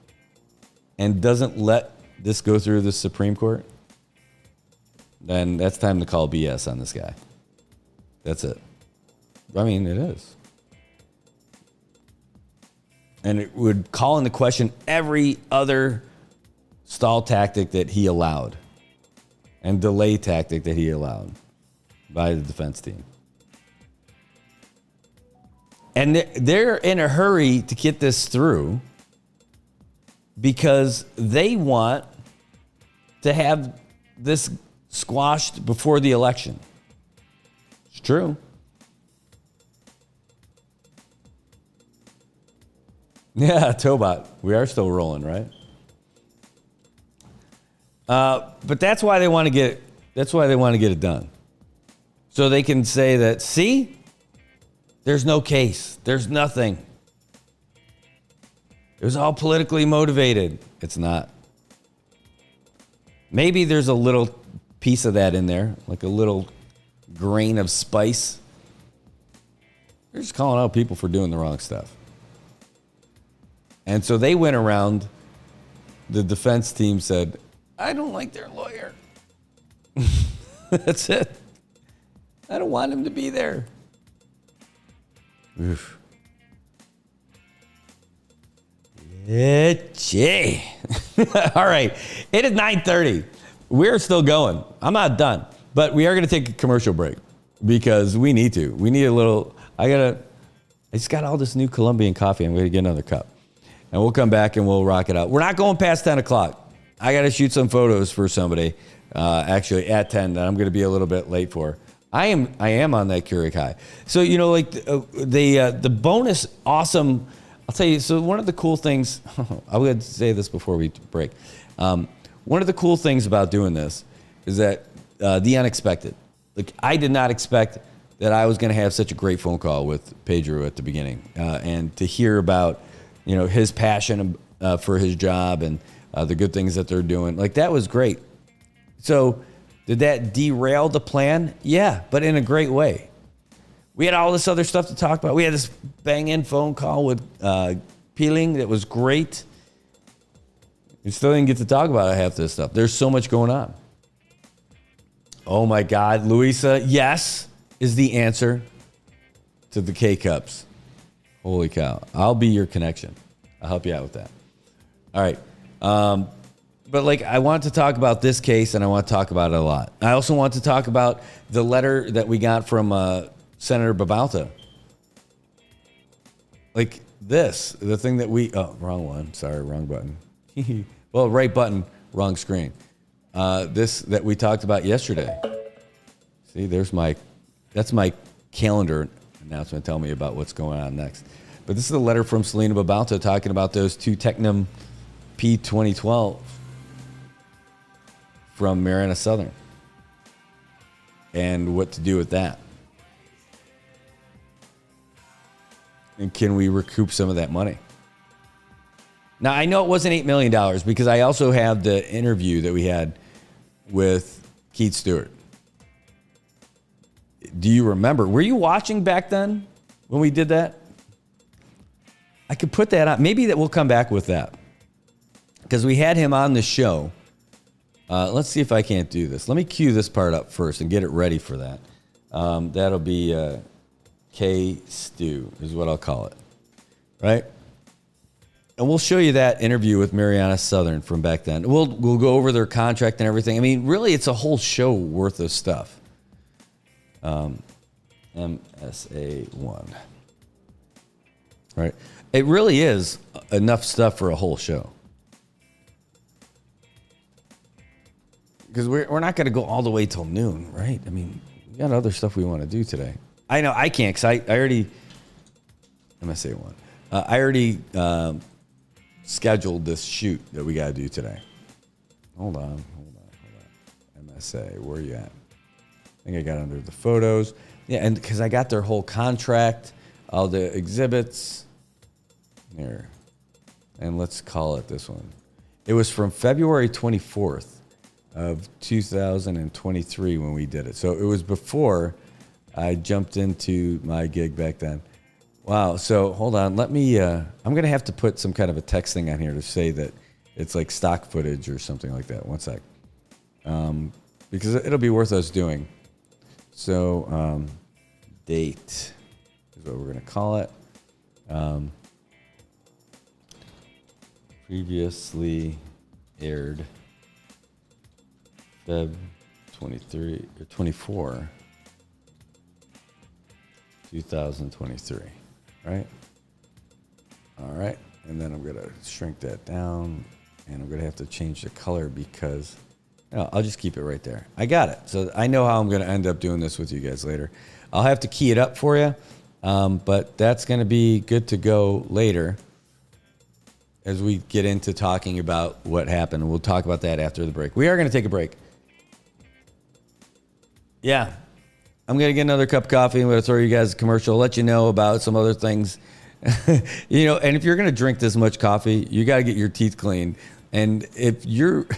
and doesn't let this go through the Supreme Court, then that's time to call BS on this guy. That's it. I mean, it is. And it would call into question every other stall tactic that he allowed and delay tactic that he allowed by the defense team. And they're in a hurry to get this through because they want to have this squashed before the election. It's true. Yeah, Tobot. We are still rolling, right? But that's why they want to get it done. So they can say that, see? There's no case. There's nothing. It was all politically motivated. It's not. Maybe there's a little piece of that in there, like a little grain of spice. They're just calling out people for doing the wrong stuff. And so they went around, the defense team said, I don't like their lawyer. That's it. I don't want him to be there. Oof. Itchy. All right. It is 9:30. We're still going. I'm not done. But we are going to take a commercial break because we need to. We need a little. I just got all this new Colombian coffee. I'm going to get another cup. And we'll come back and we'll rock it out. We're not going past 10 o'clock. I got to shoot some photos for somebody, actually at 10 that I'm going to be a little bit late for. I am on that Keurig high. So, you know, like the bonus awesome, I'll tell you, so one of the cool things, I would say this before we break. One of the cool things about doing this is that the unexpected. Like, I did not expect that I was going to have such a great phone call with Pedro at the beginning, and to hear about, you know, his passion for his job and the good things that they're doing. Like, that was great. So did that derail the plan? Yeah, but in a great way. We had all this other stuff to talk about. We had this bang-in phone call with Peeling that was great. We still didn't get to talk about half this stuff. There's so much going on. Oh my God, Louisa, yes is the answer to the K-Cups. Holy cow. I'll be your connection. I'll help you out with that. All right. But like, I want to talk about this case, and I want to talk about it a lot. I also want to talk about the letter that we got from Senator Babauta. Like this, the thing that wrong one. Sorry, wrong button. Well, right button, wrong screen. This that we talked about yesterday. See, that's my calendar announcement telling me about what's going on next. But this is a letter from Selena Babauta talking about those two Tecnam P2012 from Marianas Southern and what to do with that. And can we recoup some of that money? Now, I know it wasn't $8 million because I also have the interview that we had with Keith Stewart. Do you remember? Were you watching back then when we did that? I could put that on. Maybe that we'll come back with that because we had him on the show. Let's see if I can't do this. Let me cue this part up first and get it ready for that. That'll be K-Stew is what I'll call it, right? And we'll show you that interview with Marianas Southern from back then. We'll go over their contract and everything. I mean, really, it's a whole show worth of stuff. MSA1. Right? It really is enough stuff for a whole show. Because we're not going to go all the way till noon, right? I mean, we got other stuff we want to do today. I know I can't because I already... MSA1. I already... scheduled this shoot that we got to do today. Hold on. MSA, where are you at? I think I got under the photos. Yeah, and because I got their whole contract, all the exhibits. There. And let's call it this one. It was from February 24th of 2023 when we did it. So it was before I jumped into my gig back then. Wow. So hold on. Let me, I'm going to have to put some kind of a text thing on here to say that it's like stock footage or something like that. One sec. Because it'll be worth us doing. So, date is what we're going to call it. Previously aired Feb 23 or 24, 2023. Right? All right. And then I'm going to shrink that down, and I'm going to have to change the color because I'll just keep it right there. I got it. So I know how I'm going to end up doing this with you guys later. I'll have to key it up for you, but that's going to be good to go later as we get into talking about what happened. We'll talk about that after the break. We are going to take a break. Yeah. I'm going to get another cup of coffee. I'm going to throw you guys a commercial, let you know about some other things. And if you're going to drink this much coffee, you got to get your teeth cleaned. And if you've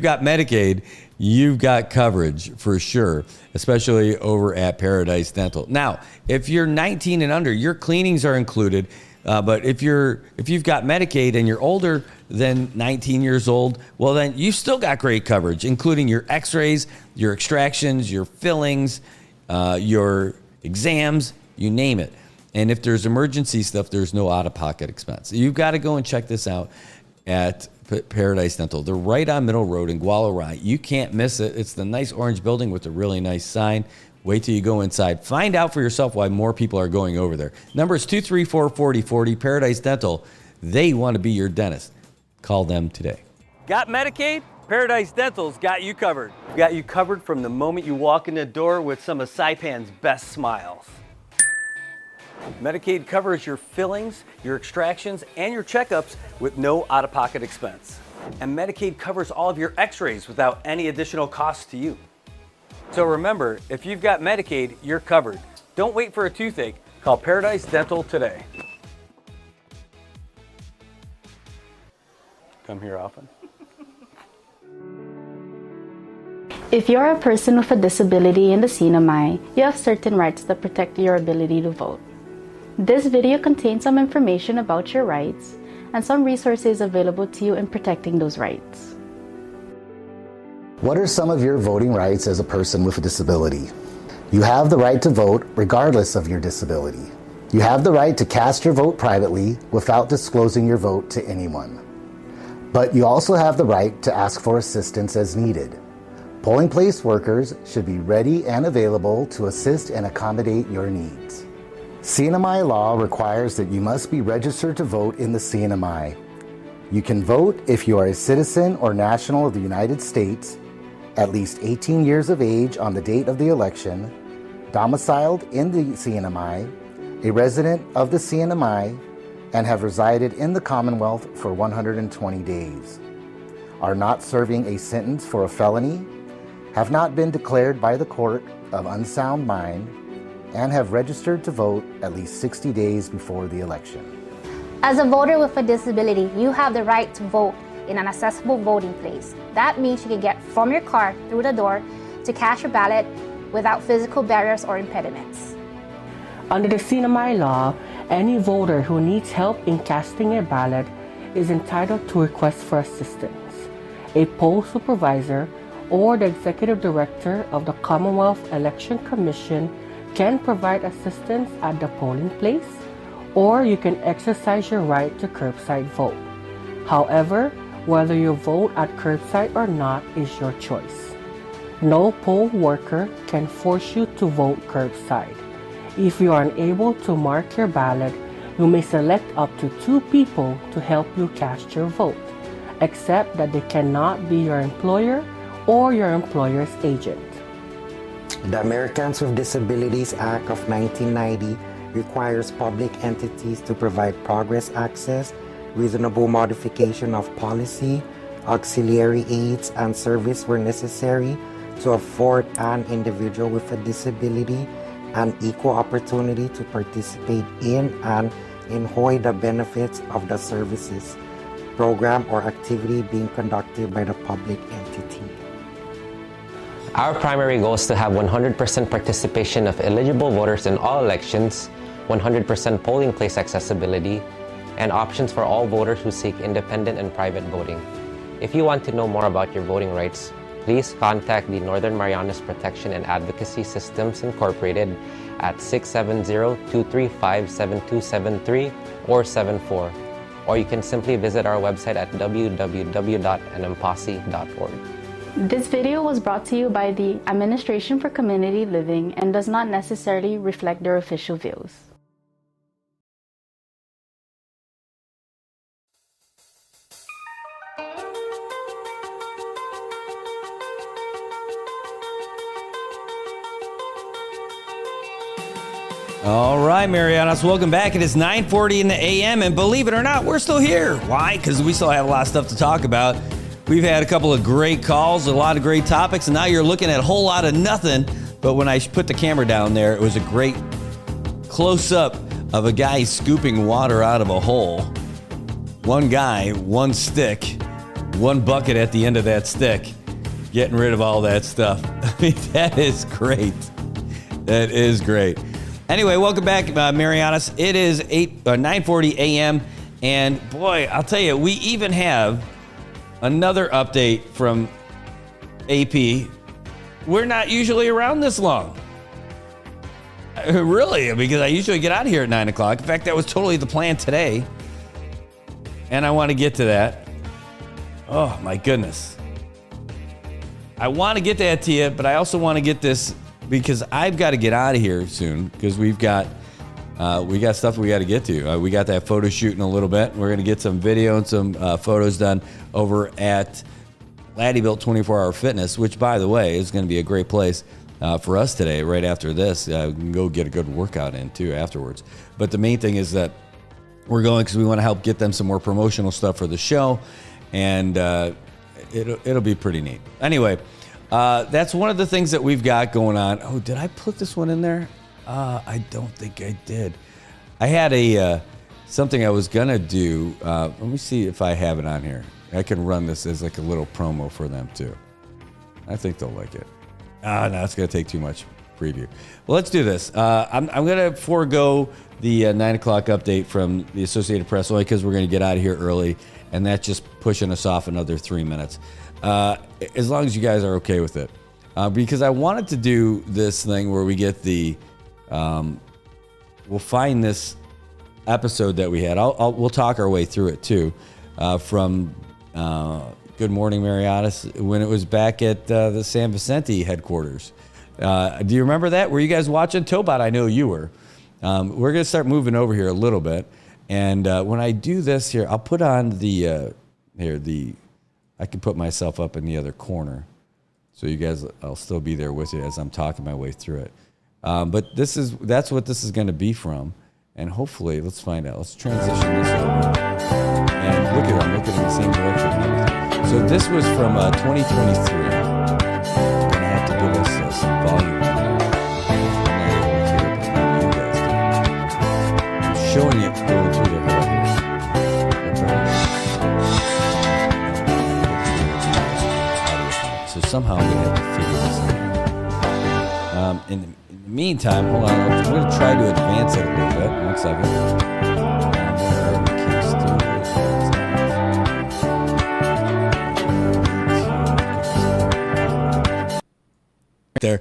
got Medicaid, you've got coverage for sure, especially over at Paradise Dental. Now, if you're 19 and under, your cleanings are included. But if you've got Medicaid and you're older than 19 years old, well, then you've still got great coverage, including your x-rays, your extractions, your fillings, your exams, you name it. And if there's emergency stuff, there's no out-of-pocket expense. You've got to go and check this out at Paradise Dental. They're right on Middle Road in Gualarai. You can't miss it. It's the nice orange building with a really nice sign. Wait till you go inside. Find out for yourself why more people are going over there. Number is 234-4040, Paradise Dental. They want to be your dentist. Call them today. Got Medicaid? Paradise Dental's got you covered. We've got you covered from the moment you walk in the door with some of Saipan's best smiles. Medicaid covers your fillings, your extractions, and your checkups with no out-of-pocket expense. And Medicaid covers all of your x-rays without any additional cost to you. So remember, if you've got Medicaid, you're covered. Don't wait for a toothache. Call Paradise Dental today. Come here often. If you're a person with a disability in the CNMI, you have certain rights that protect your ability to vote. This video contains some information about your rights and some resources available to you in protecting those rights. What are some of your voting rights as a person with a disability? You have the right to vote regardless of your disability. You have the right to cast your vote privately without disclosing your vote to anyone. But you also have the right to ask for assistance as needed. Polling place workers should be ready and available to assist and accommodate your needs. CNMI law requires that you must be registered to vote in the CNMI. You can vote if you are a citizen or national of the United States, at least 18 years of age on the date of the election, domiciled in the CNMI, a resident of the CNMI, and have resided in the Commonwealth for 120 days, are not serving a sentence for a felony, have not been declared by the court of unsound mind, and have registered to vote at least 60 days before the election. As a voter with a disability, you have the right to vote in an accessible voting place. That means you can get from your car through the door to cast your ballot without physical barriers or impediments. Under the CNMI law, any voter who needs help in casting a ballot is entitled to request for assistance. A poll supervisor or the executive director of the Commonwealth Election Commission can provide assistance at the polling place, or you can exercise your right to curbside vote. However, whether you vote at curbside or not is your choice. No poll worker can force you to vote curbside. If you are unable to mark your ballot, you may select up to 2 people to help you cast your vote, except that they cannot be your employer or your employer's agent. The Americans with Disabilities Act of 1990 requires public entities to provide progress access, reasonable modification of policy, auxiliary aids, and service where necessary to afford an individual with a disability an equal opportunity to participate in and enjoy the benefits of the services, program, or activity being conducted by the public entity. Our primary goal is to have 100% participation of eligible voters in all elections, 100% polling place accessibility, and options for all voters who seek independent and private voting. If you want to know more about your voting rights, please contact the Northern Marianas Protection and Advocacy Systems Incorporated at 670-235-7273 or 74. Or you can simply visit our website at www.nmpasi.org. This video was brought to you by the Administration for Community Living and does not necessarily reflect their official views. All right, Marianas, welcome back. It is 9:40 in the a.m., and believe it or not, we're still here. Why? Because we still have a lot of stuff to talk about. We've had a couple of great calls, a lot of great topics, and now you're looking at a whole lot of nothing. But when I put the camera down there, it was a great close-up of a guy scooping water out of a hole. One guy, one stick, one bucket at the end of that stick, getting rid of all that stuff. I mean, that is great. That is great. Anyway, welcome back, Marianas. It is 9:40 a.m. And boy, I'll tell you, we even have another update from AP. We're not usually around this long. Really, because I usually get out of here at 9 o'clock. In fact, that was totally the plan today. And I want to get to that. Oh, my goodness. I want to get that to you, but I also want to get this because I've got to get out of here soon because we got stuff we got to get to. We got that photo shoot in a little bit. We're going to get some video and some photos done over at Laddie Built 24-Hour Fitness, which, by the way, is going to be a great place for us today. Right after this, we can go get a good workout in, too, afterwards. But the main thing is that we're going because we want to help get them some more promotional stuff for the show, and it'll be pretty neat. Anyway, that's one of the things that we've got going on. Oh, did I put this one in there? I don't think I did. I had something I was gonna do. Let me see if I have it on here. I can run this as like a little promo for them too. I think they'll like it. No, it's gonna take too much. preview. Well, let's do this. I'm going to forego the 9 o'clock update from the Associated Press only because we're going to get out of here early, and that's just pushing us off another 3 minutes. As long as you guys are okay with it. Because I wanted to do this thing where we get the, we'll find this episode that we had. We'll talk our way through it too, from Good Morning Marianas when it was back at the San Vicente headquarters. Do you remember that? Were you guys watching? Tobot, I know you were. We're going to start moving over here a little bit. And when I do this here, I'll put on I can put myself up in the other corner. So you guys, I'll still be there with you as I'm talking my way through it. But that's what this is going to be from. And hopefully, let's find out. Let's transition this over. And look at them. Look at them in the same direction and everything. So this was from 2023. You're going to have to give us some volume. I'm showing you going through there. So somehow I'm going to have to figure this out. In the meantime, hold on. I'm going to try to advance it a little bit. 1 second. There.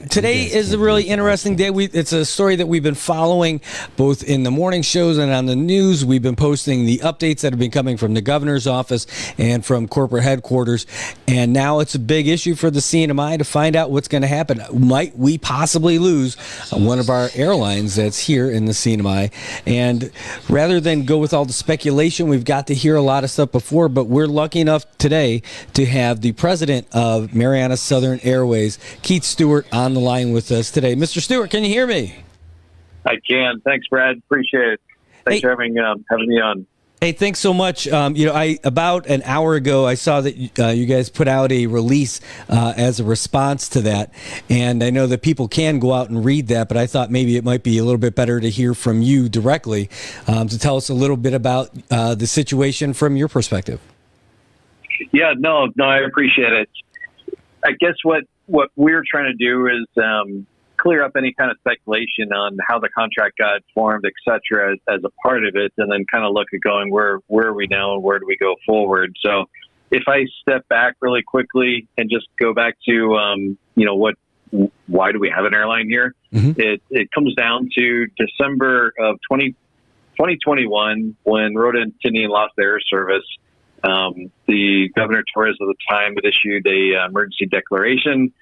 Today is a really interesting day. It's a story that we've been following both in the morning shows and on the news. We've been posting the updates that have been coming from the governor's office and from corporate headquarters. And now it's a big issue for the CNMI to find out what's going to happen. Might we possibly lose one of our airlines that's here in the CNMI? And rather than go with all the speculation, we've got to hear a lot of stuff before, but we're lucky enough today to have the president of Marianas Southern Airways, Keith Stewart, on the line with us today. Mr. Stewart, can you hear me? I can. Thanks, Brad. Appreciate it. Thanks for having me on. Hey, thanks so much. About an hour ago, I saw that you guys put out a release as a response to that, and I know that people can go out and read that, but I thought maybe it might be a little bit better to hear from you directly to tell us a little bit about the situation from your perspective. Yeah, no, I appreciate it. I guess what we're trying to do is clear up any kind of speculation on how the contract got formed, et cetera, as a part of it, and then kind of look at going, where are we now and where do we go forward? So if I step back really quickly and just go back to, why do we have an airline here? Mm-hmm. It comes down to December of 2021 when Rhode and Tinian lost their air service. The Governor Torres at the time had issued a emergency declaration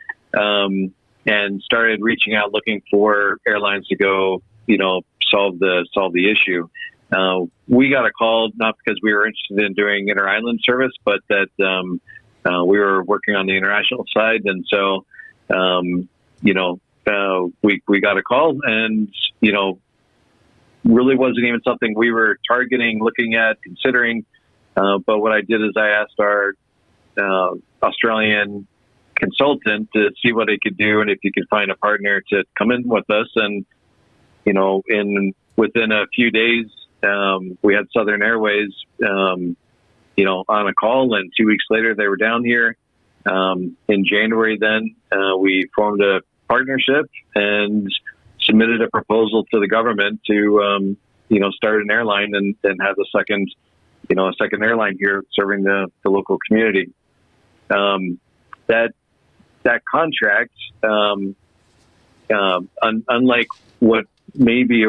and started reaching out looking for airlines to go, solve the issue. We got a call not because we were interested in doing inter-island service, but that we were working on the international side, and so we got a call, and really wasn't even something we were targeting, looking at, considering. But what I did is I asked our Australian consultant to see what he could do and if he could find a partner to come in with us. And, within a few days, we had Southern Airways, on a call, and 2 weeks later they were down here. In January then, we formed a partnership and submitted a proposal to the government to, start an airline and have a second airline here serving the local community. That contract, unlike what may be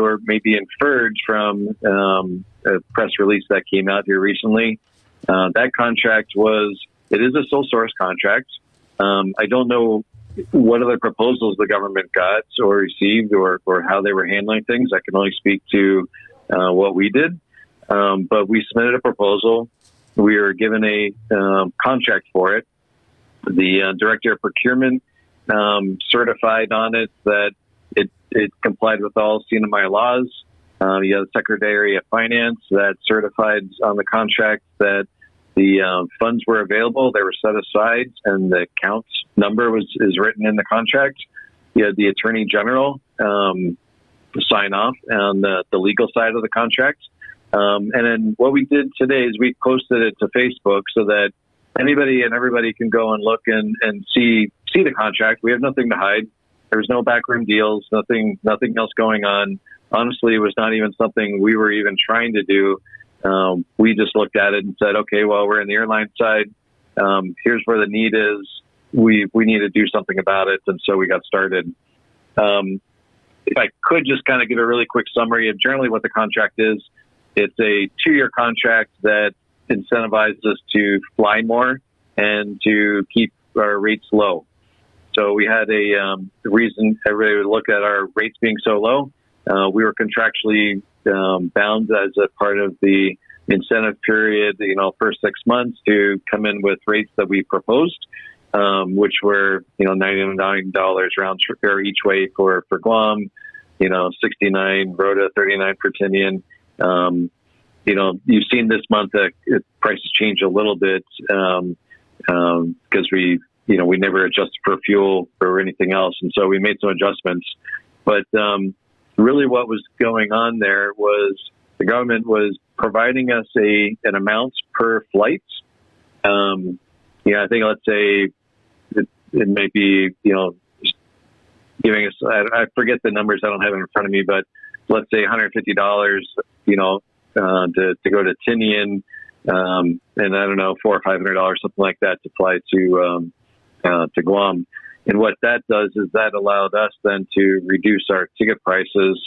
inferred from a press release that came out here recently, that contract it is a sole source contract. I don't know what other proposals the government got or received or how they were handling things. I can only speak to what we did. But we submitted a proposal. We were given a contract for it. The director of procurement certified on it that it complied with all CNMI laws. You have the Secretary of Finance that certified on the contract that the funds were available. They were set aside, and the count number is written in the contract. You had the Attorney General sign off on the legal side of the contract. And then what we did today is we posted it to Facebook so that anybody and everybody can go and look and see the contract. We have nothing to hide. There was no backroom deals, nothing else going on. Honestly, it was not even something we were even trying to do. We just looked at it and said, okay, well, we're in the airline side. Here's where the need is. We need to do something about it. And so we got started. If I could just kind of give a really quick summary of generally what the contract is, it's a 2-year contract that incentivizes us to fly more and to keep our rates low. So we had the reason everybody would look at our rates being so low. We were contractually bound as a part of the incentive period, first 6 months to come in with rates that we proposed, which were, $99 round trip fare each way for Guam, 69 Rota, 39 for Tinian. You've seen this month that prices change a little bit because we never adjusted for fuel or anything else, and so we made some adjustments. But really, what was going on there was the government was providing us an amount per flight. I think, let's say it may be giving us, I forget the numbers, I don't have it in front of me, but let's say $150, to go to Tinian, and I don't know, $400 or $500, something like that, to fly to Guam. And what that does is that allowed us then to reduce our ticket prices.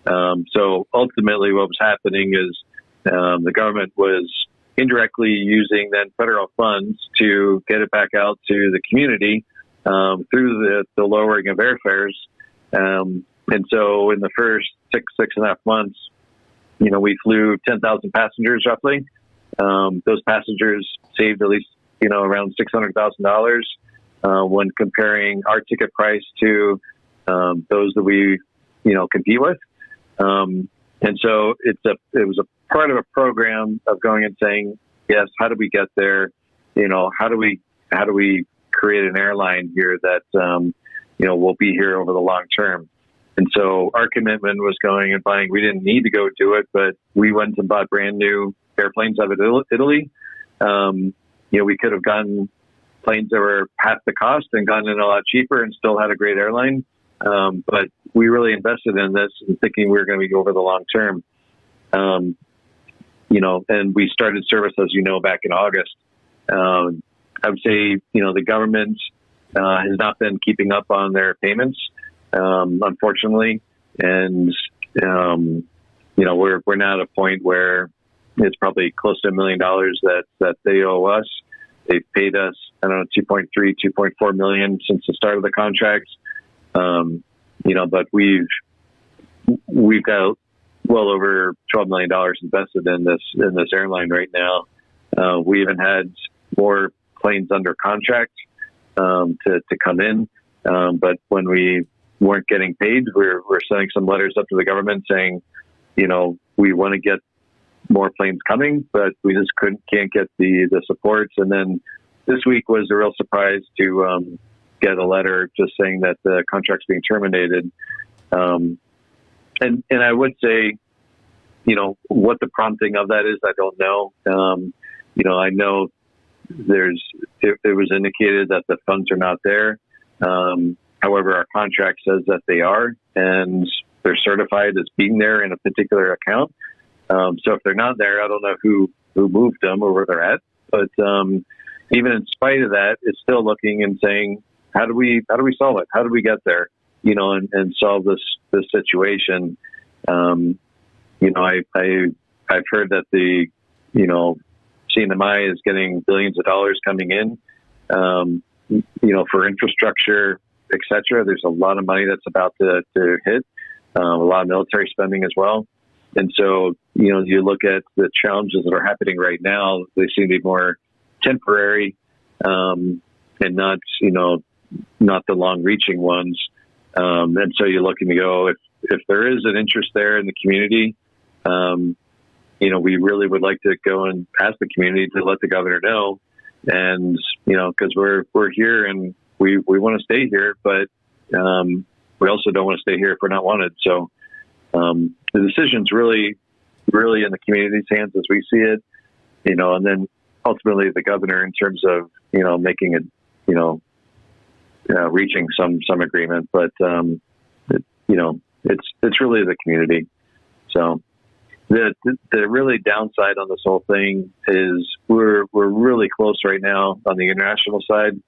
So ultimately what was happening is the government was indirectly using then federal funds to get it back out to the community through the lowering of airfares. And so in the first 6.5 months, we flew 10,000 passengers roughly. Those passengers saved at least, around $600,000 when comparing our ticket price to those that we, compete with. And so it was a part of a program of going and saying, yes, how do we get there? How do we create an airline here that, will be here over the long term? And so our commitment was going and buying. We didn't need to go do it, but we went and bought brand new airplanes out of Italy. We could have gotten planes that were half the cost and gotten in a lot cheaper and still had a great airline. But we really invested in this and thinking we were going to be over the long term. And we started service, as back in August. I would say, the government has not been keeping up on their payments, unfortunately. And, we're now at a point where it's probably close to $1 million that they owe us. They've paid us, 2.3, 2.4 million since the start of the contract. But we've got well over $12 million invested in this airline right now. We even had more planes under contract to come in, but when we weren't getting paid, we're sending some letters up to the government saying, we want to get more planes coming, but we just can't get the supports. And then this week was a real surprise to get a letter just saying that the contract's being terminated. And I would say, what the prompting of that is, I don't know. I know it was indicated that the funds are not there. However, our contract says that they are, and they're certified as being there in a particular account. So if they're not there, I don't know who moved them or where they're at. But even in spite of that, it's still looking and saying, how do we solve it? How do we get there? And solve this situation. I've heard that the CNMI is getting billions of dollars coming in, for infrastructure, et cetera. There's a lot of money that's about to hit, a lot of military spending as well. And so, you look at the challenges that are happening right now, they seem to be more temporary, and not the long reaching ones. And so you're looking to go, if there is an interest there in the community, we really would like to go and ask the community to let the governor know. And, because we're here and we want to stay here, but we also don't want to stay here if we're not wanted. So the decision's really, really in the community's hands as we see it, and then ultimately the governor in terms of, making it, reaching some agreement. But it's really the community. So the really downside on this whole thing is we're really close right now on the international side.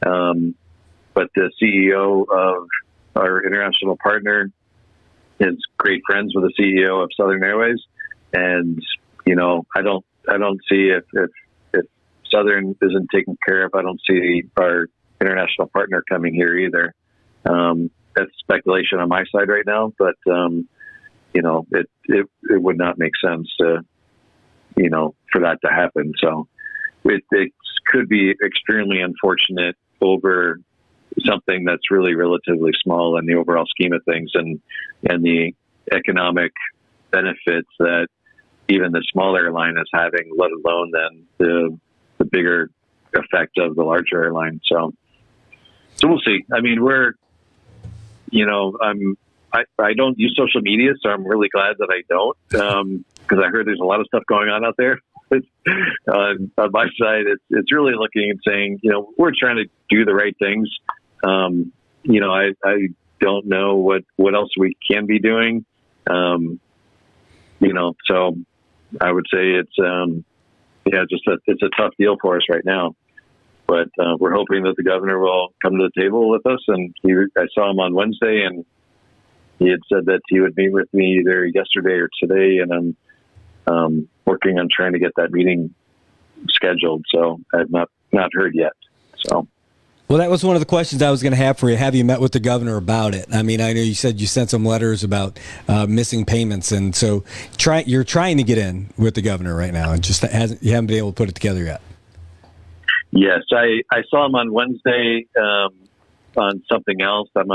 But the CEO of our international partner is great friends with the CEO of Southern Airways, and I don't see if Southern isn't taken care of, I don't see our international partner coming here either. That's speculation on my side right now, but it would not make sense to for that to happen. So it could be extremely unfortunate over something that's really relatively small in the overall scheme of things, and the economic benefits that even the small airline is having, let alone then the bigger effect of the larger airline. So we'll see. I mean, I don't use social media, so I'm really glad that I don't, because I heard there's a lot of stuff going on out there. On my side, it's really looking and saying, we're trying to do the right things. I don't know what else we can be doing. So I would say it's a tough deal for us right now. But we're hoping that the governor will come to the table with us. And I saw him on Wednesday, and he had said that he would meet with me either yesterday or today. And I'm working on trying to get that meeting scheduled. So I've not heard yet. So. Well, that was one of the questions I was going to have for you. Have you met with the governor about it? I mean, I know you said you sent some letters about missing payments, and so you're trying to get in with the governor right now, and just you haven't been able to put it together yet. Yes, I saw him on Wednesday on something else. I'm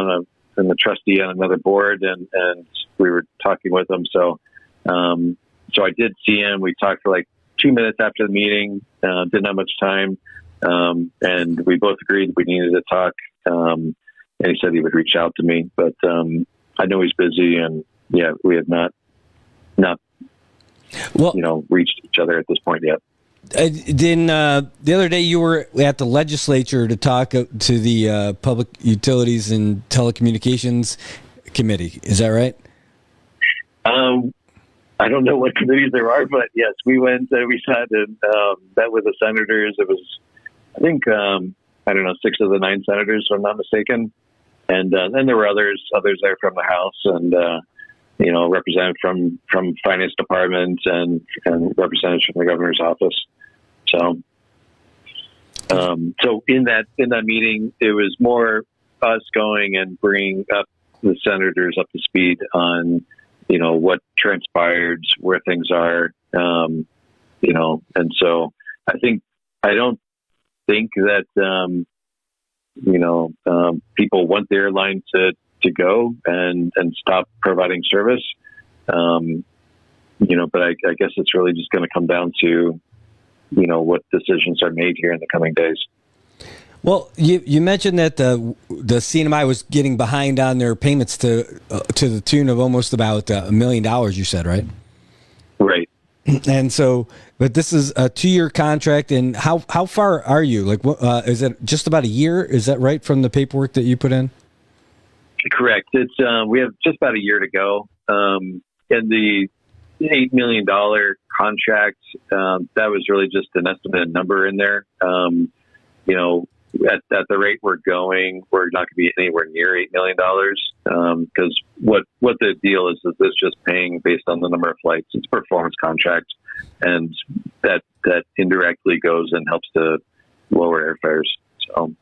the trustee on another board, and we were talking with him. So I did see him. We talked for like 2 minutes after the meeting. Didn't have much time. And we both agreed we needed to talk. And he said he would reach out to me, but I know he's busy, and we have not reached each other at this point yet. Then the other day you were at the legislature to talk to the Public Utilities and Telecommunications Committee. Is that right? I don't know what committees there are, but yes, we went. We sat and met with the senators. It was, I think, 6 of the 9 senators, if I'm not mistaken, and then there were others there from the House, and representative from Finance Department and representatives from the governor's office. So in that meeting, it was more us going and bringing up the senators up to speed on what transpired, where things are, and so I don't think that people want the airline to go and stop providing service, but I guess it's really just going to come down to what decisions are made here in the coming days. Well, you mentioned that the CNMI was getting behind on their payments to the tune of almost about $1 million. You said, right? Right. And so, but this is a 2-year contract. And how far are you? Like, is it just about a year? Is that right from the paperwork that you put in? Correct. It's we have just about a year to go. And the $8 million contract, that was really just an estimated number in there. At the rate we're going, we're not going to be anywhere near $8 million, because what the deal is this just paying based on the number of flights. It's a performance contract, and that indirectly goes and helps to lower airfares. So.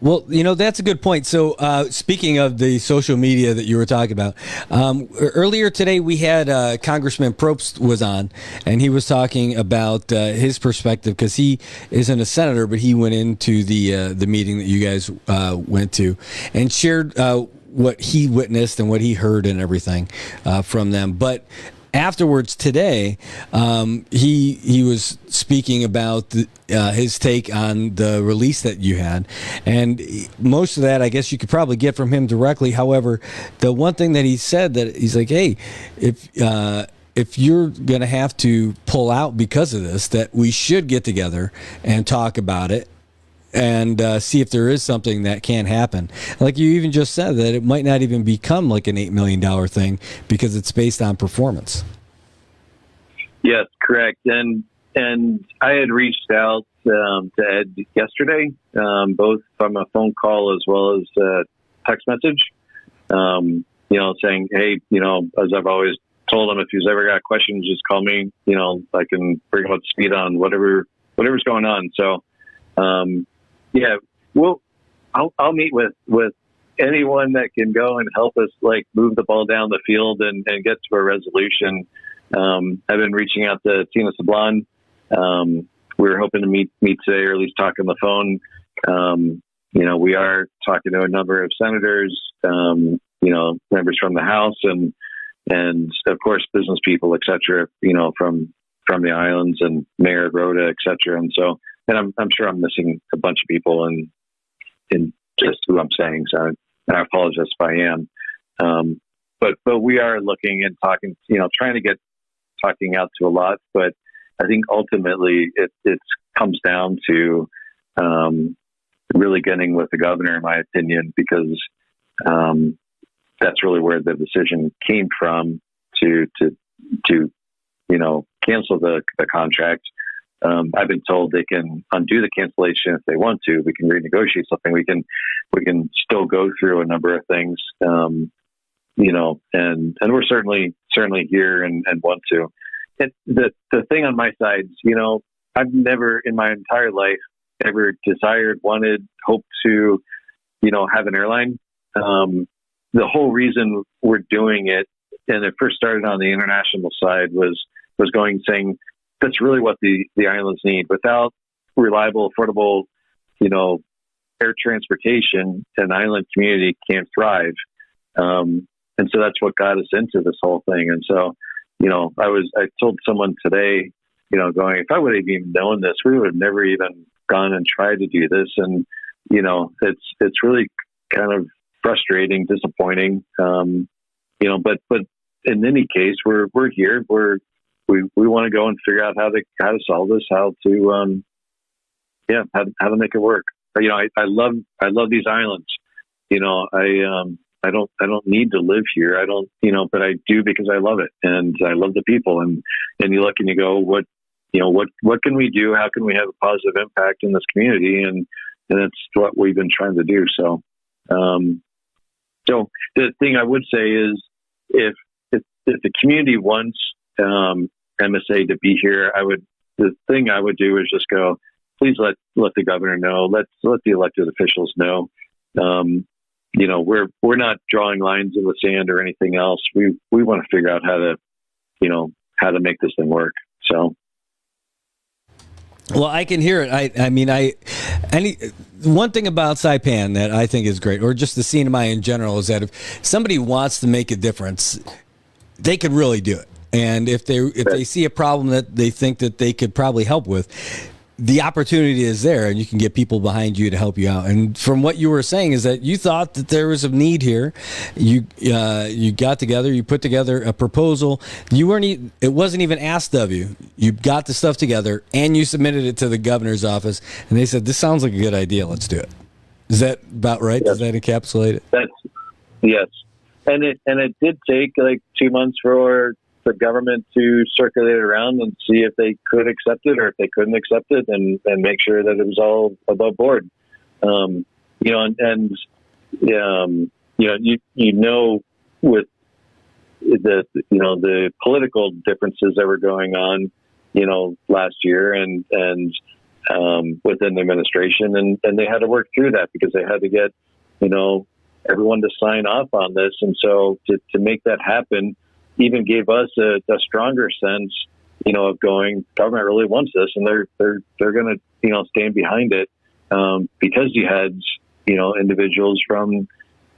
Well, that's a good point. So speaking of the social media that you were talking about, earlier today we had Congressman Probst was on, and he was talking about his perspective, because he isn't a senator, but he went into the meeting that you guys went to and shared what he witnessed and what he heard and everything from them. But afterwards today, he was speaking about his take on the release that you had, and most of that I guess you could probably get from him directly. However, the one thing that he said, that he's like, hey, if you're going to have to pull out because of this, that we should get together and talk about it and see if there is something that can happen. Like you even just said, that it might not even become like an $8 million thing because it's based on performance. Yes, correct. And I had reached out to Ed yesterday, both from a phone call as well as a text message, saying, hey, as I've always told him, if he's ever got questions, just call me. I can bring him up to speed on whatever's going on. So, I'll meet with anyone that can go and help us move the ball down the field and get to a resolution. I've been reaching out to Tina Sablon. We were hoping to meet today, or at least talk on the phone. We are talking to a number of senators, members from the House and of course business people, et cetera, from the islands and Mayor Rhoda, et cetera. And so, and I'm sure I'm missing a bunch of people in just who I'm saying. So I apologize if I am. But we are looking and talking, trying to get talking out to a lot, but I think ultimately it comes down to really getting with the governor, in my opinion, because that's really where the decision came from to cancel the contract. I've been told they can undo the cancellation if they want to. We can renegotiate something. We can still go through a number of things, and we're certainly here and want to. The thing on my side, I've never in my entire life ever desired, wanted, hoped to, have an airline. The whole reason we're doing it, and it first started on the international side, was saying that's really what the islands need. Without reliable, affordable, air transportation, an island community can't thrive. And so that's what got us into this whole thing. And so, I told someone today, going, if I would have even known this, we would have never even gone and tried to do this. And, it's really kind of frustrating, disappointing. But in any case, we're here. We want to go and figure out how to solve this, how to make it work. I love these islands. I don't need to live here. I don't, but I do because I love it and I love the people. And you look and you go, what can we do? How can we have a positive impact in this community? And that's what we've been trying to do. So, so the thing I would say is if the community wants, MSA to be here, the thing I would do is just go, please let the governor know, let the elected officials know. We're not drawing lines in the sand or anything else. We want to figure out how to make this thing work. So. Well, I can hear it. One thing about Saipan that I think is great, or just the CNMI in general, is that if somebody wants to make a difference, they could really do it. And if they see a problem that they think that they could probably help with, the opportunity is there, and you can get people behind you to help you out. And from what you were saying is that you thought that there was a need here. You got together, you put together a proposal. It wasn't even asked of you. You got the stuff together and you submitted it to the governor's office, and they said, "This sounds like a good idea. Let's do it." Is that about right? Yes. Does that encapsulate it? Yes. And it did take 2 months for the government to circulate it around and see if they could accept it or if they couldn't accept it, and make sure that it was all above board. With the political differences that were going on, last year and within the administration, and they had to work through that because they had to get, everyone to sign off on this. And so to make that happen even gave us a stronger sense, of going, government really wants this, and they're going to, stand behind it, because you had, individuals from,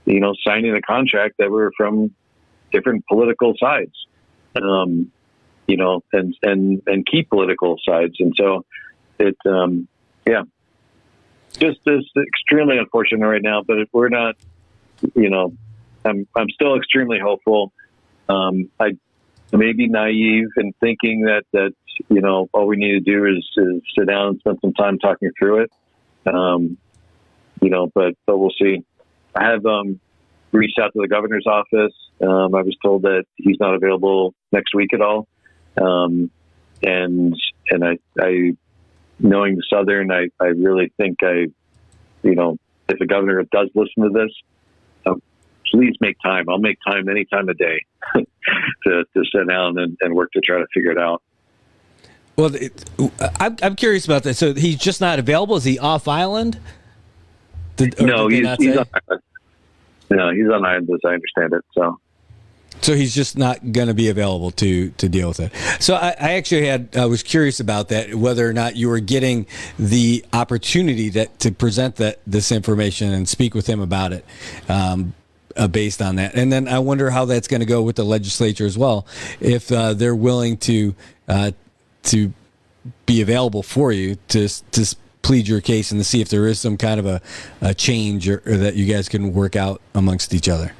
signing the contract that were from different political sides, and key political sides. And so it, just is extremely unfortunate right now, but we're not, I'm still extremely hopeful. I may be naive in thinking that all we need to do is sit down and spend some time talking through it. But we'll see. I have reached out to the governor's office. I was told that he's not available next week at all. And I knowing the Southern, I really think if the governor does listen to this, please make time. I'll make time any time of day to sit down and work to try to figure it out. Well, I'm curious about that. So he's just not available? Is he off island? No, he's on island. No, he's on island as I understand it. So he's just not going to be available to deal with it. So I was curious about that, whether or not you were getting the opportunity to present this information and speak with him about it. Based on that. And then I wonder how that's going to go with the legislature as well, if they're willing to be available for you to plead your case and to see if there is some kind of a change or that you guys can work out amongst each other.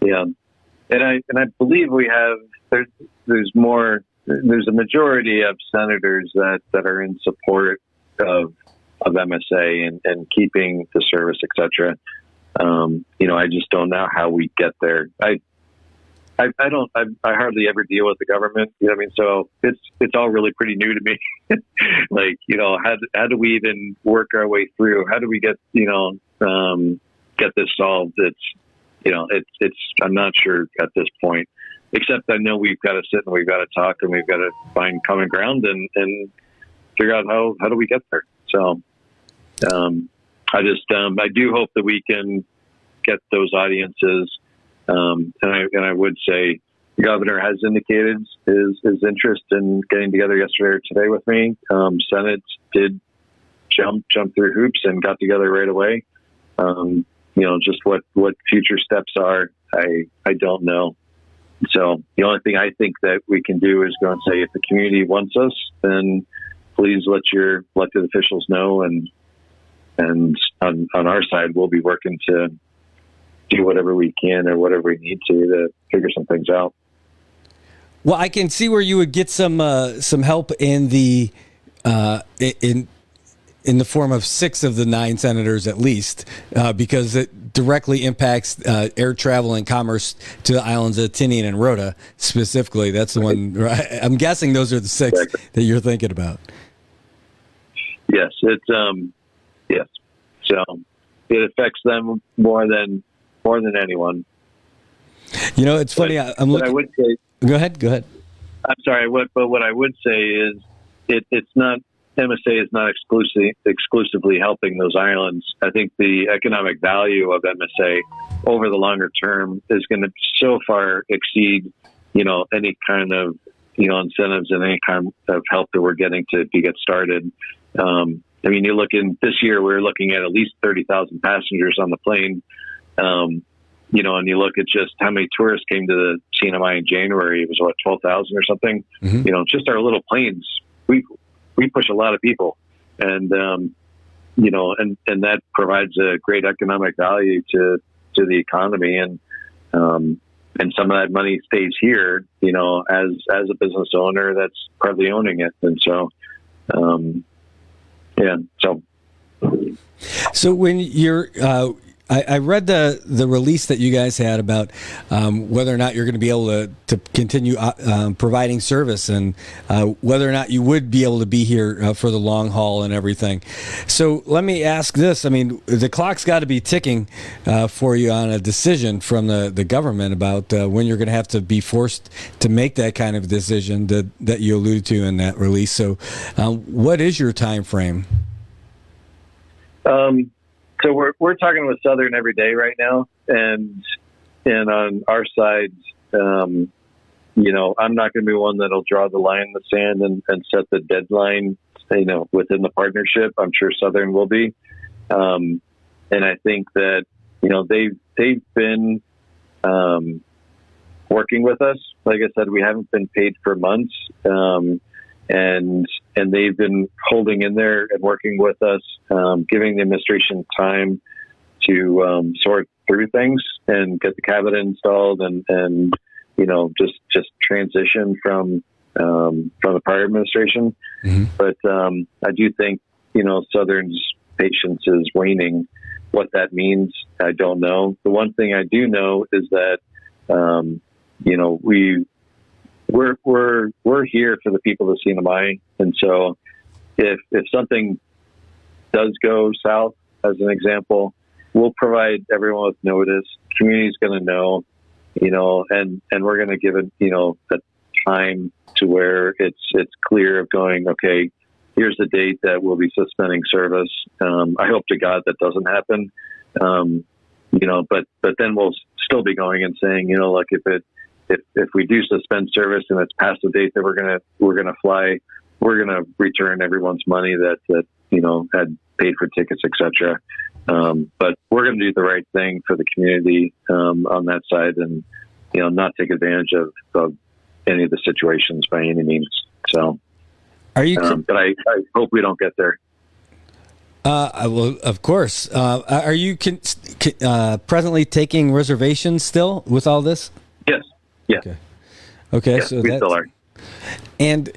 Yeah. And I believe we have, there's a majority of senators that are in support of MSA and keeping the service, et cetera. I just don't know how we get there. I hardly ever deal with the government. You know what I mean? So it's all really pretty new to me. How do we even work our way through? How do we get this solved? I'm not sure at this point, except I know we've got to sit and we've got to talk and we've got to find common ground and figure out how do we get there. So, I do hope that we can get those audiences. And I would say the governor has indicated his interest in getting together yesterday or today with me. Senate did jump through hoops and got together right away. Just what future steps are, I don't know. So the only thing I think that we can do is go and say, if the community wants us, then please let your elected officials know. And on our side, we'll be working to do whatever we can or whatever we need to figure some things out. Well, I can see where you would get some help in the in the form of 6 of the 9 senators at least, because it directly impacts air travel and commerce to the islands of Tinian and Rota specifically. That's the one. Right? I'm guessing those are the 6 that you're thinking about. Yes, yes. So it affects them more than anyone. It's funny. I'm looking. I would say. Go ahead. I'm sorry. But what I would say is, it's not. MSA is not exclusively helping those islands. I think the economic value of MSA over the longer term is going to so far exceed, any kind of, incentives and any kind of help that we're getting to get started. You look in this year, we're looking at least 30,000 passengers on the plane. And you look at just how many tourists came to the CNMI in January. It was 12,000 or something. Mm-hmm. Just our little planes. We push a lot of people, and and that provides a great economic value to the economy, and some of that money stays here, as a business owner that's partly owning it, and so So when you're I read the release that you guys had about whether or not you're going to be able to continue providing service, and whether or not you would be able to be here for the long haul and everything. So let me ask this. The clock's got to be ticking for you on a decision from the government about when you're going to have to be forced to make that kind of decision that you alluded to in that release. So what is your time frame? So we're talking with Southern every day right now, and on our side, I'm not going to be one that'll draw the line in the sand and set the deadline, within the partnership. I'm sure Southern will be, and I think that they've been working with us. Like I said, we haven't been paid for months, and they've been holding in there and working with us, giving the administration time to sort through things and get the cabinet installed and just transition from the prior administration. Mm-hmm. But I do think Southern's patience is waning. What that means, I don't know. The one thing I do know is that, we're here for the people of CNMI. And so if something does go south, as an example, we'll provide everyone with notice. Community's going to know, and we're going to give it, a time to where it's clear of going, okay, here's the date that we'll be suspending service. I hope to God that doesn't happen. But then we'll still be going and saying, look, if we do suspend service and it's past the date that we're gonna fly, we're gonna return everyone's money that had paid for tickets, etc. But we're gonna do the right thing for the community on that side, and not take advantage of any of the situations by any means. So, are you? But I hope we don't get there. Well, of course. Are you presently taking reservations still with all this? Yes. Yeah. Okay. Yes, So we still are. And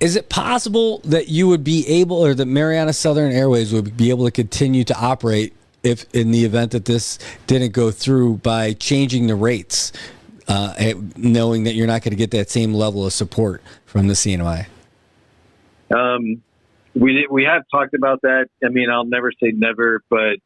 is it possible that you would be able, or that Mariana Southern Airways would be able to continue to operate if, in the event that this didn't go through, by changing the rates, knowing that you're not going to get that same level of support from the CNMI? We have talked about that. I mean, I'll never say never, but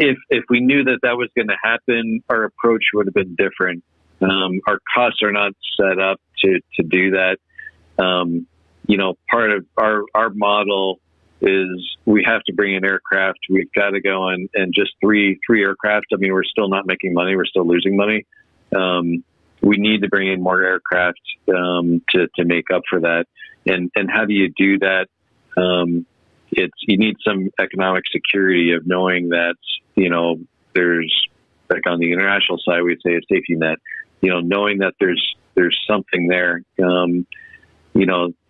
if we knew that was going to happen, our approach would have been different. Our costs are not set up to do that. Part of our model is we have to bring in aircraft. We've got to go and just three aircraft. I mean, we're still not making money. We're still losing money. We need to bring in more aircraft to make up for that. And how do you do that? You need some economic security of knowing that, there's, like on the international side, we'd say a safety net, knowing that there's something there.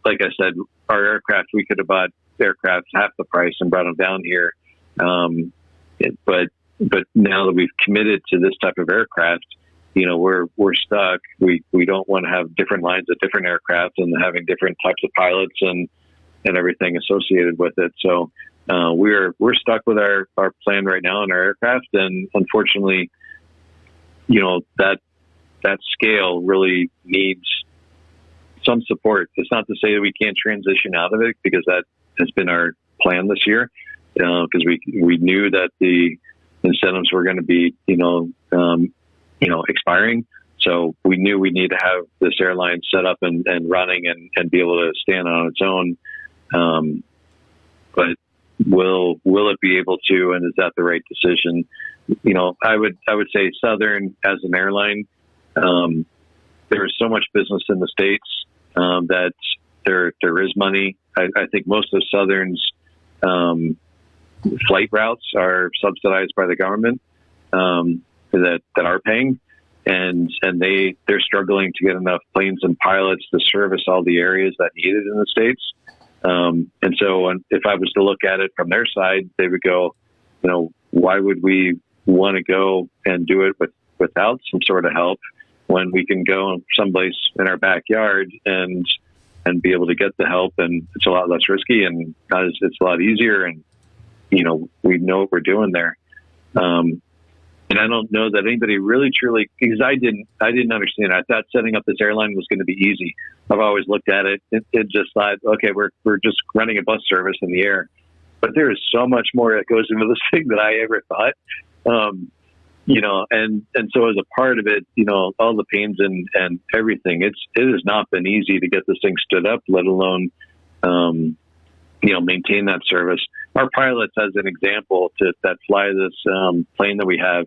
Like I said, our aircraft, we could have bought aircraft half the price and brought them down here. But now that we've committed to this type of aircraft, we're stuck. We don't want to have different lines of different aircraft and having different types of pilots and everything associated with it. So we're stuck with our plan right now on our aircraft, and unfortunately, that scale really needs some support. It's not to say that we can't transition out of it, because that has been our plan this year, because we knew that the incentives were going to be expiring. So we knew we need to have this airline set up and running and be able to stand on its own. But will it be able to, and is that the right decision? I would say Southern as an airline, there is so much business in the States that there is money. I think most of Southern's flight routes are subsidized by the government that are paying, and they're struggling to get enough planes and pilots to service all the areas that need it in the States. And so if I was to look at it from their side, they would go, why would we want to go and do it without some sort of help when we can go someplace in our backyard and be able to get the help, and it's a lot less risky, and it's a lot easier, and we know what we're doing there. And I don't know that anybody really truly, because I didn't understand. I thought setting up this airline was going to be easy. I've always looked at it just thought, okay, we're just running a bus service in the air. But there is so much more that goes into this thing than I ever thought. And so as a part of it, all the pains and everything, it has not been easy to get this thing stood up, let alone, maintain that service. Our pilots, as an example, that fly this plane that we have,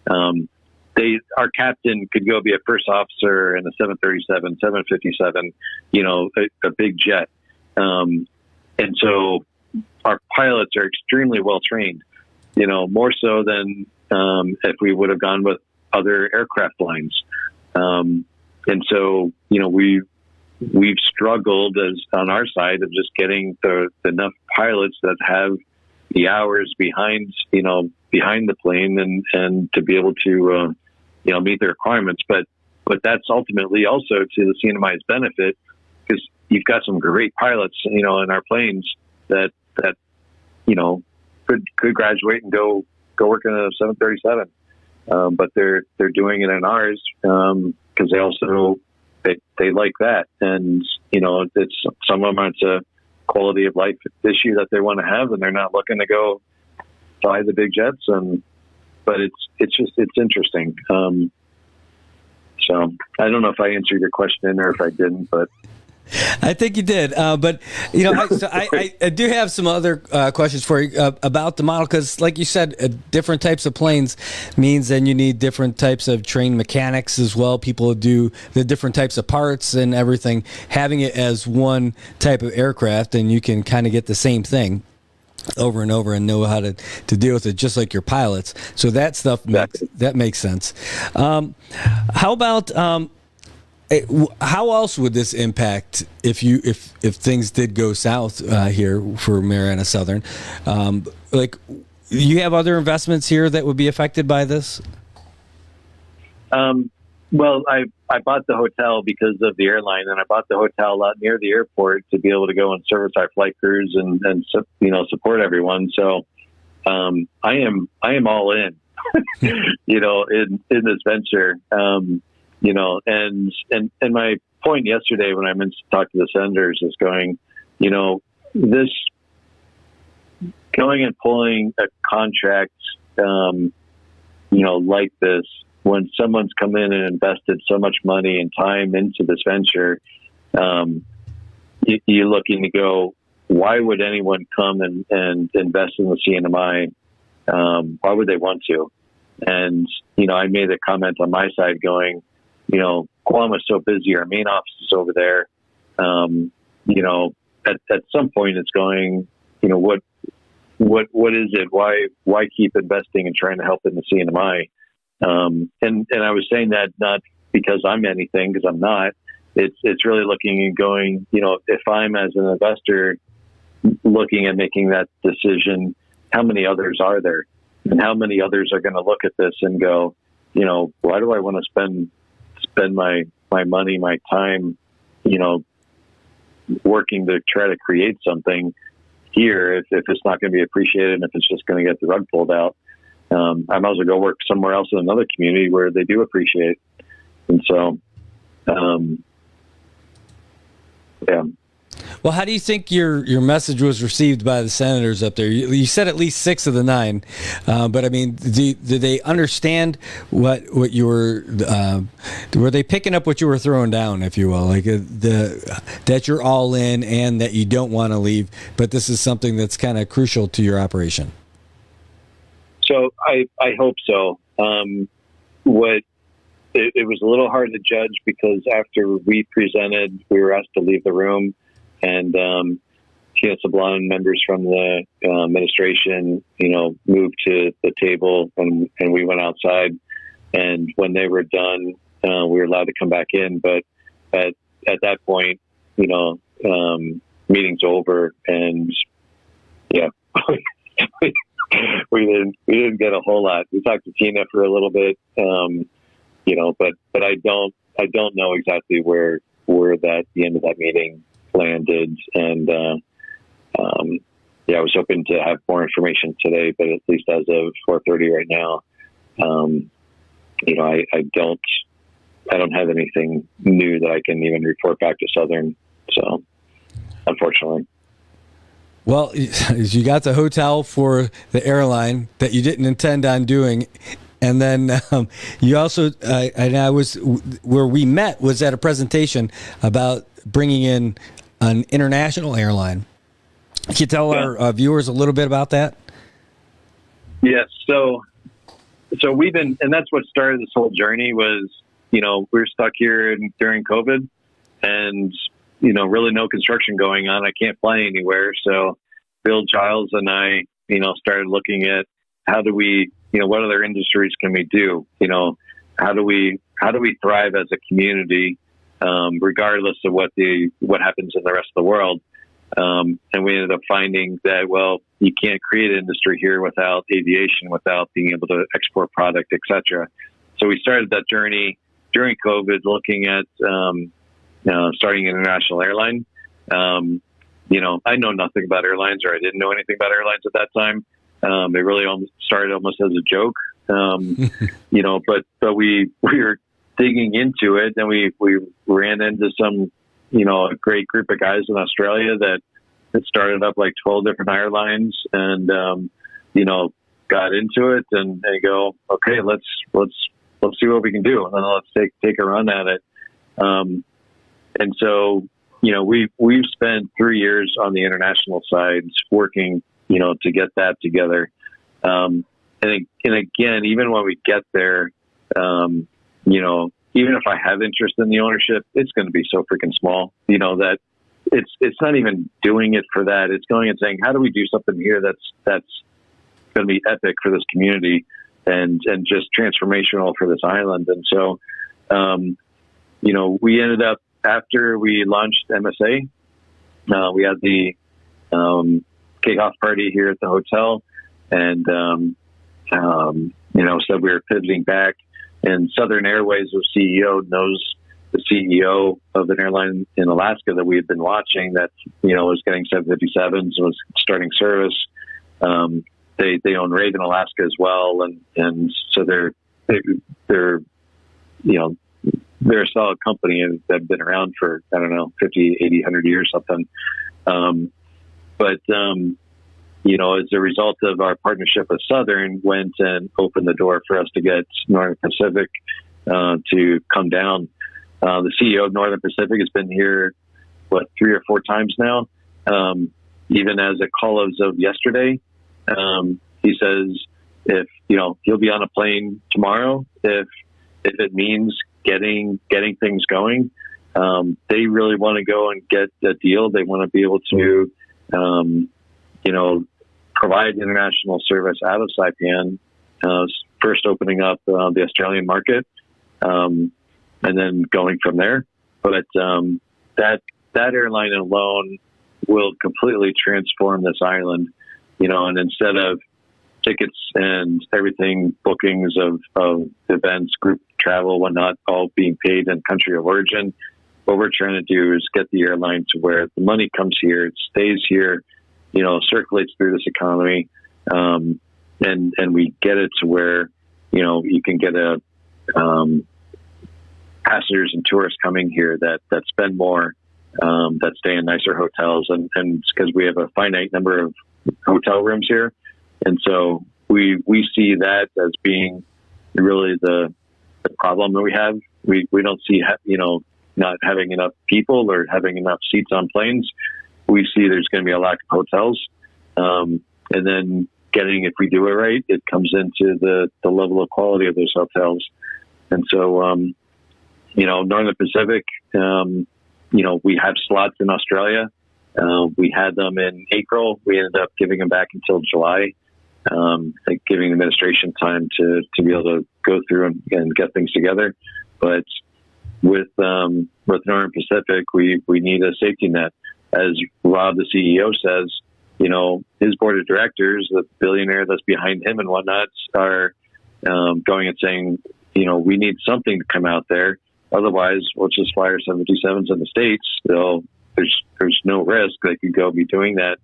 our captain could go be a first officer in a 737, 757, a big jet. And so our pilots are extremely well trained, more so than if we would have gone with other aircraft lines. And so, we've struggled on our side of just getting enough pilots that have the hours behind the plane and to be able to, meet the requirements. But that's ultimately also to the CNMI's benefit, because you've got some great pilots, in our planes, that could graduate and go work in a 737. But they're doing it in ours because they like that, and it's some of them it's a quality of life issue that they want to have, and they're not looking to go fly the big jets. But it's interesting. So I don't know if I answered your question or if I didn't, but. I think you did, but I do have some other questions for you about the model, because, like you said, different types of planes means then you need different types of trained mechanics as well. People do the different types of parts and everything. Having it as one type of aircraft, and you can kind of get the same thing over and over and know how to deal with it, just like your pilots. So that stuff makes sense. How about? How else would this impact if things did go south here for Mariana Southern? You have other investments here that would be affected by this? Well, I bought the hotel because of the airline, and I bought the hotel out near the airport to be able to go and service our flight crews and support everyone. So I am all in, in this venture. And my point yesterday when I went to talk to the senators is going and pulling a contract, like this, when someone's come in and invested so much money and time into this venture, you're looking to go, why would anyone come and invest in the CNMI? Why would they want to? And, I made a comment on my side going, Guam is so busy. Our main office is over there. At some point it's going, what is it? Why keep investing and trying to help in the CNMI? And I was saying that not because I'm anything, because I'm not. It's really looking and going, if I'm as an investor looking at making that decision, how many others are there? And how many others are going to look at this and go, why do I want to spend my money, my time, working to try to create something here if it's not going to be appreciated and if it's just going to get the rug pulled out. I might as well go work somewhere else in another community where they do appreciate. And so, yeah. Well, how do you think your message was received by the senators up there? You said at least 6 of the 9, but I mean, did they understand what you were? Were they picking up what you were throwing down, if you will, like that you're all in and that you don't want to leave, but this is something that's kind of crucial to your operation? So I hope so. It was a little hard to judge because after we presented, we were asked to leave the room. And Tina Sablon, members from the administration, moved to the table, and we went outside. And when they were done, we were allowed to come back in. But at that point, meeting's over, and yeah, we didn't get a whole lot. We talked to Tina for a little bit, but I don't know exactly where the end of that meeting landed, and I was hoping to have more information today, but at least as of 4:30 right now, I don't have anything new that I can even report back to Southern. So, unfortunately. Well, you got the hotel for the airline that you didn't intend on doing. And then you also, where we met was at a presentation about bringing in an international airline. Can you tell our viewers a little bit about that? Yes. So we've been, and that's what started this whole journey was, we're stuck here during COVID and, really no construction going on. I can't fly anywhere. So Bill Giles and I, started looking at how do we, what other industries can we do? How do we thrive as a community, regardless of what happens in the rest of the world? And we ended up finding that, well, you can't create an industry here without aviation, without being able to export product, et cetera. So we started that journey during COVID, looking at starting an international airline. I know nothing about airlines, or I didn't know anything about airlines at that time. It really started almost as a joke, but we were digging into it, and we ran into some, a great group of guys in Australia that started up like 12 different airlines, and got into it, and they go, okay, let's see what we can do, and then let's take a run at it. And so, we've spent 3 years on the international side working, to get that together. And again, even when we get there, even if I have interest in the ownership, it's going to be so freaking small, that it's not even doing it for that. It's going and saying, how do we do something here that's going to be epic for this community and just transformational for this island. And so, we ended up, after we launched MSA, we had the kickoff party here at the hotel, and said we were pivoting back. And Southern Airways' CEO knows the CEO of an airline in Alaska that we had been watching that was getting 757s and was starting service. They own Raven Alaska as well, and so they're a solid company and they've been around for, 50, 80, 100 years, something. As a result of our partnership with Southern, went and opened the door for us to get Northern Pacific to come down. The CEO of Northern Pacific has been here, 3 or 4 times now. Even as a call as of yesterday, he says if he'll be on a plane tomorrow if it means getting things going. They really want to go and get a deal. They want to be able to provide international service out of Saipan, first opening up the Australian market, and then going from there. But that airline alone will completely transform this island, and instead of tickets and everything, bookings of events, group travel, whatnot, all being paid in country of origin, what we're trying to do is get the airline to where the money comes here, it stays here, circulates through this economy, and we get it to where, you can get passengers and tourists coming here that spend more, that stay in nicer hotels, and because we have a finite number of hotel rooms here. And so we see that as being really the problem that we have. We don't see, not having enough people or having enough seats on planes. We see there's going to be a lack of hotels. And then if we do it right, it comes into the level of quality of those hotels. And so, Northern Pacific, we have slots in Australia. We had them in April. We ended up giving them back until July. Giving the administration time to be able to go through and get things together. But with Northern Pacific, we need a safety net. As Rob, the CEO, says, his board of directors, the billionaire that's behind him and whatnot, are going and saying, we need something to come out there. Otherwise, we'll just fly our 757s in the States. There's no risk. They could go be doing that.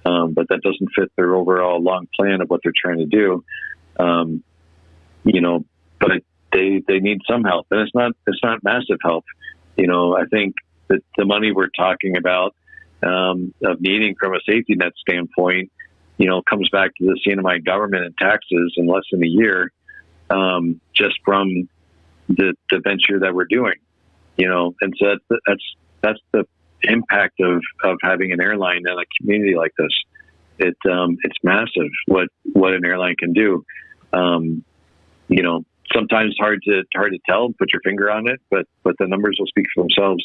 But that doesn't fit their overall long plan of what they're trying to do. But they need some help, and it's not massive help. I think that the money we're talking about, of needing from a safety net standpoint, comes back to the CNMI government and taxes in less than a year, just from the venture that we're doing, and so that's the impact of having an airline in a community like this. It's massive what an airline can do. Sometimes hard to tell, put your finger on it, but the numbers will speak for themselves.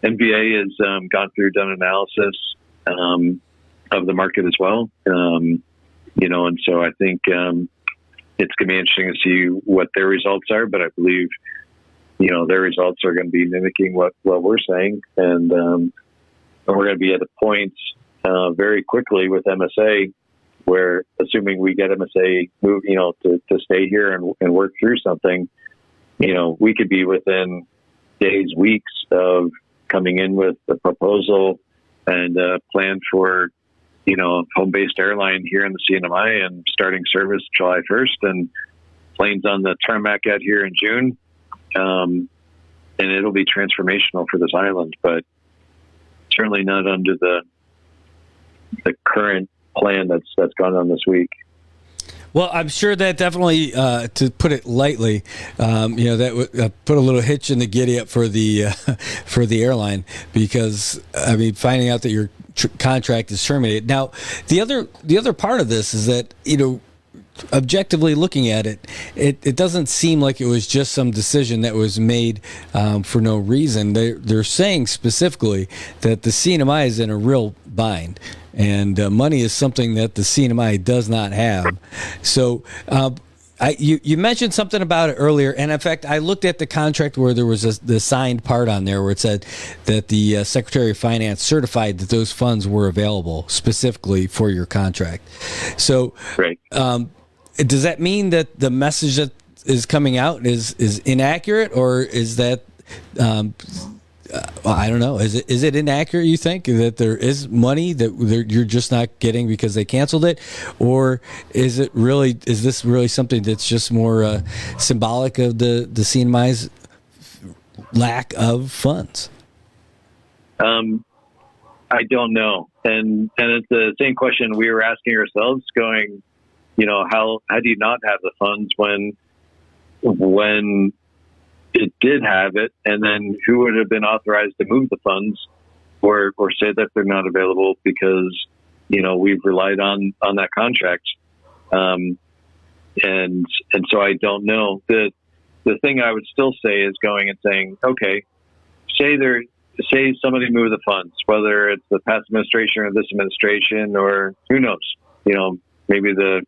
NBA has done analysis of the market as well, and so I think it's going to be interesting to see what their results are. But I believe their results are going to be mimicking what we're saying, and we're going to be at a point very quickly with MSA where, assuming we get MSA move, to stay here and work through something, we could be within days, weeks of coming in with a proposal and plan for, home-based airline here in the CNMI and starting service July 1st, and planes on the tarmac out here in June. And it'll be transformational for this island, but certainly not under the current plan that's gone on this week. Well, I'm sure that definitely, to put it lightly, that would put a little hitch in the giddy up for the airline, because finding out that your contract is terminated. Now, the other part of this is that objectively looking at it, it doesn't seem like it was just some decision that was made for no reason. They're saying specifically that the CNMI is in a real bind, and money is something that the CNMI does not have. So you mentioned something about it earlier, and in fact, I looked at the contract where there was the signed part on there where it said that the Secretary of Finance certified that those funds were available specifically for your contract. So, right. Does that mean that the message that is coming out is inaccurate, or is that I don't know? Is it inaccurate? You think that there is money that you're just not getting because they canceled it, or is this really something that's just more symbolic of the CNMI's lack of funds? I don't know, and it's the same question we were asking ourselves, going, how do you not have the funds when it did have it, and then who would have been authorized to move the funds or say that they're not available because, we've relied on that contract. And so I don't know. The thing I would still say is going and saying, okay, say somebody moved the funds, whether it's the past administration or this administration, or who knows, maybe the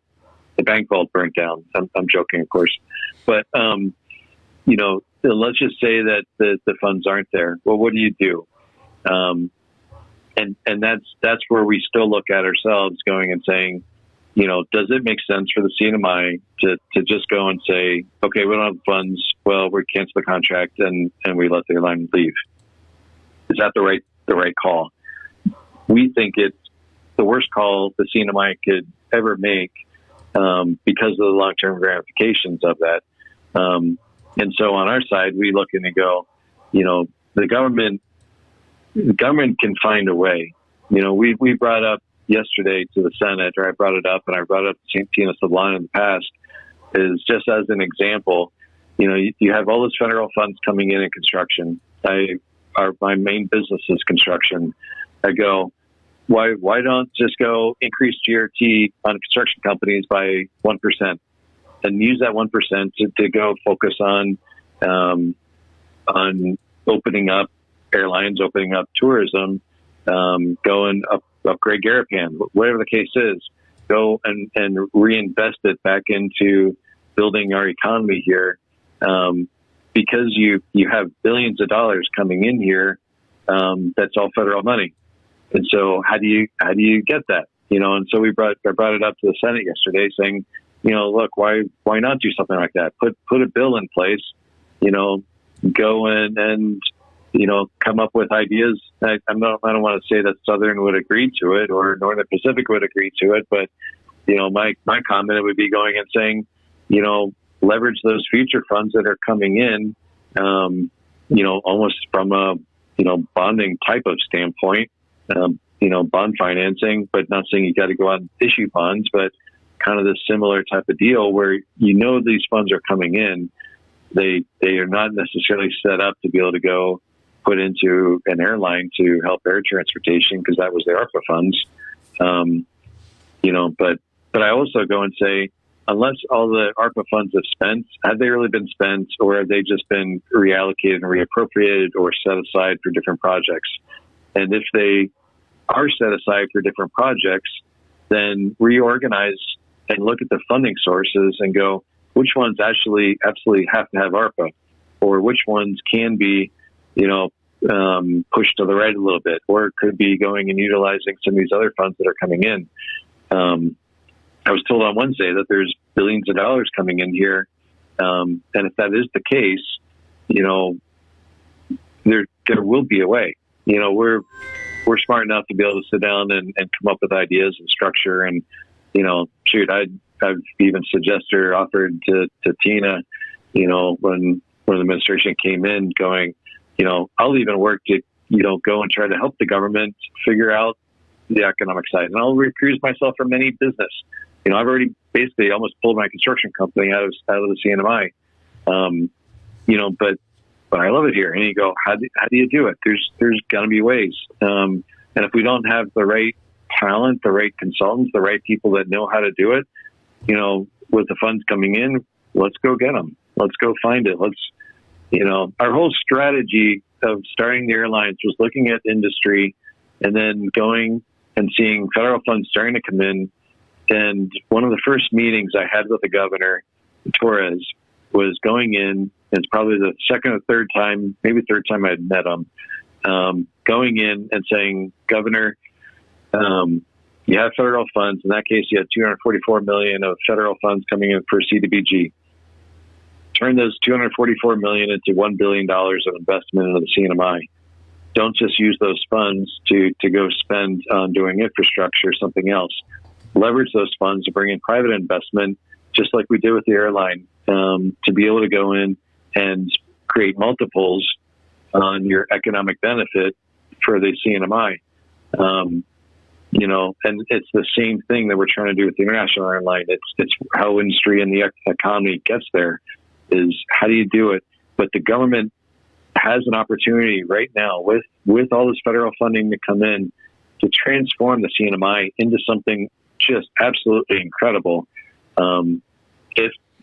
bank vault burnt down. I'm joking, of course, but, let's just say that the funds aren't there. Well, what do you do? And that's where we still look at ourselves going and saying, does it make sense for the CNMI to just go and say, okay, we don't have funds. Well, we cancel the contract and we let the airline leave. Is that the right call? We think it's the worst call the CNMI could ever make, because of the long-term ramifications of that. And so on our side, we look in and go, the government can find a way. We brought up yesterday to the Senate, or I brought it up, and I brought it up to St. Tina Sublime in the past, is just as an example, you have all this federal funds coming in construction. My main business is construction. I go, why don't just go increase GRT on construction companies by 1%? And use that 1% to go focus on opening up airlines, opening up tourism, go and upgrade Garapan, whatever the case is. Go and reinvest it back into building our economy here, because you have billions of dollars coming in here. That's all federal money, and so how do you get that? And so I brought it up to the Senate yesterday, saying, look, why not do something like that? Put a bill in place, go in and, come up with ideas. I don't want to say that Southern would agree to it or Northern Pacific would agree to it, but, my comment would be going and saying, leverage those future funds that are coming in, almost from a, bonding type of standpoint, bond financing, but not saying you got to go out and issue bonds, but kind of this similar type of deal where these funds are coming in. They are not necessarily set up to be able to go put into an airline to help air transportation, because that was the ARPA funds. But I also go and say, unless all the ARPA funds have they really been spent, or have they just been reallocated and reappropriated or set aside for different projects? And if they are set aside for different projects, then reorganize and look at the funding sources and go, which ones actually absolutely have to have ARPA, or which ones can be, pushed to the right a little bit, or could be going and utilizing some of these other funds that are coming in. I was told on Wednesday that there's billions of dollars coming in here. And if that is the case, there will be a way. We're we're smart enough to be able to sit down and come up with ideas and structure. And, you know, shoot, I've even suggested or offered to Tina, you know, when the administration came in, going, you know, I'll even work to, you know, go and try to help the government figure out the economic side. And I'll recuse myself from any business. You know, I've already basically almost pulled my construction company out of the CNMI. You know, but I love it here. And you go, how do you do it? There's got to be ways. And if we don't have the right talent, the right consultants, the right people that know how to do it, you know, with the funds coming in, let's go get them. Let's go find it. You know, our whole strategy of starting the airlines was looking at industry and then going and seeing federal funds starting to come in. And one of the first meetings I had with the governor, Torres, was going in. It's probably the second or third time, maybe third time I had met him, going in and saying, Governor, you have federal funds. In that case, you had $244 million of federal funds coming in for CDBG. Turn those $244 million into $1 billion of investment into the CNMI. Don't just use those funds to go spend on doing infrastructure or something else. Leverage those funds to bring in private investment, just like we did with the airline, to be able to go in and create multiples on your economic benefit for the CNMI. You know, and it's the same thing that we're trying to do with the international airline. It's how industry and the economy gets there, is how do you do it? But the government has an opportunity right now with all this federal funding to come in to transform the CNMI into something just absolutely incredible.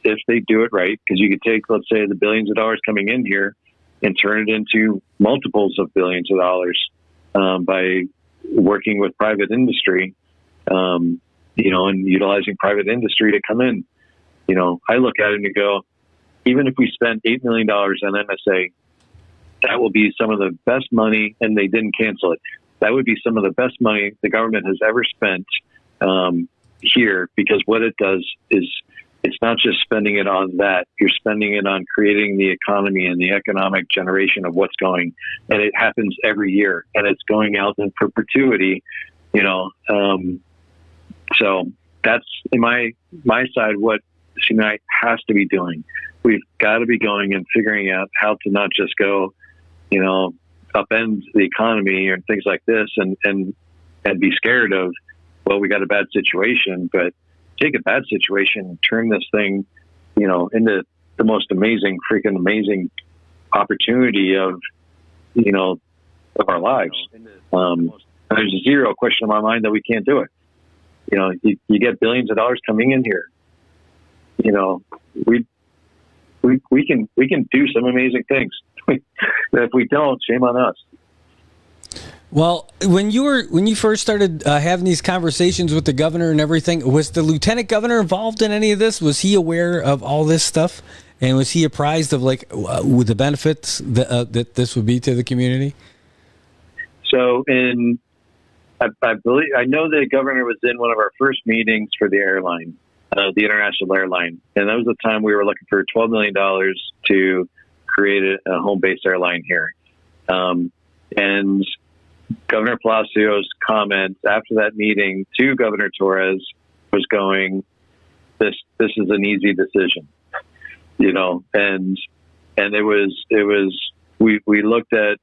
If they do it right, because you could take, let's say, the billions of dollars coming in here and turn it into multiples of billions of dollars by working with private industry, you know, and utilizing private industry to come in. You know, I look at it and go, even if we spend $8 million on MSA, that will be some of the best money, and they didn't cancel it. That would be some of the best money the government has ever spent here, because what it does is it's not just spending it on that. You're spending it on creating the economy and the economic generation of what's going. And it happens every year, and it's going out in perpetuity, you know. So that's in my side what CNI has to be doing. We've got to be going and figuring out how to not just go, you know, upend the economy and things like this and be scared of, well, we got a bad situation, but take a bad situation and turn this thing, you know, into the most amazing opportunity of, you know, of our lives. There's zero question in my mind that we can't do it. You know, you get billions of dollars coming in here. You know, we can do some amazing things. If we don't, shame on us. Well, when you first started having these conversations with the governor and everything, was the lieutenant governor involved in any of this? Was he aware of all this stuff, and was he apprised of with the benefits that this would be to the community? So, I believe I know the governor was in one of our first meetings for the airline, the international airline, and that was the time we were looking for $12 million to create a home-based airline here, and Governor Palacios' comments after that meeting to Governor Torres was going, "This is an easy decision," you know, and it was we looked at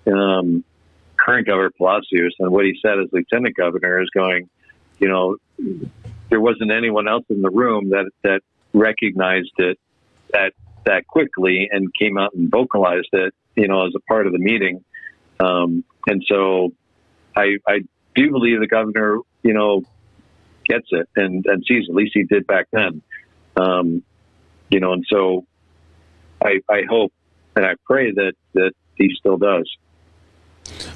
current Governor Palacios, and what he said as Lieutenant Governor is going, you know, there wasn't anyone else in the room that recognized it that quickly and came out and vocalized it, you know, as a part of the meeting. And so I do believe the governor, you know, gets it and sees, at least he did back then. You know, and so I hope and I pray that he still does.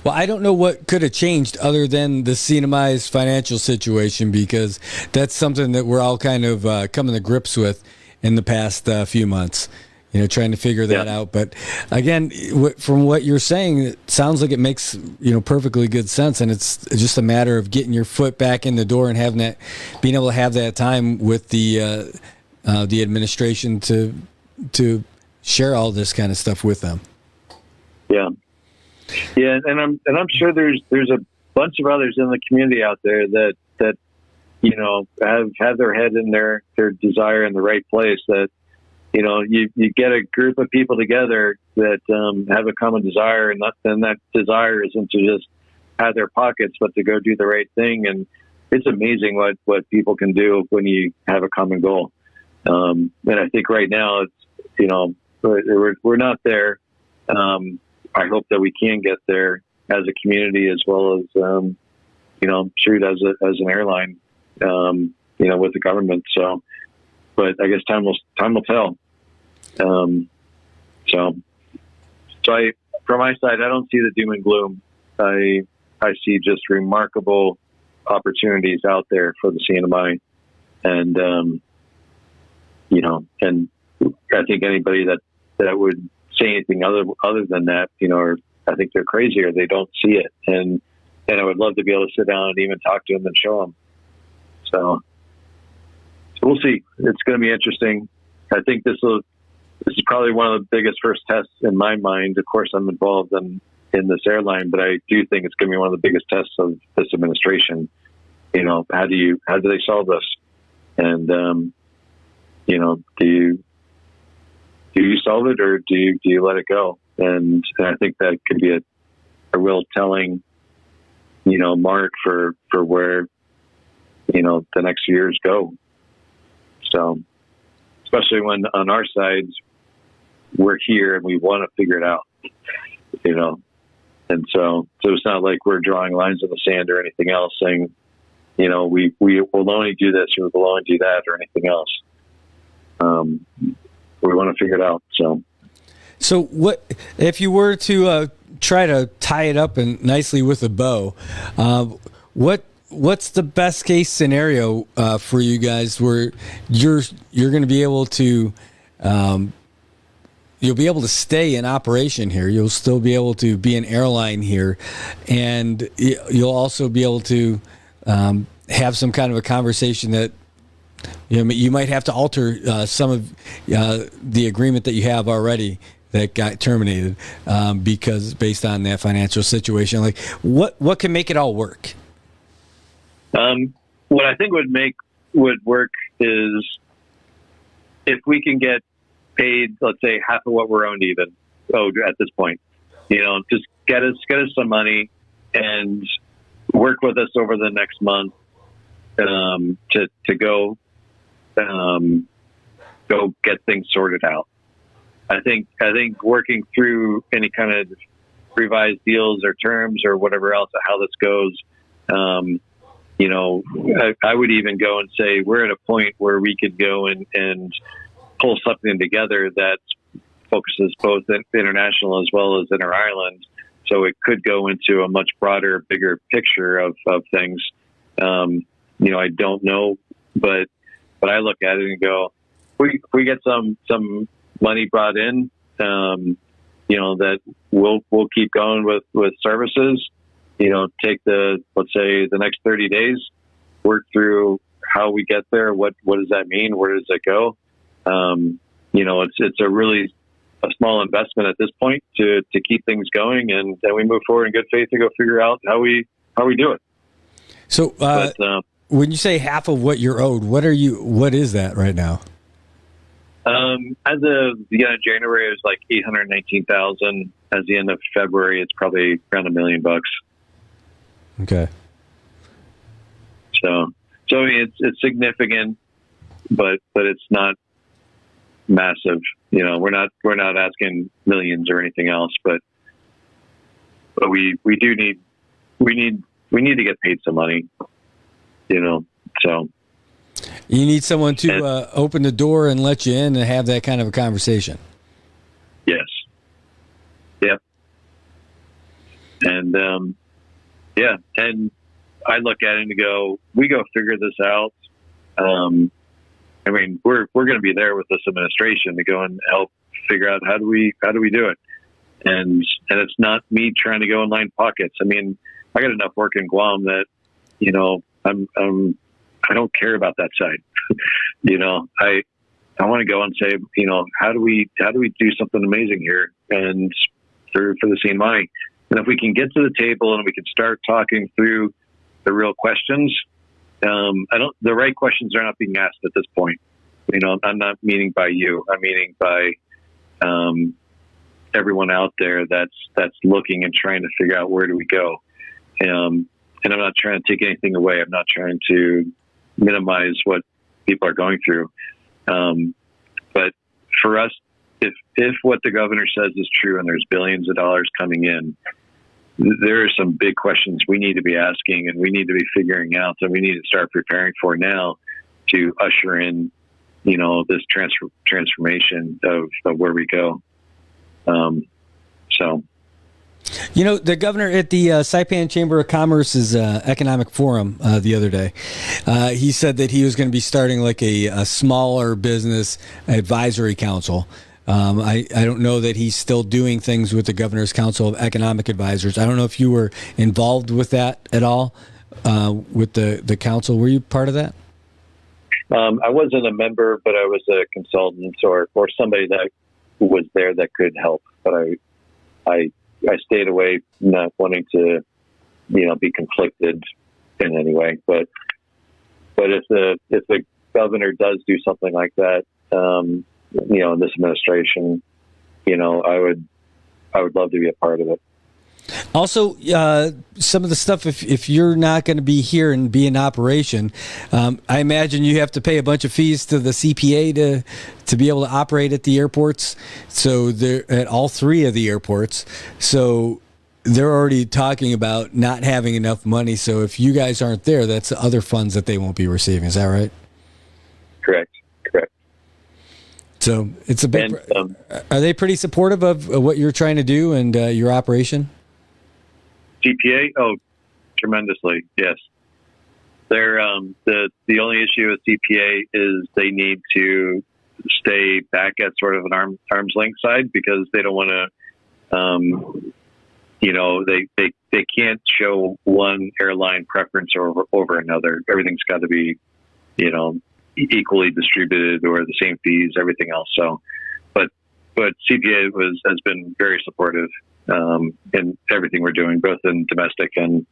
Well, I don't know what could have changed other than the CNMI's financial situation, because that's something that we're all kind of coming to grips with in the past few months. You know, trying to figure that out. But again, from what you're saying, it sounds like it makes, you know, perfectly good sense. And it's just a matter of getting your foot back in the door and being able to have that time with the administration to share all this kind of stuff with them. Yeah. Yeah, and I'm sure there's a bunch of others in the community out there that have their head in their desire in the right place. That you get a group of people together that have a common desire, and that desire isn't to just have their pockets, but to go do the right thing. And it's amazing what people can do when you have a common goal. And I think right now we're not there. I hope that we can get there as a community, as well as shoot as an airline, with the government. So, but I guess time will tell. So from my side, I don't see the doom and gloom. I see just remarkable opportunities out there for the CNMI, and and I think anybody that would say anything other than that, or I think they're crazy or they don't see it. And I would love to be able to sit down and even talk to them and show them. So we'll see. It's going to be interesting. I think this is probably one of the biggest first tests in my mind. Of course, I'm involved in this airline, but I do think it's going to be one of the biggest tests of this administration. How do they solve this? And do you solve it, or do you let it go? And I think that could be a real telling, mark for where, the next years go. So, especially when on our side, we're here and we want to figure it out, and so it's not like we're drawing lines in the sand or anything else saying, we will only do this or we'll only do that or anything else. We want to figure it out. So what if you were to try to tie it up and nicely with a bow? What's the best case scenario for you guys where you're going to be able to you'll be able to stay in operation here. You'll still be able to be an airline here, and you'll also be able to have some kind of a conversation that you might have to alter some of the agreement that you have already that got terminated because based on that financial situation. Like what can make it all work? What I think would work is if we can get paid, let's say half of what we're owed at this point. Just get us some money and work with us over the next month to go get things sorted out. I think working through any kind of revised deals or terms or whatever else, how this goes, I would even go and say we're at a point where we could go and pull something together that focuses both international as well as inter-island. So it could go into a much broader, bigger picture of things. I don't know, but I look at it and go, we get some money brought in, that we'll keep going with services. Take let's say the next 30 days, work through how we get there. What does that mean? Where does it go? It's a really a small investment at this point to keep things going, and then we move forward in good faith to go figure out how we do it. So, when you say half of what you're owed, what is that right now? As of the end of January, it was like $819,000. As the end of February, it's probably around $1 million. Okay. So it's significant, but it's not massive. We're not asking millions or anything else, but we need to get paid some money. So you need someone to open the door and let you in and have that kind of a conversation. Yes. Yep. And and I look at it and go, we go figure this out. We're going to be there with this administration to go and help figure out how do we do it. And it's not me trying to go and line pockets. I got enough work in Guam that, I don't care about that side. I want to go and say, how do we do something amazing here and for the CNMI, And if we can get to the table and we can start talking through the real questions, the right questions are not being asked at this point. You know, I'm not meaning by you. I'm meaning by everyone out there that's looking and trying to figure out where do we go. And I'm not trying to take anything away. I'm not trying to minimize what people are going through. But for us, if what the governor says is true and there's billions of dollars coming in, there are some big questions we need to be asking and we need to be figuring out, and we need to start preparing for now to usher in, you know, this transformation of where we go. You know, the governor at the Saipan Chamber of Commerce's economic forum the other day, he said that he was going to be starting like a smaller business advisory council. I don't know that he's still doing things with the Governor's Council of Economic Advisors. I don't know if you were involved with that at all, with the council. Were you part of that? I wasn't a member, but I was a consultant or somebody that was there that could help. But I stayed away, not wanting to, you know, be conflicted in any way. But if the governor does do something like that, you know, in this administration, you know, I would love to be a part of it. Also, some of the stuff, if you're not going to be here and be in operation, I imagine you have to pay a bunch of fees to the CPA to be able to operate at the airports. So they're at all three of the airports. So they're already talking about not having enough money. So if you guys aren't there, that's the other funds that they won't be receiving. Is that right? Correct. So it's a big. Are they pretty supportive of what you're trying to do and your operation? CPA? Oh, tremendously. Yes. They're the only issue with CPA is they need to stay back at sort of an arm's length side because they don't want to. You know, they can't show one airline preference over another. Everything's got to be, you know, equally distributed or the same fees, everything else. So, but CPA has been very supportive in everything we're doing, both in domestic and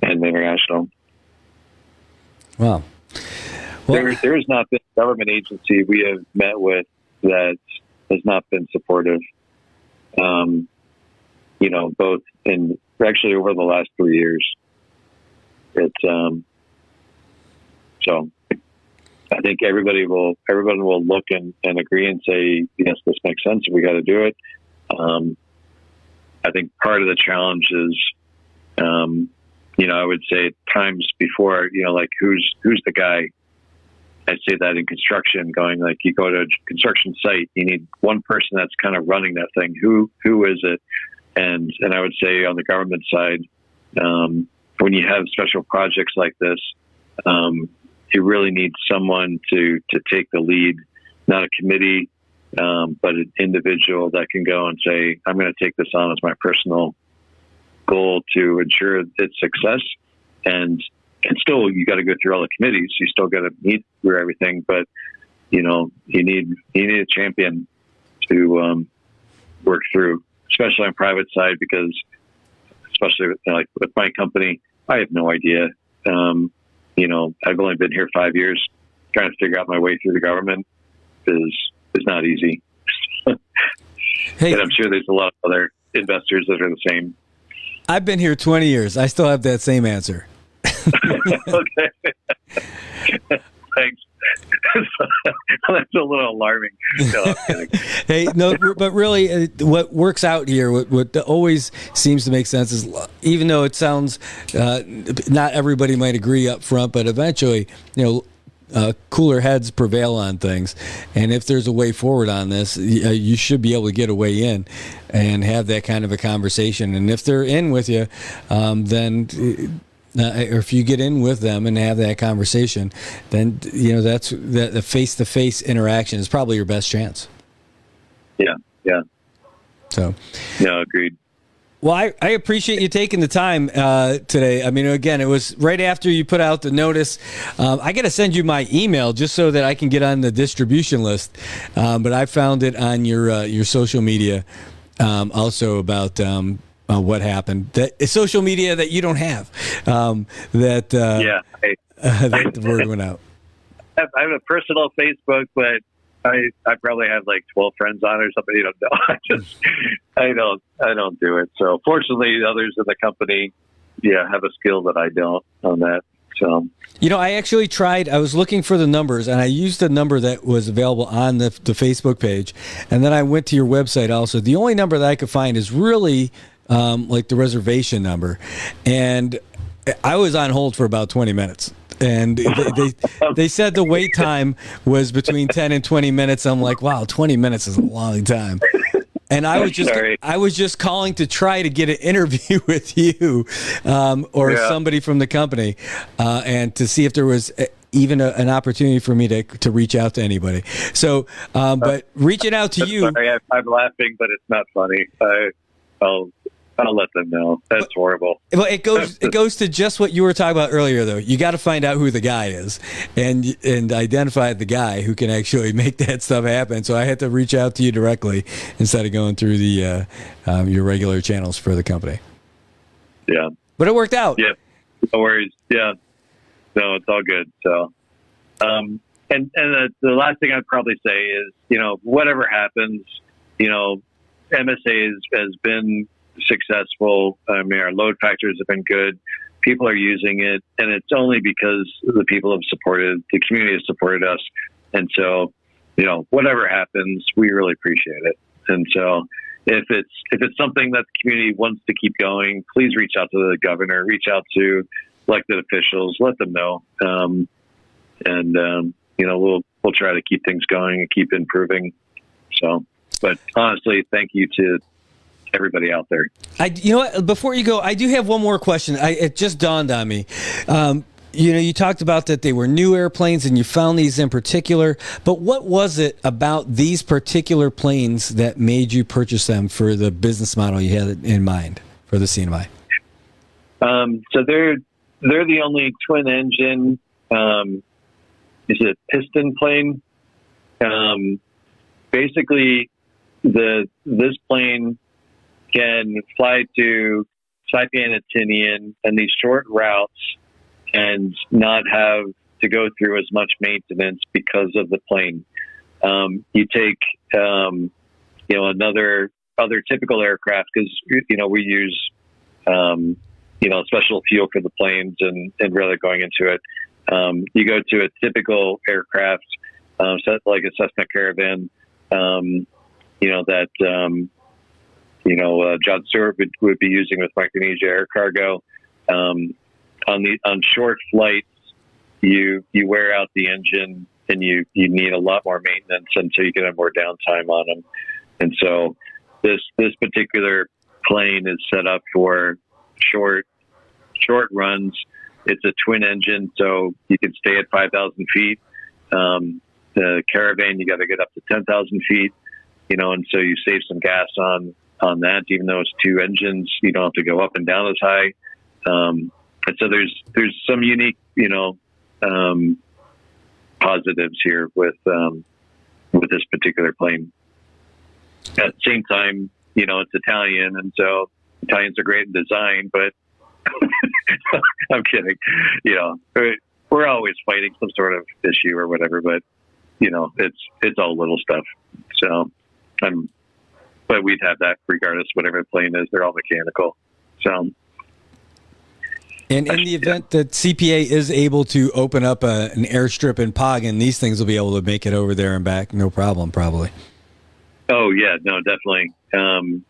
international. Wow. Well, there has not been a government agency we have met with that has not been supportive. You know, both actually over the last 3 years. It's so. I think everyone will look and agree and say, yes, this makes sense. We got to do it. I think part of the challenge is, you know, I would say times before, you know, like who's the guy? I'd say that in construction, going like you go to a construction site, you need one person that's kind of running that thing. Who is it? And I would say on the government side, when you have special projects like this, you really need someone to take the lead, not a committee, but an individual that can go and say, I'm going to take this on as my personal goal to ensure its success. And still, you got to go through all the committees. You still got to meet through everything, but you know, you need a champion to work through, especially on private side, because especially with my company, I have no idea. You know, I've only been here 5 years. Trying to figure out my way through the government is not easy. Hey, and I'm sure there's a lot of other investors that are the same. I've been here 20 years. I still have that same answer. Okay. Thanks. That's a little alarming. No, I'm kidding. Hey, no, but really, what works out here, what always seems to make sense is, even though it sounds not everybody might agree up front, but eventually, you know, cooler heads prevail on things. And if there's a way forward on this, you should be able to get a way in and have that kind of a conversation. And if they're in with you, then. Or if you get in with them and have that conversation, then you know that the face-to-face interaction is probably your best chance. Yeah. So, no, agreed. Well, I appreciate you taking the time today. I mean, again, it was right after you put out the notice. I got to send you my email just so that I can get on the distribution list. But I found it on your social media also about. what happened. That social media that you don't have. That the word went out. I have a personal Facebook, but I probably have like 12 friends on it or something. You know, I don't do it. So fortunately, others in the company, have a skill that I don't on that. So, I actually tried. I was looking for the numbers, and I used the number that was available on the Facebook page, and then I went to your website also. The only number that I could find is really like the reservation number, and I was on hold for about 20 minutes. And they said the wait time was between 10 and 20 minutes. I'm like, wow, 20 minutes is a long time. And I was just calling to try to get an interview with you or somebody from the company and to see if there was even an opportunity for me to reach out to anybody. So, but reaching out to you. Sorry, I'm laughing, but it's not funny. I'll let them know. That's horrible. Well, it goes to just what you were talking about earlier, though. You got to find out who the guy is and identify the guy who can actually make that stuff happen. So I had to reach out to you directly instead of going through the your regular channels for the company. Yeah, but it worked out. Yeah, no worries. Yeah, no, it's all good. So, and the last thing I'd probably say is, whatever happens, MSA has been successful. I mean, our load factors have been good. People are using it, and it's only because the people have supported, the community has supported us. And so, whatever happens, we really appreciate it. And so, if it's something that the community wants to keep going, please reach out to the governor, reach out to elected officials, let them know. We'll try to keep things going and keep improving. So, but honestly, thank you to everybody out there. Before you go, I do have one more question. It just dawned on me. You talked about that they were new airplanes and you found these in particular, but what was it about these particular planes that made you purchase them for the business model you had in mind for the CNMI? So they're the only twin engine, is it piston plane? Basically this plane can fly to Saipan and Tinian and these short routes and not have to go through as much maintenance because of the plane. You take, other typical aircraft, because, we use, special fuel for the planes and really going into it. You go to a typical aircraft, like a Cessna Caravan, John Stewart would be using with Micronesia Air Cargo. On short flights, you wear out the engine and you need a lot more maintenance, and so you can have more downtime on them. And so this particular plane is set up for short runs. It's a twin engine, so you can stay at 5,000 feet. The Caravan, you got to get up to 10,000 feet, and so you save some gas on that. Even though it's two engines, you don't have to go up and down as high. And so there's some unique, positives here with this particular plane. At the same time, it's Italian, and so Italians are great in design, but I'm kidding. We're always fighting some sort of issue or whatever, but it's all little stuff. So but we'd have that regardless, whatever the plane is. They're all mechanical. So. And in the event that CPA is able to open up an airstrip in Poggen, these things will be able to make it over there and back, no problem, probably. Oh yeah, no, definitely. And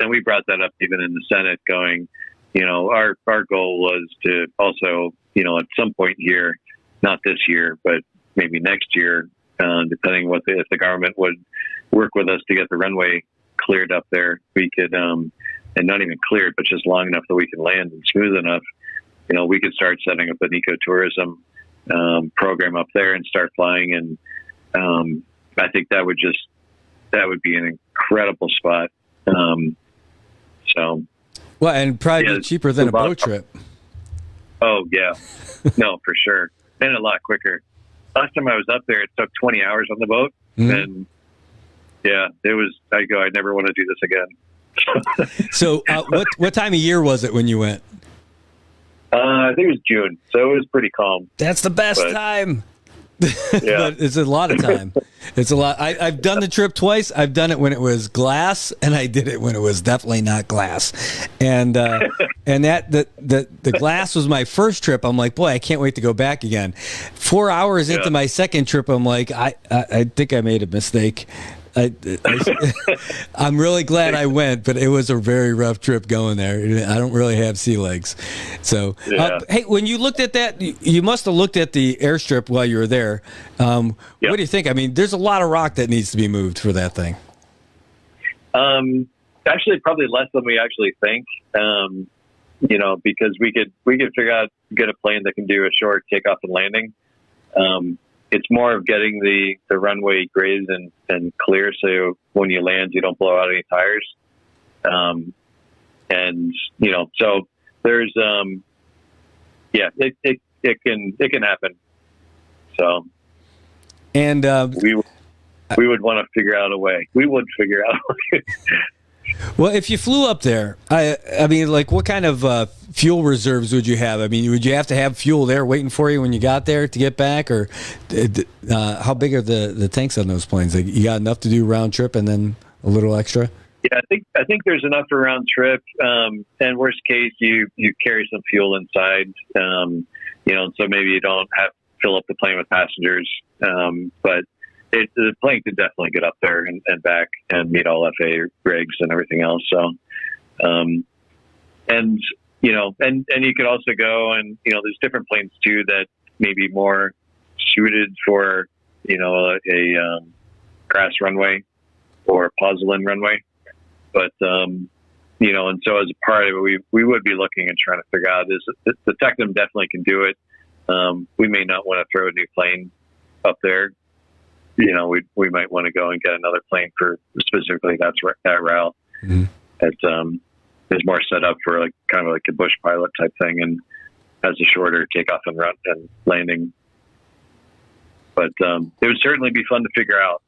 we brought that up even in the Senate, going, our goal was to also, at some point here, not this year, but maybe next year, depending if the government would work with us to get the runway cleared up there, we could. And not even cleared, but just long enough that we can land and smooth enough, we could start setting up an ecotourism program up there and start flying. And I think that would be an incredible spot. Well, and probably cheaper than a boat trip. Oh yeah, no, for sure, and a lot quicker. Last time I was up there, it took 20 hours on the boat, and it was. I never want to do this again. So what time of year was it when you went? I think it was June, so it was pretty calm. That's the best time. Yeah. But it's a lot of time. It's a lot. I've done the trip twice. I've done it when it was glass, and I did it when it was definitely not glass. And that the glass was my first trip. I'm like, boy, I can't wait to go back again. 4 hours into my second trip, I'm like, I think I made a mistake. I'm really glad I went, but it was a very rough trip going there. I don't really have sea legs. So, hey, when you looked at that, you must have looked at the airstrip while you were there. What do you think? I mean, there's a lot of rock that needs to be moved for that thing. Actually, probably less than we actually think. Because we could figure out get a plane that can do a short takeoff and landing. It's more of getting the runway grazed and clear, so when you land, you don't blow out any tires. So there's, it can happen. So, and we would want to figure out a way. We would figure out a way. Well, if you flew up there, I mean, like, what kind of fuel reserves would you have? I mean, would you have to have fuel there waiting for you when you got there to get back, or how big are the tanks on those planes? Like, you got enough to do round trip and then a little extra? Yeah, I think there's enough for round trip. And worst case, you carry some fuel inside. So maybe you don't have to fill up the plane with passengers, but. The plane could definitely get up there and back and meet all FAA regs and everything else. So, and you could also go and, there's different planes too that may be more suited for, a grass runway or pozzolan runway. But, and so as a part of it, we would be looking and trying to figure out the Tectum definitely can do it. We may not want to throw a new plane up there. We might want to go and get another plane for specifically that route. Mm-hmm. It's more set up for kind of like a bush pilot type thing, and has a shorter takeoff and run and landing. But it would certainly be fun to figure out.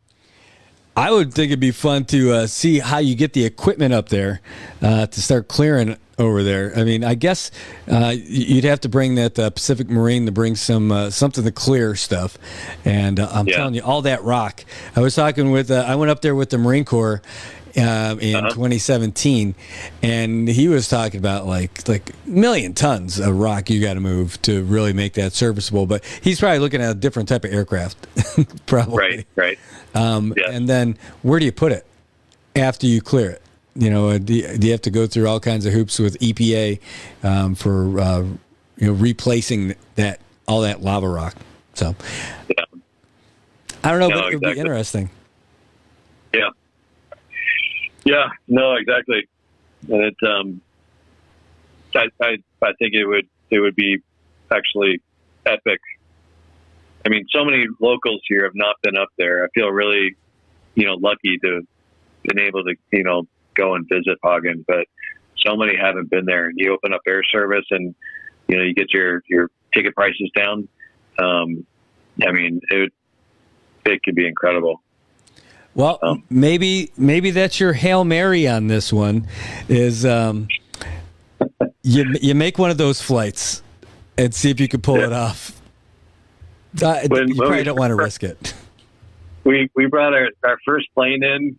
I would think it'd be fun to see how you get the equipment up there to start clearing over there. I mean, I guess you'd have to bring that Pacific Marine to bring some something to clear stuff. And I'm telling you, all that rock. I was talking with, I went up there with the Marine Corps in 2017, and he was talking about like million tons of rock you got to move to really make that serviceable. But he's probably looking at a different type of aircraft, probably. Right. And then where do you put it after you clear it? Do you have to go through all kinds of hoops with EPA for replacing all that lava rock? So I don't know, but it would be interesting. Yeah, no, exactly. And it, I think it would be actually epic. I mean, so many locals here have not been up there. I feel really, lucky to been able to, go and visit Hagen, but so many haven't been there. And you open up air service, and you get your ticket prices down. I mean, it could be incredible. Well, maybe that's your Hail Mary on this one. Is you make one of those flights and see if you can pull it off. You probably don't want to risk it. We brought our first plane in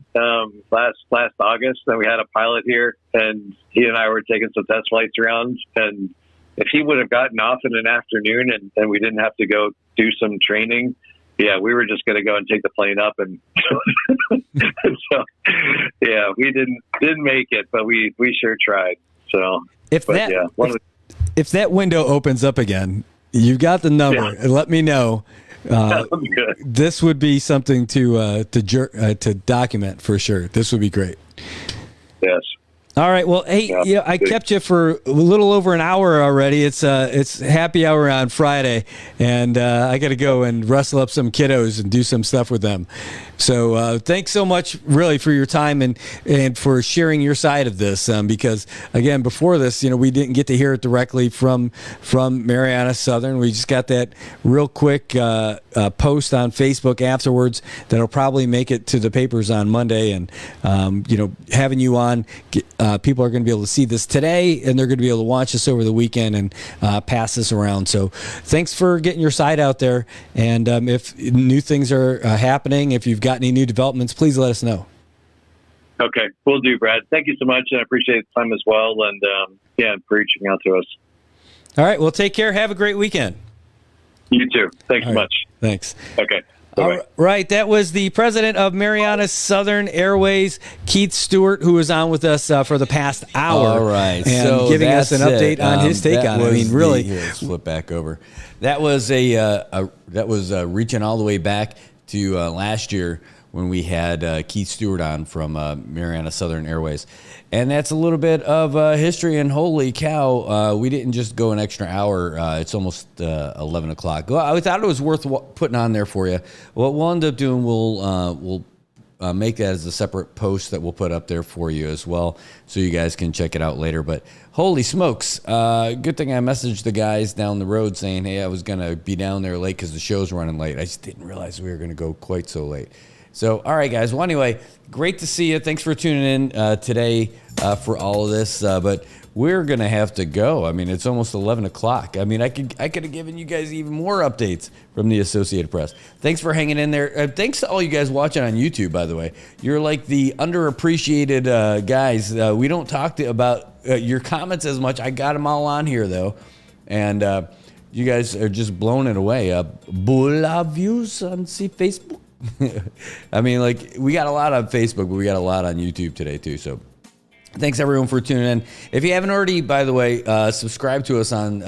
last August, and we had a pilot here, and he and I were taking some test flights around. And if he would have gotten off in an afternoon and we didn't have to go do some training, we were just going to go and take the plane up, and so we didn't make it, but we sure tried. So if that window opens up again, you've got the number, and let me know. This would be something to document for sure. This would be great. Yes. All right. Well, hey, I kept you for a little over an hour already. It's happy hour on Friday, and I got to go and wrestle up some kiddos and do some stuff with them. So thanks so much, really, for your time and for sharing your side of this. Because again, before this, we didn't get to hear it directly from Marianas Southern. We just got that real quick post on Facebook afterwards that'll probably make it to the papers on Monday. And having you on. People are going to be able to see this today, and they're going to be able to watch this over the weekend and pass this around. So thanks for getting your side out there. And if new things are happening, if you've got any new developments, please let us know. Okay, will do, Brad. Thank you so much, and I appreciate the time as well. And for reaching out to us. All right, well, take care. Have a great weekend. You too. Thanks so much. Thanks. Okay. All right, that was the president of Marianas Southern Airways, Keith Stewart, who was on with us for the past hour. All right, and so giving us an update on his take on it. I mean, really, here, let's flip back over. That was reaching all the way back to last year when we had Keith Stewart on from Marianas Southern Airways. And that's a little bit of history, and holy cow, we didn't just go an extra hour. It's almost 11 o'clock. Well, I thought it was worth putting on there for you. What we'll end up doing, we'll make that as a separate post that we'll put up there for you as well, so you guys can check it out later. But holy smokes, good thing I messaged the guys down the road saying, hey, I was going to be down there late because the show's running late. I just didn't realize we were going to go quite so late. So, all right, guys. Well, anyway, great to see you. Thanks for tuning in today for all of this. But we're going to have to go. I mean, it's almost 11 o'clock. I mean, I could have given you guys even more updates from the Associated Press. Thanks for hanging in there. Thanks to all you guys watching on YouTube, by the way. You're like the underappreciated guys. We don't talk about your comments as much. I got them all on here, though. And you guys are just blowing it away. Bula views on Facebook. I mean, like, we got a lot on Facebook, but we got a lot on YouTube today too. So thanks everyone for tuning in. If you haven't already, by the way, subscribe to us on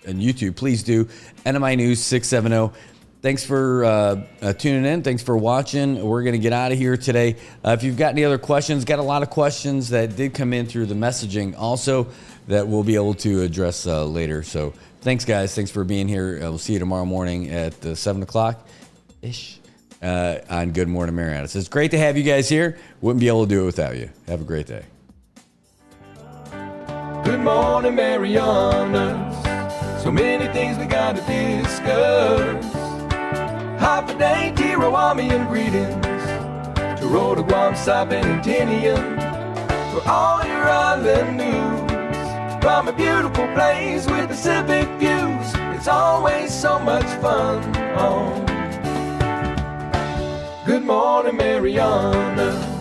YouTube, please do. NMI News 670. Thanks for tuning in. Thanks for watching. We're going to get out of here today. If you've got any other questions, got a lot of questions that did come in through the messaging also that we'll be able to address later. So thanks, guys. Thanks for being here. We'll see you tomorrow morning at 7 o'clock-ish. On Good Morning Marianas. It's great to have you guys here. Wouldn't be able to do it without you. Have a great day. Good morning, Marianas. So many things we gotta discuss. Happy day, Tirawamian greetings to Rhoda, Guam, Saipan, and Tinian. For all your island news from a beautiful place with Pacific views. It's always so much fun on Good Morning Marianas.